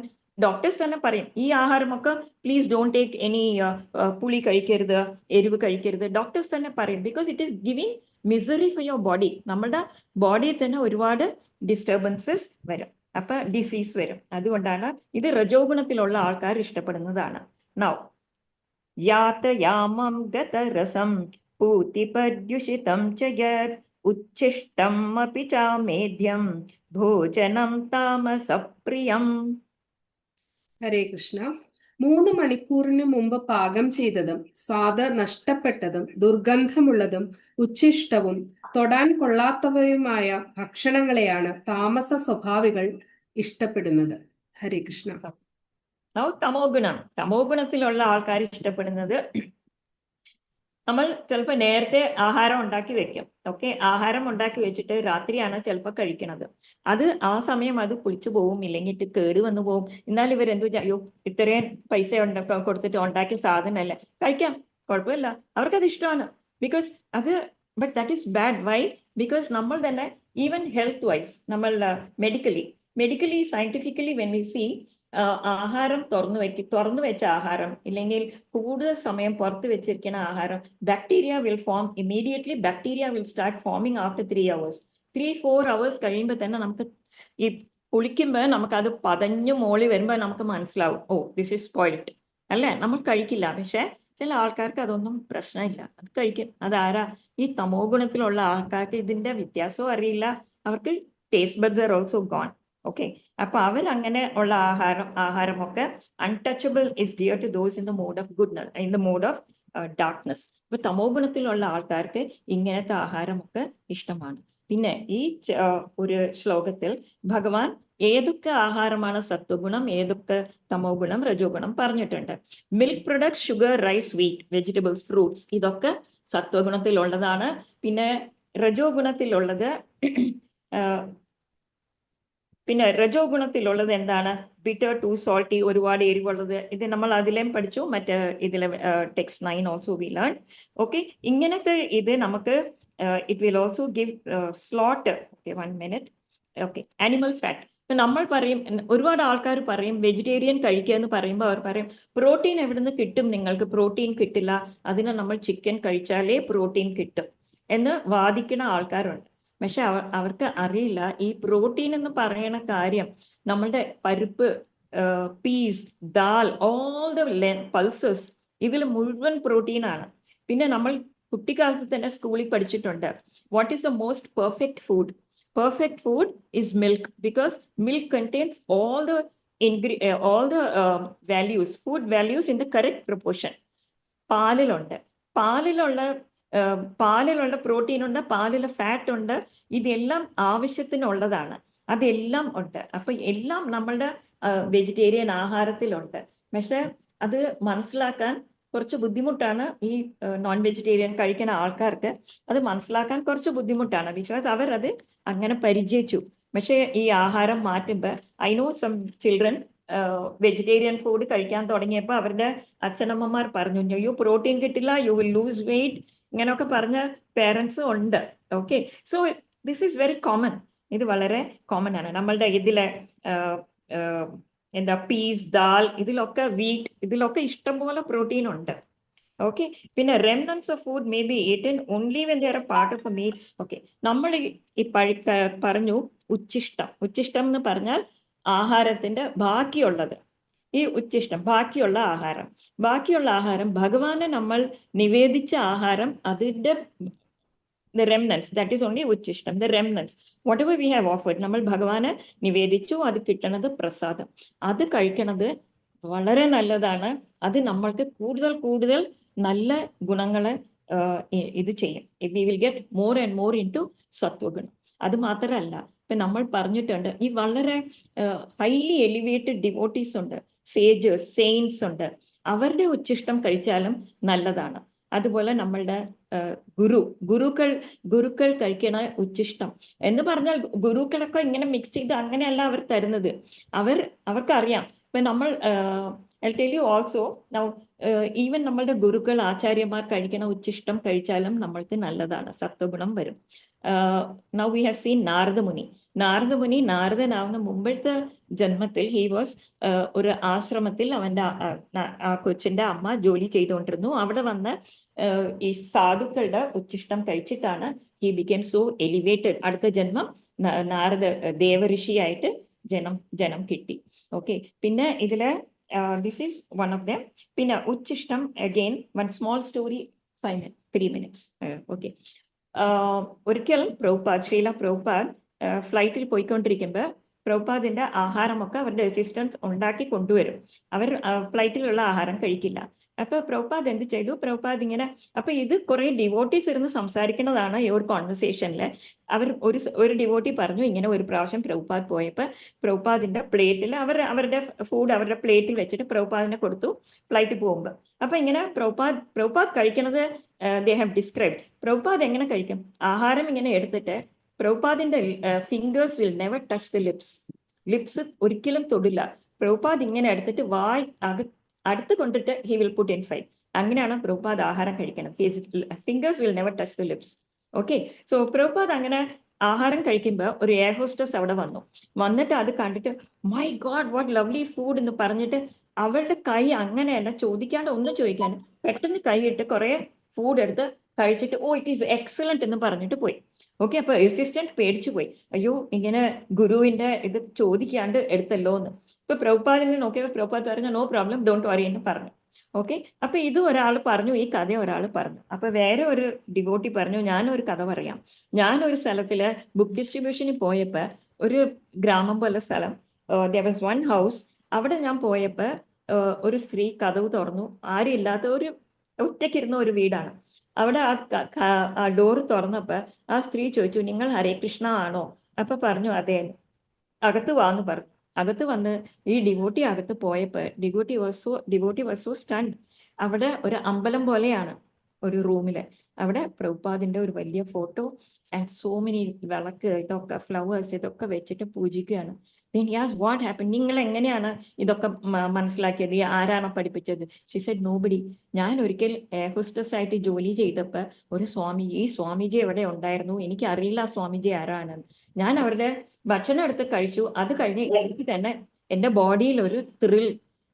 ഡോക്ടേഴ്സ് തന്നെ പറയും ഈ ആഹാരമൊക്കെ പ്ലീസ് ഡോണ്ട് ടേക്ക് എനി പുളി കഴിക്കരുത്, എരിവ് കഴിക്കരുത്. ഡോക്ടേഴ്സ് തന്നെ പറയും because it is giving misery for your body. നമ്മളുടെ ബോഡിയിൽ തന്നെ ഒരുപാട് ഡിസ്റ്റർബൻസസ് വരും, അപ്പൊ ഡിസീസ് വരും. അതുകൊണ്ടാണ് ഇത് രജോ ഗുണത്തിലുള്ള ആൾക്കാർ ഇഷ്ടപ്പെടുന്നതാണ്. നൗ യാതയാമം ഗതരസം പൂതിപര്യുഷിതം ച യത് ഉച്ഛിഷ്ടം അപി ചാമേദ്യം ഭോജനം താമസപ്രിയം. ഹരേ കൃഷ്ണ. 3 മണിക്കൂറിന് മുമ്പ് പാകം ചെയ്തതും സ്വാദ് നഷ്ടപ്പെട്ടതും ദുർഗന്ധമുള്ളതും ഉച്ഛിഷ്ടവും തൊടാൻ കൊള്ളാത്തവയുമായ ഭക്ഷണങ്ങളെയാണ് താമസ സ്വഭാവികൾ ഇഷ്ടപ്പെടുന്നത്. ഹരേ കൃഷ്ണ. തമോ ഗുണം, തമോ ഗുണത്തിലുള്ള ആൾക്കാർ ഇഷ്ടപ്പെടുന്നത്, നമ്മൾ ചിലപ്പോൾ നേരത്തെ ആഹാരം ഉണ്ടാക്കി വെക്കും. ഓക്കെ, ആഹാരം ഉണ്ടാക്കി വെച്ചിട്ട് രാത്രിയാണ് ചിലപ്പോൾ കഴിക്കണത്. അത് ആ സമയം അത് പുളിച്ചു പോവും, ഇല്ലെങ്കിൽ കേട് വന്നു പോവും. എന്നാൽ ഇവരെന്തു അയ്യോ ഇത്രയും പൈസ കൊടുത്തിട്ട് ഉണ്ടാക്കിയ സാധനമല്ല, കഴിക്കാം, കുഴപ്പമില്ല, അവർക്കത് ഇഷ്ടമാണ്. ബിക്കോസ് അത് but that is bad. Why? Because നമ്മൾ തന്നെ ഈവൻ ഹെൽത്ത് വൈസ് നമ്മൾ medically scientifically when we see ആഹാരം തുറന്നു വെച്ച ആഹാരം ഇല്ലെങ്കിൽ കൂടുതൽ സമയം പുറത്ത് വെച്ചിരിക്കുന്ന ആഹാരം, bacteria will form immediately. Bacteria will start forming after 3 hours. 3-4 hours കഴിയുമ്പോൾ തന്നെ നമുക്ക് ഈ പുളിക്കുമ്പോൾ നമുക്കത് പതഞ്ഞു മോളി വരുമ്പോൾ നമുക്ക് മനസ്സിലാവും, ഓ ദിസ് ഇസ് സ്പോയിൽഡ് അല്ലേ. നമ്മൾ കഴിക്കില്ല, പക്ഷെ ചില ആൾക്കാർക്ക് അതൊന്നും പ്രശ്നമില്ല, അത് കഴിക്കും. അതാരാ? ഈ തമോ ഗുണത്തിലുള്ള ആൾക്കാർക്ക് ഇതിന്റെ വ്യത്യാസവും അറിയില്ല, അവർക്ക് taste buds are also gone. Okay, അപ്പൊ അവരങ്ങനെ ഉള്ള ആഹാരമൊക്കെ untouchable is dear to those in the mood of goodness, in the mood of darkness. അപ്പൊ തമോ ഗുണത്തിലുള്ള ആൾക്കാർക്ക് ഇങ്ങനത്തെ ആഹാരമൊക്കെ ഇഷ്ടമാണ്. പിന്നെ ഈ ഒരു ശ്ലോകത്തിൽ ഭഗവാൻ ഏതൊക്കെ ആഹാരമാണ് സത്വഗുണം, ഏതൊക്കെ തമോ ഗുണം, രജോ ഗുണം പറഞ്ഞിട്ടുണ്ട്. Milk products, sugar, rice, wheat, vegetables, fruits, ഇതൊക്കെ സത്വഗുണത്തിലുള്ളതാണ്. പിന്നെ രജോ ഗുണത്തിലുള്ളത് രജോ ഗുണത്തിലുള്ളത് എന്താണ്? ബിറ്റർ, ടു സോൾട്ടി, ഒരുപാട് എരിവുള്ളത്. ഇത് നമ്മൾ അതിലേം പഠിച്ചു, മറ്റേ ഇതിലെ text 9 also we learn. Okay, ഇങ്ങനത്തെ ഇത് നമുക്ക് it will also give slaughter. Okay, 1 minute. Okay, animal fat. നമ്മൾ പറയും, ഒരുപാട് ആൾക്കാർ പറയും വെജിറ്റേറിയൻ കഴിക്കുക എന്ന് പറയുമ്പോൾ അവർ പറയും പ്രോട്ടീൻ എവിടുന്ന് കിട്ടും, നിങ്ങൾക്ക് പ്രോട്ടീൻ കിട്ടില്ല, അതിന് നമ്മൾ ചിക്കൻ കഴിച്ചാലേ പ്രോട്ടീൻ കിട്ടും എന്ന് വാദിക്കുന്ന ആൾക്കാരുണ്ട്. പക്ഷെ അവർക്ക് അറിയില്ല ഈ പ്രോട്ടീൻ എന്ന് പറയുന്ന കാര്യം നമ്മളുടെ പരിപ്പ്, peas, dal, all the pulses, ഇതിൽ മുഴുവൻ പ്രോട്ടീൻ ആണ്. പിന്നെ നമ്മൾ കുട്ടിക്കാലത്ത് തന്നെ സ്കൂളിൽ പഠിച്ചിട്ടുണ്ട്, what is the most perfect food? Perfect food is milk, because milk contains all the values, food values in the correct proportion. പാലിലുള്ള പ്രോട്ടീൻ ഉണ്ട്, പാലിലെ ഫാറ്റ് ഉണ്ട്, ഇതെല്ലാം ആവശ്യത്തിനുള്ളതാണ്, അതെല്ലാം ഉണ്ട്. അപ്പൊ എല്ലാം നമ്മളുടെ വെജിറ്റേറിയൻ ആഹാരത്തിലുണ്ട്. പക്ഷെ അത് മനസ്സിലാക്കാൻ കുറച്ച് ബുദ്ധിമുട്ടാണ്. ഈ നോൺ വെജിറ്റേറിയൻ കഴിക്കുന്ന ആൾക്കാർക്ക് അത് മനസ്സിലാക്കാൻ കുറച്ച് ബുദ്ധിമുട്ടാണ്, ബിക്കോസ് അവരത് അങ്ങനെ പരിചയിച്ചു. പക്ഷെ ഈ ആഹാരം മാറ്റുമ്പോൾ I know some children vegetarian food കഴിക്കാൻ തുടങ്ങിയപ്പോൾ അവരുടെ അച്ഛനമ്മമാർ പറഞ്ഞു, യു പ്രോട്ടീൻ കിട്ടില്ല, യു വിൽ ലൂസ് വെയിറ്റ്, ഇങ്ങനെയൊക്കെ പറഞ്ഞ പേരൻസും ഉണ്ട്. Okay, so this is very common. ഇത് വളരെ കോമൺ ആണ്. നമ്മളുടെ ഇതിലെ പീസ്, ദാൽ, ഇതിലൊക്കെ വീറ്റ്, ഇതിലൊക്കെ ഇഷ്ടംപോലെ പ്രോട്ടീൻ ഉണ്ട്. ഓക്കെ, പിന്നെ remnants of food may be eaten only when they are a part of a meal. Okay, നമ്മൾ ഈ പറഞ്ഞു ഉച്ഛിഷ്ടം എന്ന് പറഞ്ഞാൽ ആഹാരത്തിന്റെ ബാക്കിയുള്ളത്. ഈ ഉച്ഛിഷ്ടം ബാക്കിയുള്ള ആഹാരം ഭഗവാനെ നമ്മൾ നിവേദിച്ച ആഹാരം, അതിന്റെ the remnants, that is only ഉച്ഛിഷ്ടം. the remnants, whatever we have offered, നമ്മൾ ഭഗവാന് നിവേദിച്ചു, അത് കിട്ടണത് പ്രസാദം, അത് കഴിക്കണത് വളരെ നല്ലതാണ്. അത് നമ്മൾക്ക് കൂടുതൽ നല്ല ഗുണങ്ങളെ ഇത് ചെയ്യും. we will get more and more into സത്വഗുണം. അത് മാത്രമല്ല, ഇപ്പൊ നമ്മൾ പറഞ്ഞിട്ടുണ്ട്, ഈ വളരെ ഹൈലി എലിവേറ്റഡ് ഡിവോട്ടീസ് ഉണ്ട്, സേജേഴ്സ്, സെയിൻസ് ഉണ്ട്, അവരുടെ ഉച്ഛിഷ്ടം കഴിച്ചാലും നല്ലതാണ്. അതുപോലെ നമ്മളുടെ ഗുരുക്കൾ കഴിക്കണ ഉച്ഛിഷ്ടം എന്ന് പറഞ്ഞാൽ, ഗുരുക്കളൊക്കെ ഇങ്ങനെ മിക്സ് ചെയ്ത് അങ്ങനെയല്ല അവർ തരുന്നത്, അവർക്കറിയാം. ഇപ്പൊ നമ്മൾ I'll tell you also now, even നമ്മളുടെ ഗുരുക്കൾ, ആചാര്യന്മാർ കഴിക്കണ ഉച്ഛിഷ്ടം കഴിച്ചാലും നമ്മൾക്ക് നല്ലതാണ്, സത്വഗുണം വരും. Now we have seen നാരദനാവുന്ന മുമ്പത്തെ ജന്മത്തിൽ ഹി വാസ് ഒരു ആശ്രമത്തിൽ അവന്റെ ആ കൊച്ചിന്റെ അമ്മ ജോലി ചെയ്തുകൊണ്ടിരുന്നു. അവിടെ വന്ന് ഈ സാധുക്കളുടെ ഉച്ഛിഷ്ടം കഴിച്ചിട്ടാണ് ഹി ബിക്കേം സോ എലിവേറ്റഡ്. അടുത്ത ജന്മം നാരദ ദേവഋഷിയായിട്ട് ജനം കിട്ടി. ഓക്കെ, പിന്നെ ഇതില് this is one of them. പിന്നെ ഉച്ഛിഷ്ടം again one small story, 3 minutes. Okay, ഒരിക്കൽ ശ്രീല പ്രഭുപാദ് ഫ്ലൈറ്റിൽ പോയിക്കൊണ്ടിരിക്കുമ്പോൾ പ്രഭുപാദിന്റെ ആഹാരമൊക്കെ അവരുടെ അസിസ്റ്റന്റ് ഉണ്ടാക്കി കൊണ്ടുവരും. അവർ ഫ്ലൈറ്റിലുള്ള ആഹാരം കഴിക്കില്ല. അപ്പൊ പ്രഭുപാദ് എന്ത് ചെയ്തു? പ്രഭുപാദ് ഇങ്ങനെ, അപ്പൊ ഇത് കുറെ ഡിവോട്ടീസ് ഇരുന്ന് സംസാരിക്കുന്നതാണ് ഈ ഒരു കോൺവെർസേഷനിൽ. ഒരു ഡിവോട്ടി പറഞ്ഞു, ഇങ്ങനെ ഒരു പ്രാവശ്യം പ്രഭുപാദ് പോയപ്പോ പ്രഭുപാദിന്റെ പ്ലേറ്റിൽ അവരുടെ ഫുഡ് അവരുടെ പ്ലേറ്റിൽ വെച്ചിട്ട് പ്രഭുപാദിനെ കൊടുത്തു ഫ്ലൈറ്റിൽ പോകുമ്പോൾ. അപ്പൊ ഇങ്ങനെ പ്രഭുപാദ് കഴിക്കുന്നത് they have described. പ്രഭുപാദ് എങ്ങനെ കഴിക്കും? ആഹാരം ഇങ്ങനെ എടുത്തിട്ട് പ്രഭുപാദിന്റെ fingers will never touch the lips ഒരിക്കലും തൊടില്ല. പ്രഭുപാദ് ഇങ്ങനെ എടുത്തിട്ട് വായ് അടുത്ത് കൊണ്ടിട്ട് ഹി വിൽ പുട്ട് ഇൻസൈഡ്. അങ്ങനെയാണ് പ്രഭുപാദ് ആഹാരം കഴിക്കണം. Fingers will never touch the lips. Okay, so Prabhupada അങ്ങനെ ആഹാരം കഴിക്കുമ്പോൾ ഒരു എയർ ഹോസ്റ്റസ് അവിടെ വന്നിട്ട് അത് കണ്ടിട്ട് my God what lovely food എന്ന് പറഞ്ഞിട്ട് അവളുടെ കൈ അങ്ങനെയല്ല, ഒന്നും ചോദിക്കാണ്ട് പെട്ടെന്ന് കൈയിട്ട് കുറെ ഫുഡ് എടുത്ത് കഴിച്ചിട്ട് ഇറ്റ് ഈസ് എക്സലന്റ് എന്ന് പറഞ്ഞിട്ട് പോയി. ഓക്കെ, അപ്പൊ അസിസ്റ്റന്റ് പേടിച്ചു പോയി, അയ്യോ ഇങ്ങനെ ഗുരുവിന്റെ ഇത് ചോദിക്കാണ്ട് എടുത്തല്ലോ എന്ന്. ഇപ്പൊ പ്രഭുപാദിനെ നോക്കിയപ്പോൾ പ്രഭുപാദ് പറഞ്ഞു നോ പ്രോബ്ലം, ഡോണ്ട് വറി എന്ന് പറഞ്ഞു. ഓക്കെ, അപ്പൊ ഇത് ഒരാൾ പറഞ്ഞു, ഈ കഥ ഒരാൾ പറഞ്ഞു. അപ്പൊ വേറെ ഒരു ഡിവോട്ടി പറഞ്ഞു, ഞാനൊരു കഥ പറയാം. ഞാനൊരു സ്ഥലത്തില് ബുക്ക് ഡിസ്ട്രിബ്യൂഷന് പോയപ്പോ ഒരു ഗ്രാമം പോലെ സ്ഥലം, there was one house. അവിടെ ഞാൻ പോയപ്പോ ഒരു സ്ത്രീ കതവ് തുറന്നു. ആരും ഇല്ലാത്ത ഒറ്റയ്ക്കിരുന്ന ഒരു വീടാണ്. അവിടെ ആ ഡോറ് തുറന്നപ്പോ ആ സ്ത്രീ ചോദിച്ചു, നിങ്ങൾ ഹരേ കൃഷ്ണ ആണോ? അപ്പൊ പറഞ്ഞു അതെ. അകത്ത് വാന്ന് പറഞ്ഞു. അകത്ത് വന്ന് ഈ ഡിവോട്ടി അകത്ത് പോയപ്പോ ഡിവോട്ടി വാസ് സോ സ്റ്റണ്ട്. അവിടെ ഒരു അമ്പലം പോലെയാണ് ഒരു റൂമില്. അവിടെ പ്രഭുപാദിന്റെ ഒരു വലിയ ഫോട്ടോ ആൻഡ് സോ മെനി വിളക്ക്, ഇതൊക്കെ ഫ്ലവേഴ്സ് ഇതൊക്കെ വെച്ചിട്ട് പൂജിക്കുകയാണ്. Then he asked, what happened? നിങ്ങൾ എങ്ങനെയാണ് ഇതൊക്കെ മനസ്സിലാക്കിയത്? ആരാണ് പഠിപ്പിച്ചത്? She said, nobody. ഞാൻ ഒരിക്കൽ എയർ ഹോസ്റ്റസ് ആയിട്ട് ജോലി ചെയ്തപ്പോ ഒരു സ്വാമിജി എവിടെ ഉണ്ടായിരുന്നു. എനിക്ക് അറിയില്ല സ്വാമിജി ആരാണെന്ന്. ഞാൻ അവരുടെ ഭക്ഷണം എടുത്ത് കഴിച്ചു. അത് കഴിഞ്ഞ് എനിക്ക് തന്നെ എന്റെ ബോഡിയിൽ ഒരു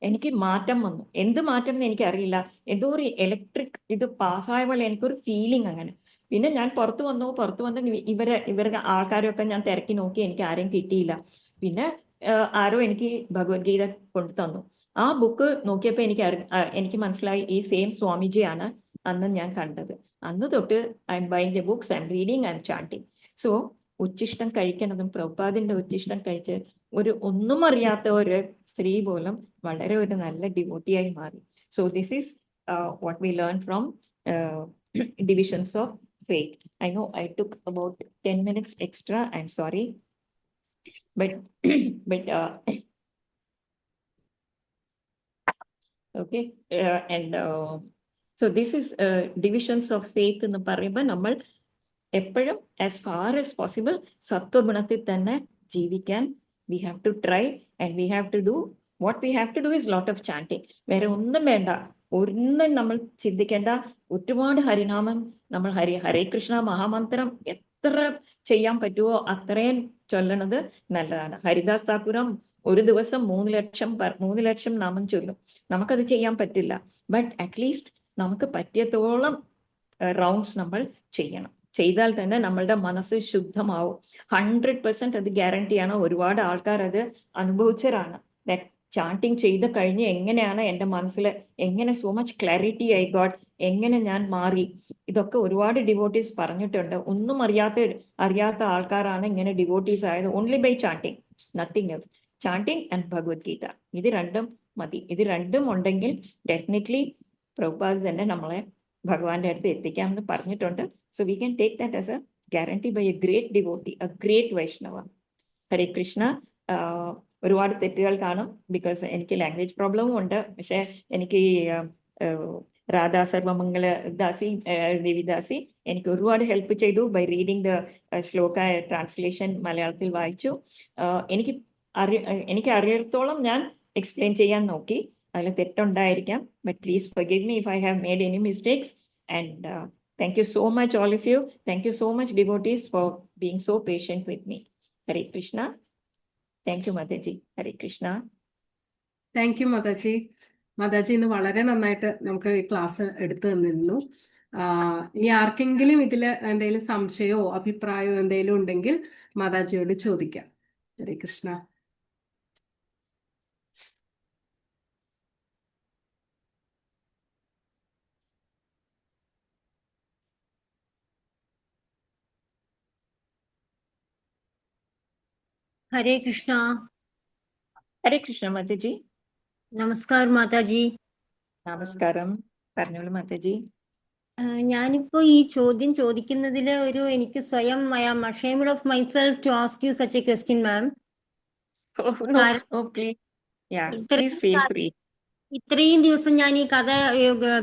എനിക്ക് മാറ്റം വന്നു. എന്ത് മാറ്റം എന്ന് എനിക്കറിയില്ല. എന്തോ ഒരു ഇലക്ട്രിക് ഇത് പാസ്സായ പോലെ എനിക്കൊരു ഫീലിംഗ് അങ്ങനെ. പിന്നെ ഞാൻ പുറത്തു വന്ന് ഇവരുടെ ആൾക്കാരൊക്കെ ഞാൻ തിരക്കി നോക്കി, എനിക്ക് ആരെയും കിട്ടിയില്ല. പിന്നെ ആരോ എനിക്ക് ഭഗവത്ഗീത കൊണ്ടു തന്നു. ആ ബുക്ക് നോക്കിയപ്പോ എനിക്ക് മനസ്സിലായി ഈ സെയിം സ്വാമിജിയാണ് അന്ന് ഞാൻ കണ്ടത്. അന്ന് തൊട്ട് I am buying the books, I am reading, I am chanting. So ഉച്ഛിഷ്ടം കഴിക്കുന്നതും പ്രഭുപാദിന്റെ ഉച്ഛിഷ്ടം കഴിച്ച് ഒന്നും അറിയാത്ത ഒരു സ്ത്രീ പോലും വളരെ ഒരു നല്ല ഡിവോട്ടിയായി മാറി. So this is what we learn from divisions of faith. I know I took about 10 minutes extra. I'm sorry, but okay, and so this is divisions of faith എന്ന് പറയുമ്പോൾ നമ്മൾ എപ്പോഴും as far as possible സത്വഗുണത്തിൽ തന്നെ ജീവിക്കാൻ we have to try, and we have to do what we have to do is lot of chanting. വേറെ ഒന്നും വേണ്ട, ഒന്നും നമ്മൾ ചിന്തിക്കേണ്ട. ഒരുപാട് ഹരിനാമം നമ്മൾ ഹരേ കൃഷ്ണ മഹാമന്ത്രം എത്ര ചെയ്യാൻ പറ്റുമോ അത്രയും ചൊല്ലണത് നല്ലതാണ്. ഹരിദാസ് താക്കൂരം ഒരു ദിവസം 3 ലക്ഷം നാമം ചൊല്ലും. നമുക്കത് ചെയ്യാൻ പറ്റില്ല, ബട്ട് അറ്റ്ലീസ്റ്റ് നമുക്ക് പറ്റിയത്തോളം റൗണ്ട്സ് നമ്മൾ ചെയ്യണം. ചെയ്താൽ തന്നെ നമ്മളുടെ മനസ്സ് ശുദ്ധമാവും. 100% അത് ഗ്യാരണ്ടിയാണ്. ഒരുപാട് ആൾക്കാർ അത് അനുഭവിച്ചവരാണ്. ചാണ്ടിങ് ചെയ്ത് കഴിഞ്ഞ് എങ്ങനെയാണ് എൻ്റെ മനസ്സിൽ എങ്ങനെ so much clarity I got, എങ്ങനെ ഞാൻ മാറി, ഇതൊക്കെ ഒരുപാട് ഡിവോട്ടീസ് പറഞ്ഞിട്ടുണ്ട്. ഒന്നും അറിയാത്ത ആൾക്കാരാണ് ഇങ്ങനെ ഡിവോട്ടീസ് ആയത്. Only by chanting, nothing else. Chanting and Bhagavad Gita, ഇത് രണ്ടും മതി. ഇത് രണ്ടും ഉണ്ടെങ്കിൽ ഡെഫിനറ്റ്ലി പ്രഭുപാദ് തന്നെ നമ്മളെ ഭഗവാന്റെ അടുത്ത് എത്തിക്കാമെന്ന് പറഞ്ഞിട്ടുണ്ട്. So we can take that as a guarantee by a great devotee, a great Vaishnava. Hare Krishna. ഒരുപാട് തെറ്റുകൾ കാണും, ബിക്കോസ് എനിക്ക് ലാംഗ്വേജ് പ്രോബ്ലമും ഉണ്ട്. പക്ഷെ എനിക്ക് രാധാ സർവമംഗല ദാസി, ദേവിദാസി എനിക്ക് ഒരുപാട് ഹെൽപ്പ് ചെയ്തു by reading the shloka translation മലയാളത്തിൽ വായിച്ചു. എനിക്ക് അറിയത്തോളം ഞാൻ എക്സ്പ്ലെയിൻ ചെയ്യാൻ നോക്കി. അതിൽ തെറ്റുണ്ടായിരിക്കാം, but please forgive me if I have made any mistakes. And thank you so much all of you. Thank you so much devotees for being so patient with me. Hare Krishna. Thank you, Mataji. Hare Krishna. Thank you Mataji. Mataji ഇന്ന് വളരെ നന്നായിട്ട് നമുക്ക് ഈ class എടുത്തു തന്നിരുന്നു. ഇനി ആർക്കെങ്കിലും ഇതിൽ എന്തെങ്കിലും സംശയമോ അഭിപ്രായമോ എന്തെങ്കിലും ഉണ്ടെങ്കിൽ മാതാജിയോട് ചോദിക്കാം. ഹരേ Krishna. Hare Krishna. Hare Krishna, Mataji. നമസ്കാരം മാതാജി. നമസ്കാരം. പറഞ്ഞോളൂ മാതാജി. ഞാനിപ്പോ ഈ ചോദ്യം ചോദിക്കുന്നതിൽ എനിക്ക് സ്വയം I am ashamed of myself to ask you such a question, ma'am. Oh, no. Oh, please. Yeah, please feel free. ഇത്രയും ദിവസം ഞാൻ ഈ കഥ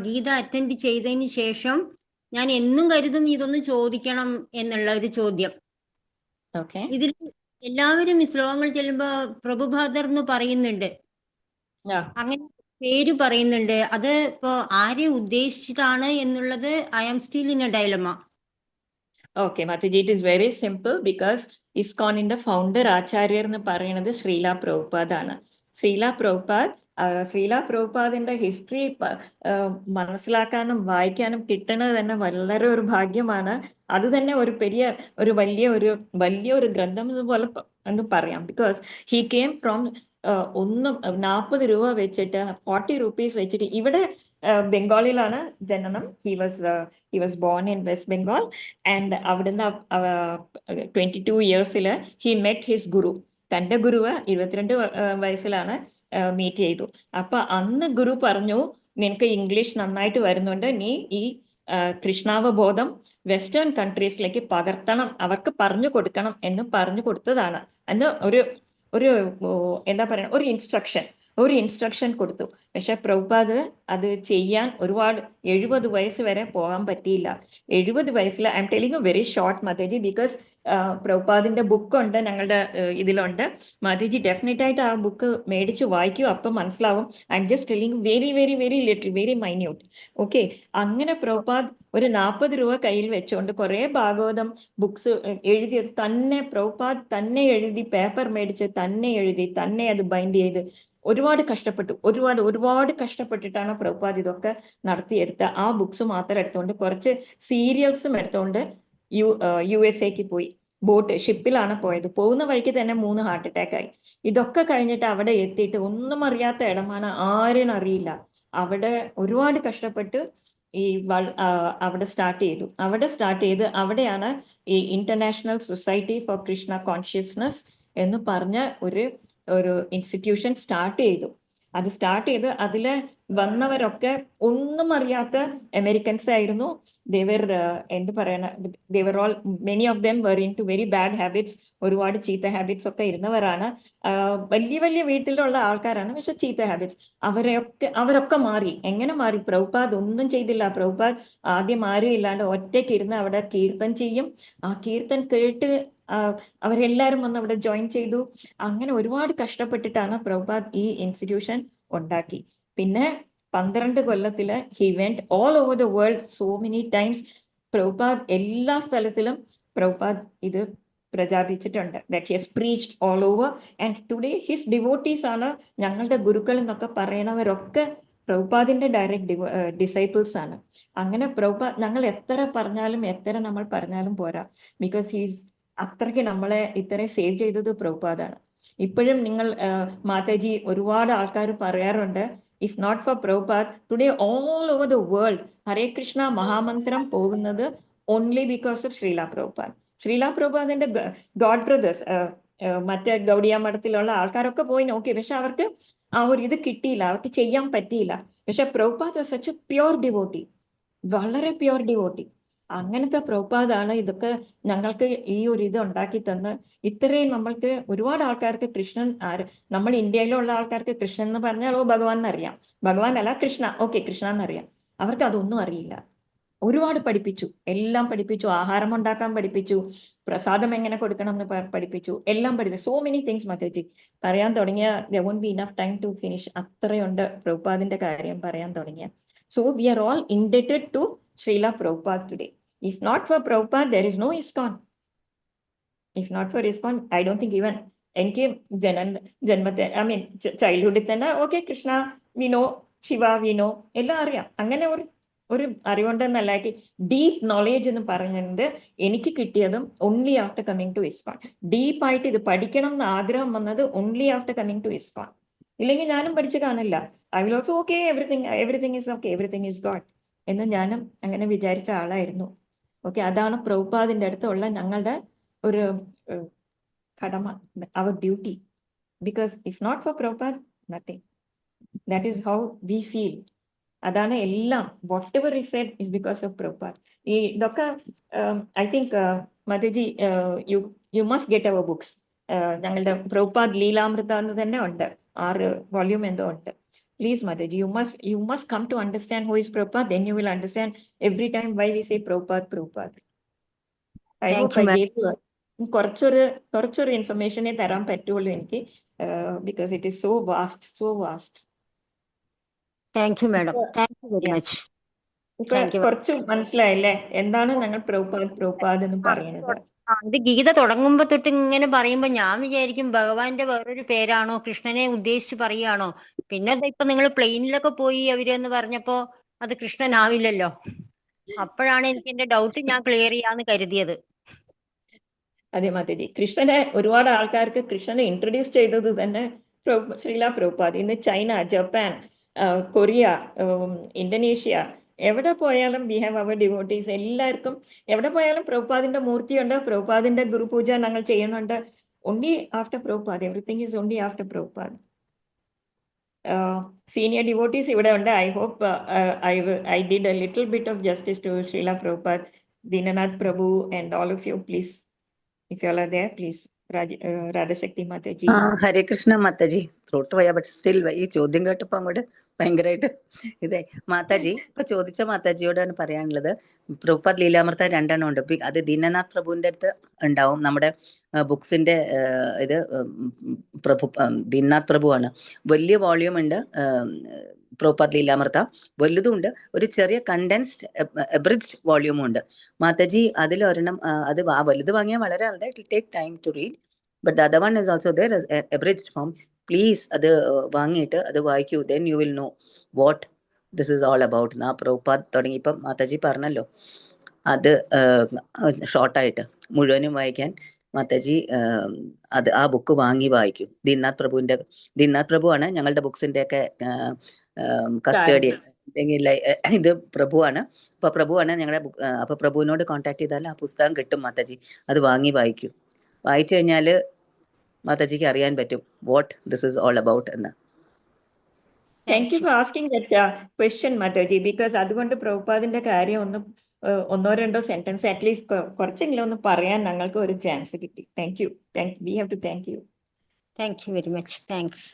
ഗീത അറ്റൻഡ് ചെയ്തതിന് ശേഷം ഞാൻ എന്നും കരുതും ഇതൊന്ന് ചോദിക്കണം എന്നുള്ള ഒരു ചോദ്യം. Okay. ഇതിൽ എല്ലാവരും ഈ ശ്ലോകങ്ങൾ ചെല്ലുമ്പോ പ്രഭുപാദർ എന്ന് പറയുന്നുണ്ട്, Yeah. അങ്ങനെ പേര് പറയുന്നുണ്ട്. അത് ഇപ്പോ ആരെ ഉദ്ദേശിച്ചിട്ടാണ് എന്നുള്ളത് I am still in a dilemma. Okay, Mataji, it is very simple because ISKCON in the founder Acharya എന്ന് പറയുന്നത് ശ്രീല പ്രഭുപാദ് ആണ്. ശ്രീല പ്രഭുപാദിന്റെ ഹിസ്റ്ററി മനസ്സിലാക്കാനും വായിക്കാനും കിട്ടുന്നത് തന്നെ വളരെ ഒരു ഭാഗ്യമാണ്. അത് തന്നെ ഒരു വലിയൊരു ഗ്രന്ഥം പോലെ എന്ന് പറയാം. ബിക്കോസ് ഹി കെയിം ഫ്രോം 40 രൂപ വെച്ചിട്ട് 40 rupees വെച്ചിട്ട് ഇവിടെ ബംഗാളിലാണ് ജനനം. He was born in west Bengal and അവിടുന്ന് 22 years ഹി മെറ്റ് ഹിസ് ഗുരു. തന്റെ ഗുരുവ് 22 വയസ്സിലാണ് മീറ്റ് ചെയ്തു. അപ്പൊ അന്ന് ഗുരു പറഞ്ഞു, നിനക്ക് ഇംഗ്ലീഷ് നന്നായിട്ട് വരുന്നുണ്ട്, നീ ഈ കൃഷ്ണാവബോധം വെസ്റ്റേൺ കൺട്രീസിലേക്ക് പകർത്തണം, അവർക്ക് പറഞ്ഞു കൊടുക്കണം എന്ന് പറഞ്ഞു കൊടുത്തതാണ്. അന്ന് ഒരു എന്താ പറയുക, ഒരു ഇൻസ്ട്രക്ഷൻ കൊടുത്തു. പക്ഷെ പ്രഭുപാദ് അത് ചെയ്യാൻ 70 വയസ്സ് വരെ പോകാൻ പറ്റിയില്ല. 70 വയസ്സിൽ I am telling you very short Mataji, because പ്രഭുപാദിന്റെ ബുക്ക് ഉണ്ട് ഞങ്ങളുടെ ഇതിലുണ്ട്. മാതാജി ഡെഫിനറ്റ് ആയിട്ട് ആ ബുക്ക് മേടിച്ച് വായിക്കൂ, അപ്പം മനസ്സിലാവും. I am just telling very very very little very minute. Okay, അങ്ങനെ പ്രഭുപാദ് ഒരു 40 രൂപ കയ്യിൽ വെച്ചുകൊണ്ട് കുറെ ഭാഗവതം ബുക്സ് എഴുതിയത് തന്നെ പ്രഭുപാദ് തന്നെ എഴുതി, പേപ്പർ മേടിച്ച് തന്നെ എഴുതി, തന്നെ അത് ബൈൻഡ് ചെയ്ത് ഒരുപാട് കഷ്ടപ്പെട്ടിട്ടാണ് പ്രഭുപാദ് ഇതൊക്കെ നടത്തിയെടുത്ത. ആ ബുക്സ് മാത്രം എടുത്തുകൊണ്ട് കുറച്ച് സീരിയൽസും എടുത്തുകൊണ്ട് USA പോയി. ഷിപ്പിലാണ് പോയത്. പോകുന്ന വഴിക്ക് തന്നെ 3 heart attack ആയി. ഇതൊക്കെ കഴിഞ്ഞിട്ട് അവിടെ എത്തിയിട്ട് ഒന്നും അറിയാത്ത ഇടമാണ്, ആരും അറിയില്ല. അവിടെ ഒരുപാട് കഷ്ടപ്പെട്ട് അവിടെ സ്റ്റാർട്ട് ചെയ്ത് അവിടെയാണ് ഈ international society for Krishna consciousness എന്ന് പറഞ്ഞ ഒരു ഇൻസ്റ്റിറ്റ്യൂഷൻ സ്റ്റാർട്ട് ചെയ്തു. അതില് വന്നവരൊക്കെ ഒന്നും അറിയാത്ത അമേരിക്കൻസ് ആയിരുന്നു. Many of them were into very bad habits, ഒരുപാട് ചീത്ത ഹാബിറ്റ്സ് ഒക്കെ ഇരുന്നവരാണ്. വലിയ വീട്ടിലുള്ള ആൾക്കാരാണ്, പക്ഷെ ചീത്ത ഹാബിറ്റ്സ്. അവരൊക്കെ മാറി. എങ്ങനെ മാറി? പ്രഭുപാദ് ഒന്നും ചെയ്തില്ല. പ്രഭുപാദ് ആദ്യം ആരും ഇല്ലാണ്ട് ഒറ്റയ്ക്ക് ഇരുന്ന് അവിടെ കീർത്തൻ ചെയ്യും. ആ കീർത്തൻ കേട്ട് അവരെല്ലാരും വന്ന് അവിടെ ജോയിൻ ചെയ്തു. അങ്ങനെ ഒരുപാട് കഷ്ടപ്പെട്ടിട്ടാണ് പ്രഭുപാദ് ഈ ഇൻസ്റ്റിറ്റ്യൂഷൻ ഉണ്ടാക്കി. പിന്നെ 12 കൊല്ലത്തില് he went all over the world so many times. Prabhupad എല്ലാ സ്ഥലത്തിലും പ്രഭുപാദ് ഇത് പ്രചാരിപ്പിച്ചിട്ടുണ്ട്. That he has preached all over and today his devotees ആണ് ഞങ്ങളുടെ ഗുരുക്കൾ എന്നൊക്കെ പറയണവരൊക്കെ പ്രഭുപാദിന്റെ ഡയറക്റ്റ് ഡിസൈപ്പിൾസ് ആണ്. അങ്ങനെ പ്രഭുപാദ് ഞങ്ങൾ എത്ര നമ്മൾ പറഞ്ഞാലും പോരാ. ബിക്കോസ് ഹീസ് അത്രയ്ക്ക് നമ്മളെ ഇത്രയും സേവ് ചെയ്തത് പ്രഭുപാദാണ്. ഇപ്പോഴും നിങ്ങൾ മാതാജി ഒരുപാട് ആൾക്കാർ പറയാറുണ്ട്, if not for Prabhupad today all over the world Hare Krishna മഹാമന്ത്രം പോകുന്നത് ഓൺലി ബിക്കോസ് ഓഫ് ശ്രീല പ്രഭുപാദിന്റെ ഗോഡ് ബ്രദേഴ്സ്, മറ്റേ ഗൗഡിയ മഠത്തിലുള്ള ആൾക്കാരൊക്കെ പോയി നോക്കി. പക്ഷെ അവർക്ക് ആ ഒരു ഇത് കിട്ടിയില്ല, അവർക്ക് ചെയ്യാൻ പറ്റിയില്ല. പക്ഷെ Prabhupada was such A pure devotee, വളരെ പ്യുവർ ഡിവോട്ടി. അങ്ങനത്തെ പ്രഭുപാദാണ് ഇതൊക്കെ ഞങ്ങൾക്ക് ഈ ഒരു ഇത് ഉണ്ടാക്കി തന്ന് ഇത്രയും നമ്മൾക്ക് ഒരുപാട് ആൾക്കാർക്ക് കൃഷ്ണൻ നമ്മൾ ഇന്ത്യയിലുള്ള ആൾക്കാർക്ക് കൃഷ്ണൻ എന്ന് പറഞ്ഞാൽ ഭഗവാൻ എന്നറിയാം. ഭഗവാൻ അല്ല കൃഷ്ണ, ഓക്കെ കൃഷ്ണ എന്നറിയാം. അവർക്ക് അതൊന്നും അറിയില്ല. ഒരുപാട് പഠിപ്പിച്ചു, എല്ലാം പഠിപ്പിച്ചു. ആഹാരം ഉണ്ടാക്കാൻ പഠിപ്പിച്ചു, പ്രസാദം എങ്ങനെ കൊടുക്കണം എന്ന് പഠിപ്പിച്ചു, എല്ലാം പഠിപ്പിച്ചു. സോ മെനി തിങ്സ് മാതാജി പറയാൻ തുടങ്ങിയ there won't be enough time to finish. അത്രയുണ്ട് പ്രഭുപാദിന്റെ കാര്യം പറയാൻ തുടങ്ങിയ. So we are all indebted to Srila Prabhupada today. If not for Prabhupada, there is no ISKCON. If not for ISKCON, I don't think even എനിക്ക് ജന്മത്തെ I mean ചൈൽഡ്ഹുഡിൽ തന്നെ okay Krishna വിനോ, ശിവ വിനോ എല്ലാം അറിയാം. അങ്ങനെ ഒരു അറിവുണ്ടെന്നല്ല, ഡീപ്പ് നോളേജ് എന്ന് പറയുന്നത് എനിക്ക് കിട്ടിയതും only after coming to ISKCON. ഡീപ്പായിട്ട് ഇത് പഠിക്കണം എന്ന് ആഗ്രഹം വന്നത് only after coming to ISKCON. ഇല്ലെങ്കിൽ ഞാനും പഠിച്ചു കാണില്ല. I will also okay everything is okay, everything is God എന്ന് ഞാനും അങ്ങനെ വിചാരിച്ച ആളായിരുന്നു. ഓക്കെ, അതാണ് പ്രഭുപാദിന്റെ അടുത്തുള്ള ഞങ്ങളുടെ ഒരു കടമ, our duty. Because if not for Prabhupad, nothing. That is how we feel. അതാണ് എല്ലാം. Whatever is said is because of Prabhupad. ഈ ഇതൊക്കെ I think Madhuji you must get our books. ഞങ്ങളുടെ പ്രഭുപാദ് ലീലാമൃത എന്ന് തന്നെ ഉണ്ട്, 6 വോള്യൂം എന്തോ ഉണ്ട്. Please, Mataji, you must come to understand who is Prabhupada. Then you will understand every time why we say Prabhupada. I Thank hope you, I ma'am. gave you കുറച്ചൊരു ഇൻഫർമേഷനെ തരാൻ പറ്റുള്ളൂ എനിക്ക്, because it is so vast. Thank you, madam. Thank you very much. ഇപ്പൊ Thank you. കുറച്ച് മനസ്സിലായില്ലേ എന്താണ് ഞങ്ങൾ പ്രഭുപാദ് എന്ന് പറയുന്നത്? ഇത് ഗീത തുടങ്ങുമ്പോ തൊട്ട് ഇങ്ങനെ പറയുമ്പോ ഞാൻ വിചാരിക്കും ഭഗവാന്റെ വേറൊരു പേരാണോ, കൃഷ്ണനെ ഉദ്ദേശിച്ച് പറയുകയാണോ. പിന്നെ ഇപ്പൊ നിങ്ങൾ പ്ലെയിനിലൊക്കെ പോയി അവരെന്ന് പറഞ്ഞപ്പോ അത് കൃഷ്ണനാവില്ലല്ലോ. അപ്പോഴാണ് എനിക്ക് എന്റെ ഡൗട്ട് ഞാൻ ക്ലിയർ ചെയ്യാന്ന് കരുതിയത്. അതെ മാതാജി, കൃഷ്ണനെ ഒരുപാട് ആൾക്കാർക്ക് കൃഷ്ണനെ ഇൻട്രൊഡ്യൂസ് ചെയ്തത് തന്നെ ശ്രീല പ്രഭുപാദ്. ഇന്ന് ചൈന, ജപ്പാൻ, കൊറിയ, ഇന്തോനേഷ്യ, എവിടെ പോയാലും വി ഹാവ് അവർ ഡിവോട്ടീസ്. എല്ലാവർക്കും എവിടെ പോയാലും പ്രഭുപാദിന്റെ മൂർത്തിയുണ്ട്, പ്രഭുപാദിന്റെ ഗുരുപൂജ ഞങ്ങൾ ചെയ്യുന്നുണ്ട്. Only after Prabhupad, everything is only after Prabhupad. Senior devotees ഇവിടെ ഉണ്ട്. I hope I did a little bit of justice to Srila Prabhupad, Dinanath Prabhu and all of you. Please, if you all are there, please. Radhashakti Mataji. Hare Krishna Mataji. Throat പോയാ but still ഈ ചോദ്യം കേട്ടപ്പോ അങ്ങോട്ട് ഭയങ്കരമായിട്ട് ഇതേ. മാതാജി ഇപ്പൊ ചോദിച്ച മാതാജിയോടാണ് പറയാനുള്ളത്. പ്രഭുപാദ് ലീലാമൃത 2 ഉണ്ട്. അത് ദീനനാഥ് പ്രഭുവിന്റെ അടുത്ത് ഉണ്ടാവും. നമ്മുടെ ബുക്സിന്റെ ഇത് ദീനനാഥ് പ്രഭുവാണ്. വലിയ വോള്യൂം ഉണ്ട് പ്രഭുപാദ് ലീലാമൃത, വലുതും ഉണ്ട്. ഒരു ചെറിയ കണ്ടൻസ്ഡ് എബ്രിഡ്ജ് വോള്യൂമും ഉണ്ട്. മാതാജി അതിലൊരെണ്ണം, അത് വലുത് വാങ്ങിയാൽ വളരെ it will take time to read. But the other one is also there as abridged form. Please അത് വാങ്ങിയിട്ട് അത് വായിക്കൂ. Then you will know what this is all about. ആ പ്രഭുപാദ് തുടങ്ങി ഇപ്പം മാതാജി പറഞ്ഞല്ലോ, അത് ഷോർട്ടായിട്ട് മുഴുവനും വായിക്കാൻ മാതാജി അത് ആ ബുക്ക് വാങ്ങി വായിക്കും. ദീനനാഥ് പ്രഭുവാണ് ഞങ്ങളുടെ ബുക്സിന്റെ ഒക്കെ കസ്റ്റേഡിയൻ. ഇത് പ്രഭുവാണ്. അപ്പൊ പ്രഭുവാണ് ഞങ്ങളുടെ അപ്പൊ പ്രഭുവിനോട് കോൺടാക്ട് ചെയ്താൽ ആ പുസ്തകം കിട്ടും മാതാജി. അത് വാങ്ങി വായിക്കും. വായിച്ചു കഴിഞ്ഞാല് മാതാജിക്ക് അറിയാൻ പറ്റും what this is all about എന്ന്. Thank you for asking that question Mataji. Because അതുകൊണ്ട് പ്രഭുപാദിന്റെ കാര്യം ഒന്നോ രണ്ടോ സെന്റൻസ് അറ്റ്ലീസ്റ്റ് കുറച്ചെങ്കിലും ഒന്ന് പറയാൻ ഞങ്ങൾക്ക് ഒരു ചാൻസ് കിട്ടി. Thank you. We have to thank you. Thank you very much. Thanks.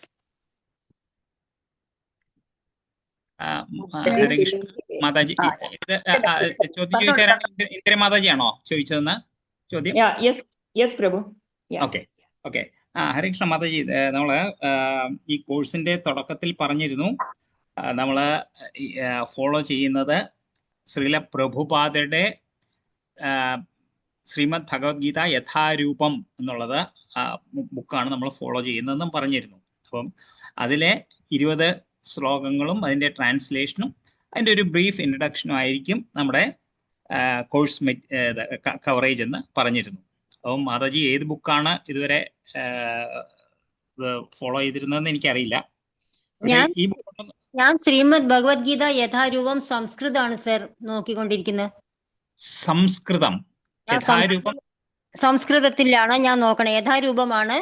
Mataji ചോദിച്ചാരാണ്? ഇന്ദിര മാതാജിയാണോ ചോദിച്ചതെന്ന് ചോദ്യം? യെസ് പ്രഭു. ഓക്കെ. ഹരേ കൃഷ്ണ മാതാജി, നമ്മള് ഈ കോഴ്സിന്റെ തുടക്കത്തിൽ പറഞ്ഞിരുന്നു നമ്മള് ഫോളോ ചെയ്യുന്നത് ശ്രീല പ്രഭുപാദയുടെ ശ്രീമദ് ഭഗവത്ഗീത യഥാരൂപം എന്നുള്ളത് ബുക്കാണ് നമ്മൾ ഫോളോ ചെയ്യുന്നതെന്നും പറഞ്ഞിരുന്നു. അപ്പം അതിലെ 20 ശ്ലോകങ്ങളും അതിൻ്റെ ട്രാൻസ്ലേഷനും അതിൻ്റെ ഒരു ബ്രീഫ് ഇൻട്രഡക്ഷനും ആയിരിക്കും നമ്മുടെ കോഴ്സ് കവറേജ് എന്ന് പറഞ്ഞിരുന്നു. അപ്പം മാതാജി ഏത് ബുക്കാണ് ഇതുവരെ ഫോളോ ചെയ്തിരുന്നതെന്ന് എനിക്കറിയില്ല. ഞാൻ ശ്രീമദ് ഭഗവത്ഗീത യഥാരൂപം സംസ്കൃതമാണ് സർ നോക്കിക്കൊണ്ടിരിക്കുന്നത്. സംസ്കൃതത്തിലാണ് ഞാൻ നോക്കണേ. യഥാരൂപമാണ്.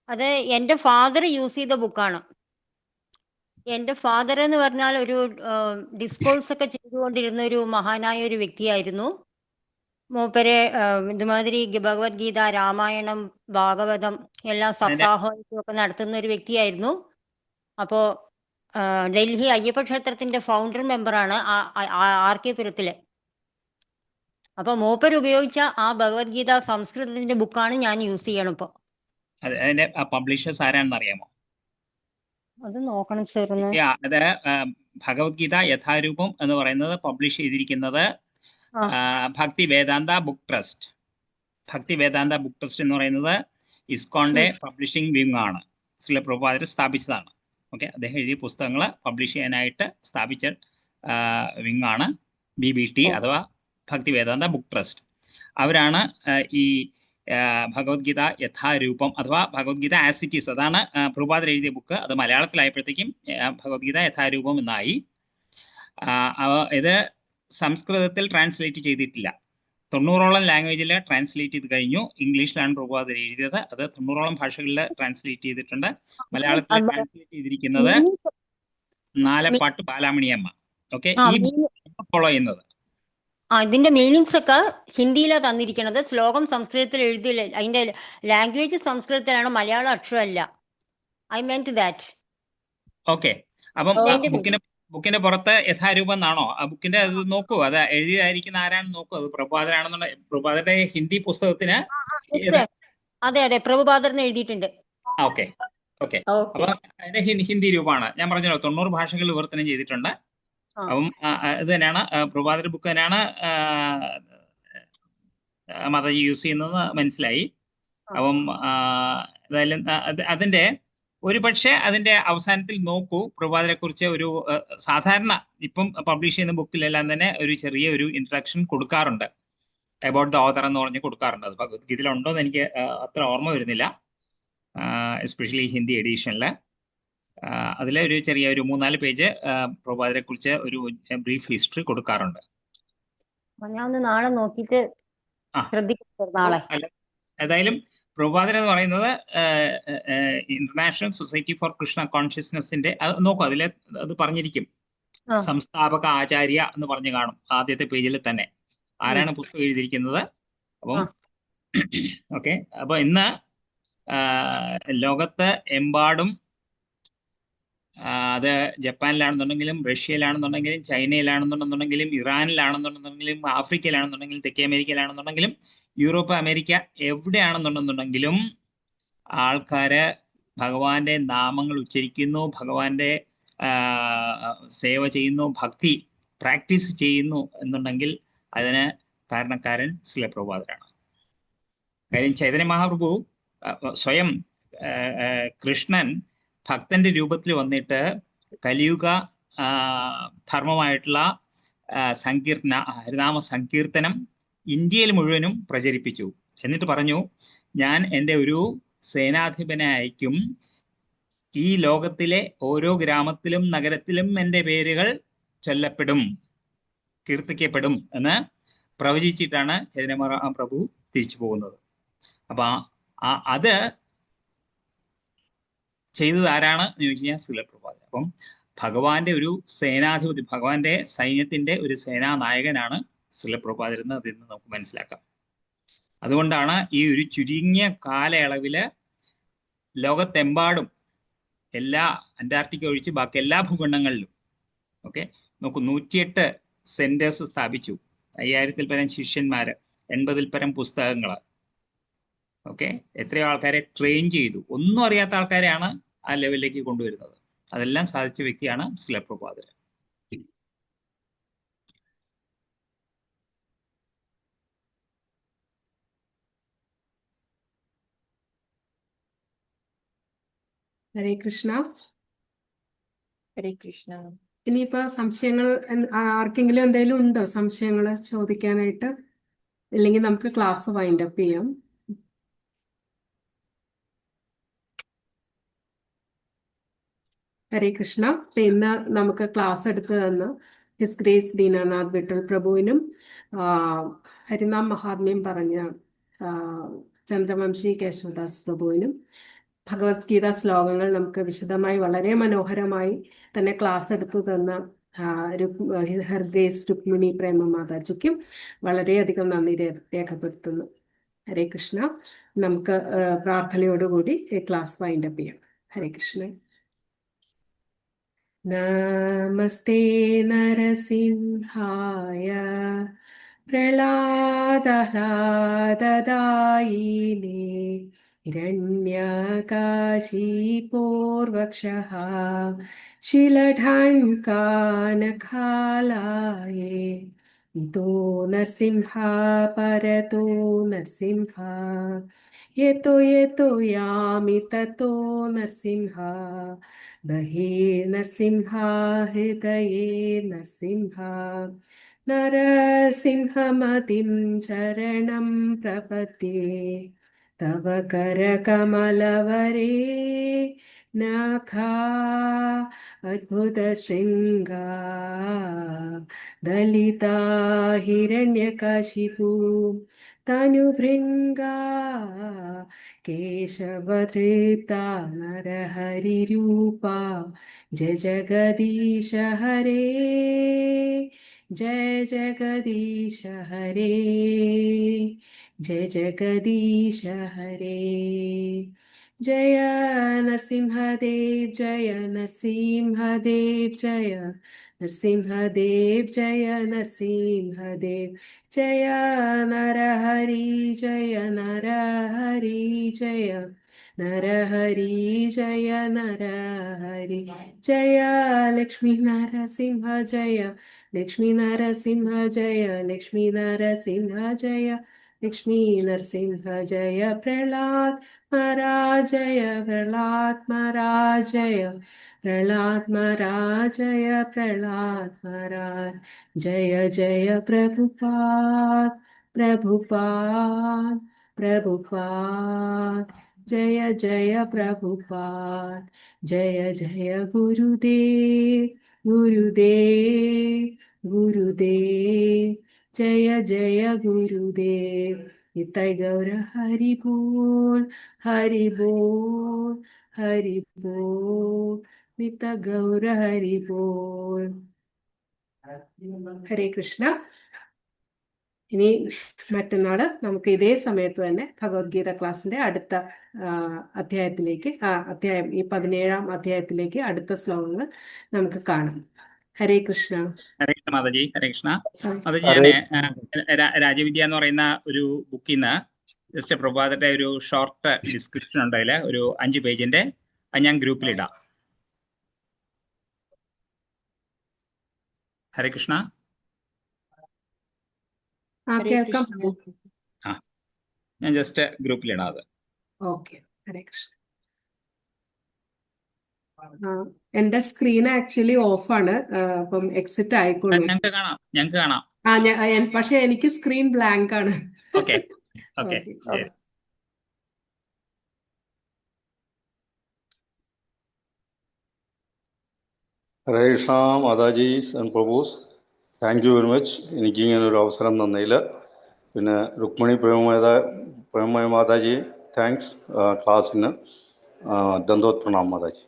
അത് എൻ്റെ ഫാദർ യൂസ് ചെയ്ത ബുക്കാണ്. എൻ്റെ ഫാദർ എന്ന് പറഞ്ഞാൽ ഒരു ഡിസ്കോഴ്സ് ഒക്കെ ചെയ്തുകൊണ്ടിരുന്ന ഒരു മഹാനായ ഒരു വ്യക്തിയായിരുന്നു. മൂപ്പരെ ഇതുമാതിരി ഭഗവത്ഗീത, രാമായണം, ഭാഗവതം എല്ലാം സപ്താഹവും ഒക്കെ നടത്തുന്ന ഒരു വ്യക്തിയായിരുന്നു. അപ്പോൾ ഡൽഹി അയ്യപ്പ ക്ഷേത്രത്തിന്റെ ഫൗണ്ടർ മെമ്പറാണ് RK പുരത്തിലെ. അപ്പൊ മൂപ്പർ ഉപയോഗിച്ച ആ ഭഗവത്ഗീത സംസ്കൃതത്തിന്റെ ബുക്കാണ് ഞാൻ യൂസ് ചെയ്യണം ഇപ്പൊ. അതിന്റെ പബ്ലിഷേഴ്സ് ആരാണെന്ന് അറിയാമോ? അത് നോക്കണം സാർ. അത് ഭഗവത്ഗീത യഥാരൂപം എന്ന് പറയുന്നത് പബ്ലിഷ് ചെയ്തിരിക്കുന്നത് ഭക്തി വേദാന്ത ബുക്ക് ട്രസ്റ്റ്. ഭക്തി വേദാന്ത ബുക്ക് ട്രസ്റ്റ് എന്ന് പറയുന്നത് ഇസ്കോണിന്റെ പബ്ലിഷിംഗ് വിങ് ആണ്. ശ്രീല പ്രഭുപാദർ സ്ഥാപിച്ചതാണ്. ഓക്കെ, അദ്ദേഹം എഴുതിയ പുസ്തകങ്ങൾ പബ്ലിഷ് ചെയ്യാനായിട്ട് സ്ഥാപിച്ച വിങ് ആണ് BBT അഥവാ ഭക്തി വേദാന്ത ബുക്ക് ട്രസ്റ്റ്. അവരാണ് ഈ ഭഗവത്ഗീത യഥാരൂപം അഥവാ ഭഗവത്ഗീത ആസ് ഇറ്റ് ഈസ്, അതാണ് പ്രഭുപാദർ എഴുതിയ ബുക്ക്. അത് മലയാളത്തിലായപ്പോഴത്തേക്കും ഭഗവത്ഗീത യഥാരൂപം എന്നായി. ഇത് സംസ്കൃതത്തിൽ ട്രാൻസ്ലേറ്റ് ചെയ്തിട്ടില്ല. 90ഓളം ലാംഗ്വേജിൽ ട്രാൻസ്ലേറ്റ് ചെയ്ത് കഴിഞ്ഞു. ഇംഗ്ലീഷിലാണ് പ്രഭുപാദർ എഴുതിയത്. അത് 90ഓളം ഭാഷകളിൽ ട്രാൻസ്ലേറ്റ് ചെയ്തിട്ടുണ്ട്. മലയാളത്തിൽ ട്രാൻസ്ലേറ്റ് ചെയ്തിരിക്കുന്നത് നാലപ്പാട്ട് ബാലാമണിയമ്മ. ഓക്കെ, ഈ ഫോളോ ചെയ്യുന്നത്. ഇതിന്റെ മീനിങ്സ് ഒക്കെ ഹിന്ദിയിലാണ് തന്നിരിക്കുന്നത്. ശ്ലോകം സംസ്കൃതത്തിൽ എഴുതിയില്ല. അതിന്റെ ലാംഗ്വേജ് സംസ്കൃതത്തിലാണ്, മലയാളം അക്ഷരമല്ല. I meant that. ഓക്കെ, അപ്പം ബുക്കിന്റെ പുറത്ത് യഥാരൂപം എന്നാണോ ആ ബുക്കിന്റെ അത് നോക്കൂ. അത് എഴുതിയതായിരിക്കുന്ന ആരാണെന്ന് നോക്കൂ. അത് പ്രഭുപാദരാണെന്നുള്ള പ്രഭുപാദരുടെ ഹിന്ദി പുസ്തകത്തിന് അതെ പ്രഭുപാദറിന് എഴുതിയിട്ടുണ്ട്. ഓക്കെ ഓക്കെ, അപ്പൊ അതിന്റെ ഹിന്ദി രൂപമാണ്. ഞാൻ പറഞ്ഞല്ലോ 90 ഭാഷകളിൽ വിവർത്തനം ചെയ്തിട്ടുണ്ട്. അപ്പം ഇത് തന്നെയാണ് പ്രഭുപാദർ ബുക്ക് തന്നെയാണ് മാതാജി യൂസ് ചെയ്യുന്നത് മനസ്സിലായി. അപ്പം ഏതായാലും അതിന്റെ ഒരു പക്ഷേ അതിന്റെ അവസാനത്തിൽ നോക്കൂ, പ്രഭുപാദരെ കുറിച്ച് ഒരു സാധാരണ ഇപ്പം പബ്ലിഷ് ചെയ്യുന്ന ബുക്കിലെല്ലാം തന്നെ ഒരു ചെറിയ ഒരു ഇൻട്രഡക്ഷൻ കൊടുക്കാറുണ്ട്. അബൌട്ട് ദ ഓതർ എന്ന് പറഞ്ഞ് കൊടുക്കാറുണ്ട്. അത് ഭഗവത്ഗീതയിലുണ്ടോ എന്ന് എനിക്ക് അത്ര ഓർമ്മ വരുന്നില്ല, എസ്പെഷ്യലി ഹിന്ദി എഡീഷനിൽ. അതിലെ ഒരു ചെറിയ ഒരു 3-4 പേജ് പ്രഭുപാദരെ കുറിച്ച് ഒരു ബ്രീഫ് ഹിസ്റ്ററി കൊടുക്കാറുണ്ട്. ഞാൻ നാളെ നോക്കിയിട്ട് നാളെ. ഏതായാലും പ്രഭുപാദർ എന്ന് പറയുന്നത് ഇന്റർനാഷണൽ സൊസൈറ്റി ഫോർ കൃഷ്ണ കോൺഷ്യസ്നെസിന്റെ നോക്കൂ, അതിലെ അത് പറഞ്ഞിരിക്കും. സംസ്ഥാപക ആചാര്യ എന്ന് പറഞ്ഞു കാണും ആദ്യത്തെ പേജിൽ തന്നെ ആരാണ് പുസ്തകം എഴുതിയിരിക്കുന്നത്. അപ്പം ഓക്കെ, അപ്പൊ ഇന്ന് ലോകത്ത് എമ്പാടും അത് ജപ്പാനിലാണെന്നുണ്ടെങ്കിലും റഷ്യയിലാണെന്നുണ്ടെങ്കിലും ചൈനയിലാണെന്നുണ്ടെങ്കിലും ഇറാനിലാണെന്നുണ്ടെങ്കിലും ആഫ്രിക്കയിലാണെന്നുണ്ടെങ്കിലും തെക്കേ അമേരിക്കയിലാണെന്നുണ്ടെങ്കിലും യൂറോപ്പ് അമേരിക്ക എവിടെയാണെന്നുണ്ടെന്നുണ്ടെങ്കിലും ആൾക്കാര് ഭഗവാന്റെ നാമങ്ങൾ ഉച്ചരിക്കുന്നു, ഭഗവാന്റെ സേവ ചെയ്യുന്നു, ഭക്തി പ്രാക്ടീസ് ചെയ്യുന്നു എന്നുണ്ടെങ്കിൽ അതിന് കാരണക്കാരൻ ശ്രീല പ്രഭുപാദരാണ്. കാര്യം ചൈതന്യ മഹാപ്രഭു സ്വയം കൃഷ്ണൻ ഭക്തന്റെ രൂപത്തിൽ വന്നിട്ട് കലിയുഗ ധർമ്മമായിട്ടുള്ള ഹരിനാമ സങ്കീർത്തനം ഇന്ത്യയിൽ മുഴുവനും പ്രചരിപ്പിച്ചു. എന്നിട്ട് പറഞ്ഞു, ഞാൻ എൻ്റെ ഒരു സേനാധിപനെ അയക്കും, ഈ ലോകത്തിലെ ഓരോ ഗ്രാമത്തിലും നഗരത്തിലും എൻ്റെ പേരുകൾ ചൊല്ലപ്പെടും, കീർത്തിക്കപ്പെടും എന്ന് പ്രവചിച്ചിട്ടാണ് ചൈതന്യ മഹാപ്രഭു തിരിച്ചു പോകുന്നത്. അപ്പൊ അത് ചെയ്തത് ആരാണ് എന്ന് ചോദിച്ചു കഴിഞ്ഞാൽ ശ്രീല പ്രഭുപാദർ. അപ്പം ഭഗവാന്റെ ഒരു സേനാധിപതി, ഭഗവാന്റെ സൈന്യത്തിന്റെ ഒരു സേനാനായകനാണ് ശ്രീല പ്രഭുപാദർ എന്ന് അതിൽ നിന്ന് നമുക്ക് മനസ്സിലാക്കാം. അതുകൊണ്ടാണ് ഈ ഒരു ചുരുങ്ങിയ കാലയളവില് ലോകത്തെമ്പാടും എല്ലാ അന്റാർട്ടിക്ക ഒഴിച്ച് ബാക്കി എല്ലാ ഭൂഖണ്ഡങ്ങളിലും ഓക്കെ നോക്കൂ 108 സെന്റേഴ്സ് സ്ഥാപിച്ചു, 5000-ൽ പരം ശിഷ്യന്മാര്, 80-ൽ പരം പുസ്തകങ്ങൾ. ഓക്കെ, എത്രയോ ആൾക്കാരെ ട്രെയിൻ ചെയ്തു. ഒന്നും അറിയാത്ത ആൾക്കാരെയാണ് ആ ലെവലിലേക്ക് കൊണ്ടുവരുന്നത്. അതെല്ലാം സാധിച്ച വ്യക്തിയാണ് ശ്രീല പ്രഭുപാദർ. ഹരേ കൃഷ്ണ. ഹരേ കൃഷ്ണ. ഇനിയിപ്പോ സംശയങ്ങൾ ആർക്കെങ്കിലും എന്തെങ്കിലും ഉണ്ടോ സംശയങ്ങൾ ചോദിക്കാനായിട്ട്? ഇല്ലെങ്കിൽ നമുക്ക് ക്ലാസ് വൈൻഡ് അപ്പ് ചെയ്യാം. ഹരേ കൃഷ്ണ. ഇന്ന് നമുക്ക് ക്ലാസ് എടുത്തു തന്ന ഹിസ് ഗ്രേസ് ദീനാനാഥ് വിട്ടൽ പ്രഭുവിനും ഹരിനാം മഹാത്മ്യം പറഞ്ഞ ചന്ദ്രവംശി കേശവദാസ് പ്രഭുവിനും ഭഗവത്ഗീത ശ്ലോകങ്ങൾ നമുക്ക് വിശദമായി വളരെ മനോഹരമായി തന്നെ ക്ലാസ് എടുത്തു തന്ന ഹർ ഗ്രേസ് രുക്മിണി പ്രേമ മാതാജിക്കും വളരെയധികം നന്ദി രേഖപ്പെടുത്തുന്നു. ഹരേ കൃഷ്ണ. നമുക്ക് പ്രാർത്ഥനയോടുകൂടി ഈ ക്ലാസ് വൈൻഡ് അപ്പ് ചെയ്യാം. ഹരേ കൃഷ്ണ. നമസ്തേ നരസിംഹായ പ്രഹ്ലാദാദായിനേ ഹിരണ്യകാശിപൂർവക്ഷഃ ശിലഢൺകാനഖാലായേ ഇതോ നരസിംഹ പരതോ നരസിംഹ യതോ യാമി തതോ നരസിംഹ ബഹിർനരസിംഹ ഹൃദയേ നരസിംഹ നരസിംഹമതിം ശരണം പ്രപദ്യേ തവ കരകമലവരേ നഖാ അദ്ഭുത ശൃംഗാ ദലിതാ ഹിരണ്യകശിപു തനുഭൃംഗാ കേശവധൃതാ നരഹരിരൂപാ ജയ ജഗദീശ ഹരേ जय जगदीश हरे जय जगदीश हरे जय नरसिंहदेव जय नरसिंहदेव जय नरसिंहदेव जय नरसिंहदेव जय नरहरि जय नरहरि जय नरहरि जय नरहरि जय लक्ष्मी नरसिंह जय लक्ष्मी नरसिंह जय लक्ष्मी नरसिंह जय लक्ष्मी नरसिंह जय प्रहलाद महाराजय प्रहलाद महाराजय प्रहलाद महाराजय प्रहलाद महाराज जय जय प्रभुपाद प्रभुपाद प्रभुपाद जय जय प्रभुपाद जय जय गुरुदेव गुरुदेव गुरुदेव जय जय गुरुदेव निताय गौर हरि बोल हरि बोल हरि बोल निताय गौर हरि बोल हरे कृष्ण ഇനി മറ്റന്നാൾ നമുക്ക് ഇതേ സമയത്ത് തന്നെ ഭഗവത്ഗീത ക്ലാസ്സിന്റെ അടുത്ത അധ്യായത്തിലേക്ക് അധ്യായം ഈ 17-ാം അധ്യായത്തിലേക്ക് അടുത്ത ശ്ലോകങ്ങൾ നമുക്ക് കാണാം. ഹരേ കൃഷ്ണ. ഹരേ കൃഷ്ണ മാതാജി. ഹരേ കൃഷ്ണ മാതാജി. ഹരേ രാജവിദ്യ എന്ന് പറയുന്ന ഒരു ബുക്കിൽ നിന്ന് ജസ്റ്റ് പ്രഭാതത്തെ ഒരു ഷോർട്ട് ഡിസ്ക്രിപ്ഷൻ ഉണ്ട്. അതിൽ ഒരു 5 പേജിന്റെ അത് ഞാൻ ഗ്രൂപ്പിലിടാം. ഹരേ കൃഷ്ണ. കേൾക്കാം. ഞാൻ ജസ്റ്റ് ഗ്രൂപ്പിലിടാം അത്. ഓക്കെ. ഹരേ കൃഷ്ണ. എന്റെ സ്ക്രീൻ ആക്ച്വലി ഓഫാണ്, അപ്പം എക്സിറ്റ് ആയിക്കോളൂ. ഞങ്ങൾക്ക് കാണാം. പക്ഷെ എനിക്ക് സ്ക്രീൻ ബ്ലാങ്ക് ആണ്. Okay okay. Hare Krishna Mataji and Prabhus, thank you very much എനിക്ക് ഇങ്ങനെ ഒരു അവസരം തന്നതിൽ. പിന്നെ രുക്മിണി പ്രേമ മാതാജി താങ്ക്സ് ക്ലാസ്സിന്. ദന്തോത് പ്രണാം മാതാജി.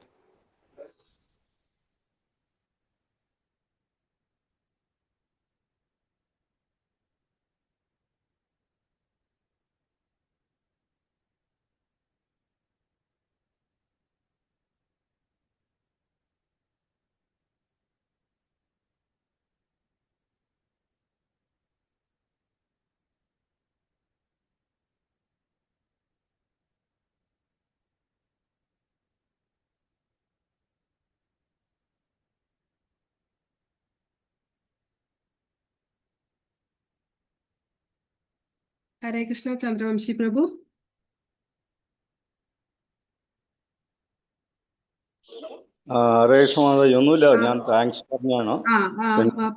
ഹരേ കൃഷ്ണ ചന്ദ്രവംശി പ്രഭു. ഹരേ കൃഷ്ണ മാതാജി. ഒന്നുമില്ല, ഞാൻ താങ്ക്സ് പറഞ്ഞാണ്.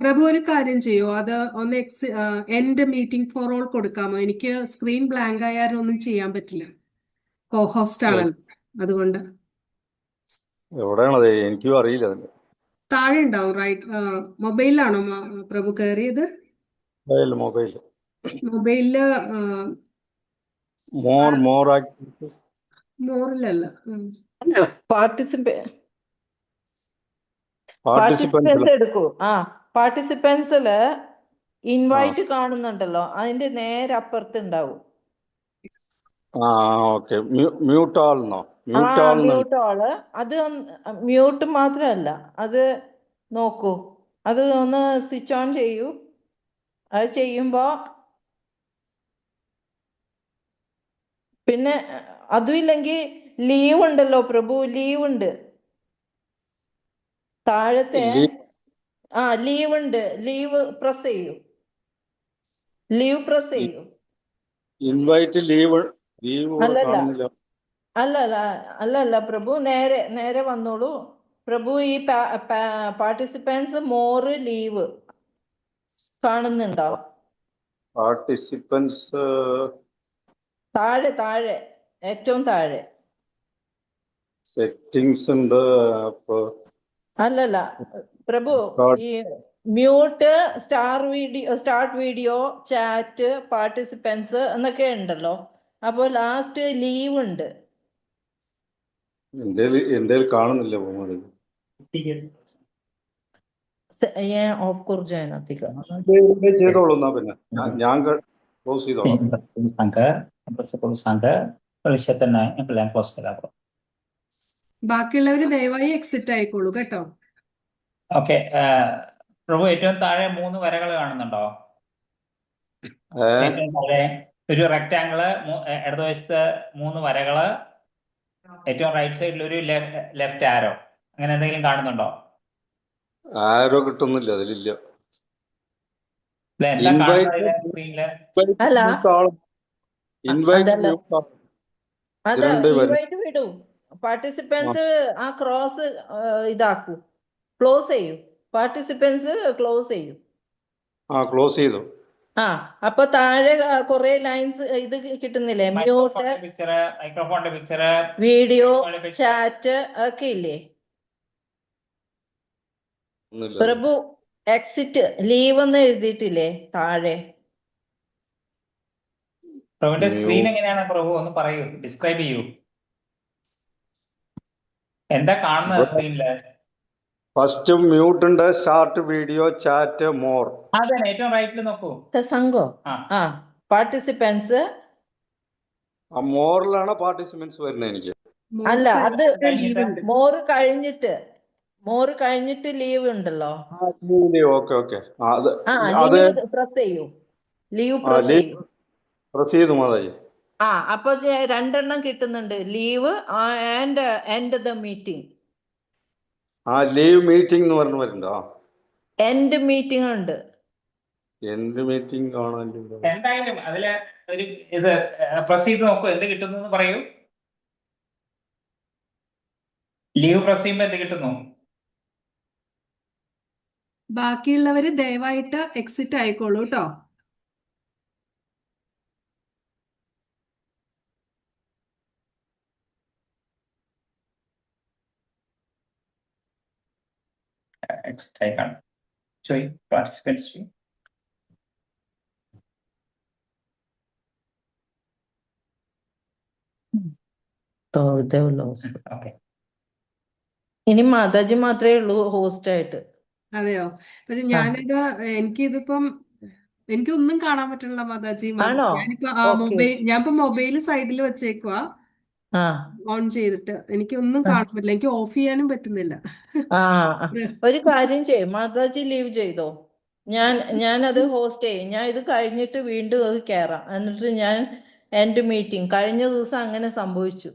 പ്രഭു ഒരു കാര്യം ചെയ്യോ, അത് ഒന്ന് എൻഡ് മീറ്റിംഗ് ഫോർ ഓൾ കൊടുക്കാമോ? എനിക്ക് സ്ക്രീൻ ബ്ലാങ്ക് ആയാലും ഒന്നും ചെയ്യാൻ പറ്റില്ല. കോഹോസ്റ്റ് ആണല്ലോ, അതുകൊണ്ട്. എവിടെയാണത്? എനിക്കും അറിയില്ല. അതിന്റെ താഴെ ഉണ്ടാവും. റൈറ്റ്. മൊബൈലിലാണോ പ്രഭു കയറിയത്? മൊബൈൽ മൊബൈലില് മോർ ആക്ടിവിറ്റി മോറിലല്ല. പാർട്ടിസിപ്പൻസ് എടുക്കൂ. പാർട്ടിസിപ്പൻസില് ഇൻവൈറ്റ് കാണുന്നുണ്ടല്ലോ, അതിന്റെ നേരെ അപ്പുറത്ത് ഉണ്ടാവും. ഓക്കെ. മ്യൂട്ട് ആൾന്നോ? മ്യൂട്ട് ആള്. അത് മ്യൂട്ട് മാത്രമല്ല, അത് നോക്കൂ, അത് ഒന്ന് സ്വിച്ച് ഓൺ ചെയ്യൂ. അത് ചെയ്യുമ്പോ പിന്നെ അതും ഇല്ലെങ്കിൽ ലീവ് ഉണ്ടല്ലോ പ്രഭു, ലീവ് ഉണ്ട് താഴത്തെ. ലീവ് ഉണ്ട്, ലീവ് പ്രസ് ചെയ്യൂ. ലീവ് പ്രസ് ചെയ്യൂ. ഇൻവൈറ്റ് ലീവ് ഇവിടെ അല്ലല്ല കാണുന്നില്ല. അല്ലല്ല അല്ലല്ല പ്രഭു, നേരെ നേരെ വന്നോളൂ പ്രഭു. ഈ പാർട്ടിസിപ്പൻസ് മോർ ലീവ് കാണുന്നുണ്ടോ? പാർട്ടിസിപ്പൻസ് താഴെ താഴെ ഏറ്റവും താഴെ. സെറ്റിങ്സ് ഉണ്ട്. അപ്പൊ അല്ലല്ല പ്രഭു, ഈ mute, start video, chat, participants എന്നൊക്കെ ഉണ്ടല്ലോ. അപ്പോൾ ലാസ്റ്റ് ലീവ് ഉണ്ട്. എന്റെ കാണുന്നില്ല പോകുന്നത്. ഓഫ് കോഴ്സ് ചെയ്യാനത്തേക്ക് ചെയ്തോളൂ എന്നാ പിന്നെ ഞാൻ ക്ലോസ് ചെയ്തോളാം. ബാക്കിയുള്ളവര് ദയവായി എക്സിറ്റ് ആയിക്കോളൂ കേട്ടോ. ഓക്കെ. പ്രഭു, ഏറ്റവും താഴെ 3 വരകൾ കാണുന്നുണ്ടോ? ഏറ്റവും താഴെ ഒരു റെക്ടാങ്കിള്, ഇടതുവശത്ത് 3 വരകള്, ഏറ്റവും റൈറ്റ് സൈഡിൽ ഒരു ലെഫ്റ്റ് ആരോ, അങ്ങനെ എന്തെങ്കിലും കാണുന്നുണ്ടോ? ആരോ കിട്ടുന്നില്ല, അതിലില്ല. എന്താ കാണുന്നത് സ്ക്രീനില്? അല്ല ഇൻവൈറ്റ് ഇൻവൈറ്റ് വിടൂ. പാർട്ടിസിപ്പൻസ് ആ ക്രോസ് ഇതാക്കൂ, ക്ലോസ് ചെയ്യൂ. പാർട്ടിസിപ്പൻസ് ക്ലോസ് ചെയ്യൂ. ക്ലോസ് ചെയ്തു. അപ്പൊ താഴെ കുറെ ലൈൻസ് ഇത് കിട്ടുന്നില്ലേ? മ്യൂട്ട്, മൈക്രോഫോണിന്റെ പിക്ചർ, വീഡിയോ, ചാറ്റ് ഒക്കെ ഇല്ലേ? പ്രഭു, എക്സിറ്റ് ലീവ് എന്ന് എഴുതിയിട്ടില്ലേ താഴെ? പ്രഭുവിന്റെ സ്ക്രീൻ എങ്ങനെയാണ് പ്രഭു? ഒന്ന് പറയൂ, ഡിസ്ക്രൈബ് ചെയ്യൂ. എന്താ കാണുന്നത് സ്ക്രീനില്? ഫസ്റ്റ് മ്യൂട്ട് ഉണ്ട്, സ്റ്റാർട്ട് വീഡിയോ, ചാറ്റ്, മോർ. അതെ, ഏറ്റവും റൈറ്റിൽ നോക്കൂ. സംഘം പാർട്ടിസിപ്പൻസ്. മോറിലാണ് പാർട്ടിസിപ്പൻസ് വരുന്നത് എനിക്ക്. അല്ല, അത് മോർ കഴിഞ്ഞിട്ട് ലീവ് ഉണ്ടല്ലോ. Okay okay. ലീവ് പ്രസ് ചെയ്യൂ. ലീവ് പ്രസ് ചെയ്യൂ. പ്രസ് ചെയ്തു മാതാജി. അപ്പൊ 2 എണ്ണം കിട്ടുന്നുണ്ട്, leave and end the meeting. Leave meeting എന്ന് പറഞ്ഞു വരുന്നുണ്ടോ? എൻഡ് മീറ്റിംഗ് ഉണ്ട്. എൻഡ് മീറ്റിംഗ് കാണാൻ എന്തായാലും അതില് ഒരു ഇത് പ്രസ് ചെയ്ത് നോക്കൂ, എന്ത് കിട്ടുന്നു പറയൂ. ലീവ് പ്രസ് ചെയ്യുമ്പോ എന്ത് കിട്ടുന്നു? ബാക്കിയുള്ളവര് ദയവായിട്ട് എക്സിറ്റ് ആയിക്കോളൂ കേട്ടോ. ഇനി മാതാജി മാത്രമേ ഉള്ളൂ ഹോസ്റ്റ് ആയിട്ട്. അതെയോ? പക്ഷെ എനിക്കിതിപ്പം എനിക്കൊന്നും കാണാൻ പറ്റണില്ല മാതാജി. ഞാനിപ്പോ മൊബൈൽ സൈഡിൽ വെച്ചേക്കുവാ, ഓൺ ചെയ്തിട്ട്. എനിക്കൊന്നും കാണാൻ പറ്റില്ല, എനിക്ക് ഓഫ് ചെയ്യാനും പറ്റുന്നില്ല. ഒരു കാര്യം ചെയ്യും, മാതാജി ലീവ് ചെയ്തോ, ഞാനത് ഹോസ്റ്റ് ചെയ്യും. ഞാൻ ഇത് കഴിഞ്ഞിട്ട് വീണ്ടും അത് കയറാം, എന്നിട്ട് ഞാൻ എൻഡ് മീറ്റിംഗ്. കഴിഞ്ഞ ദിവസം അങ്ങനെ സംഭവിച്ചു.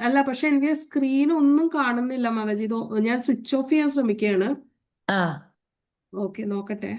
അല്ല, പക്ഷെ എനിക്ക് സ്ക്രീൻ ഒന്നും കാണുന്നില്ല മാതാജി. ഞാൻ സ്വിച്ച് ഓഫ് ചെയ്യാൻ ശ്രമിക്കുകയാണ്. ഓക്കെ, നോക്കട്ടെ.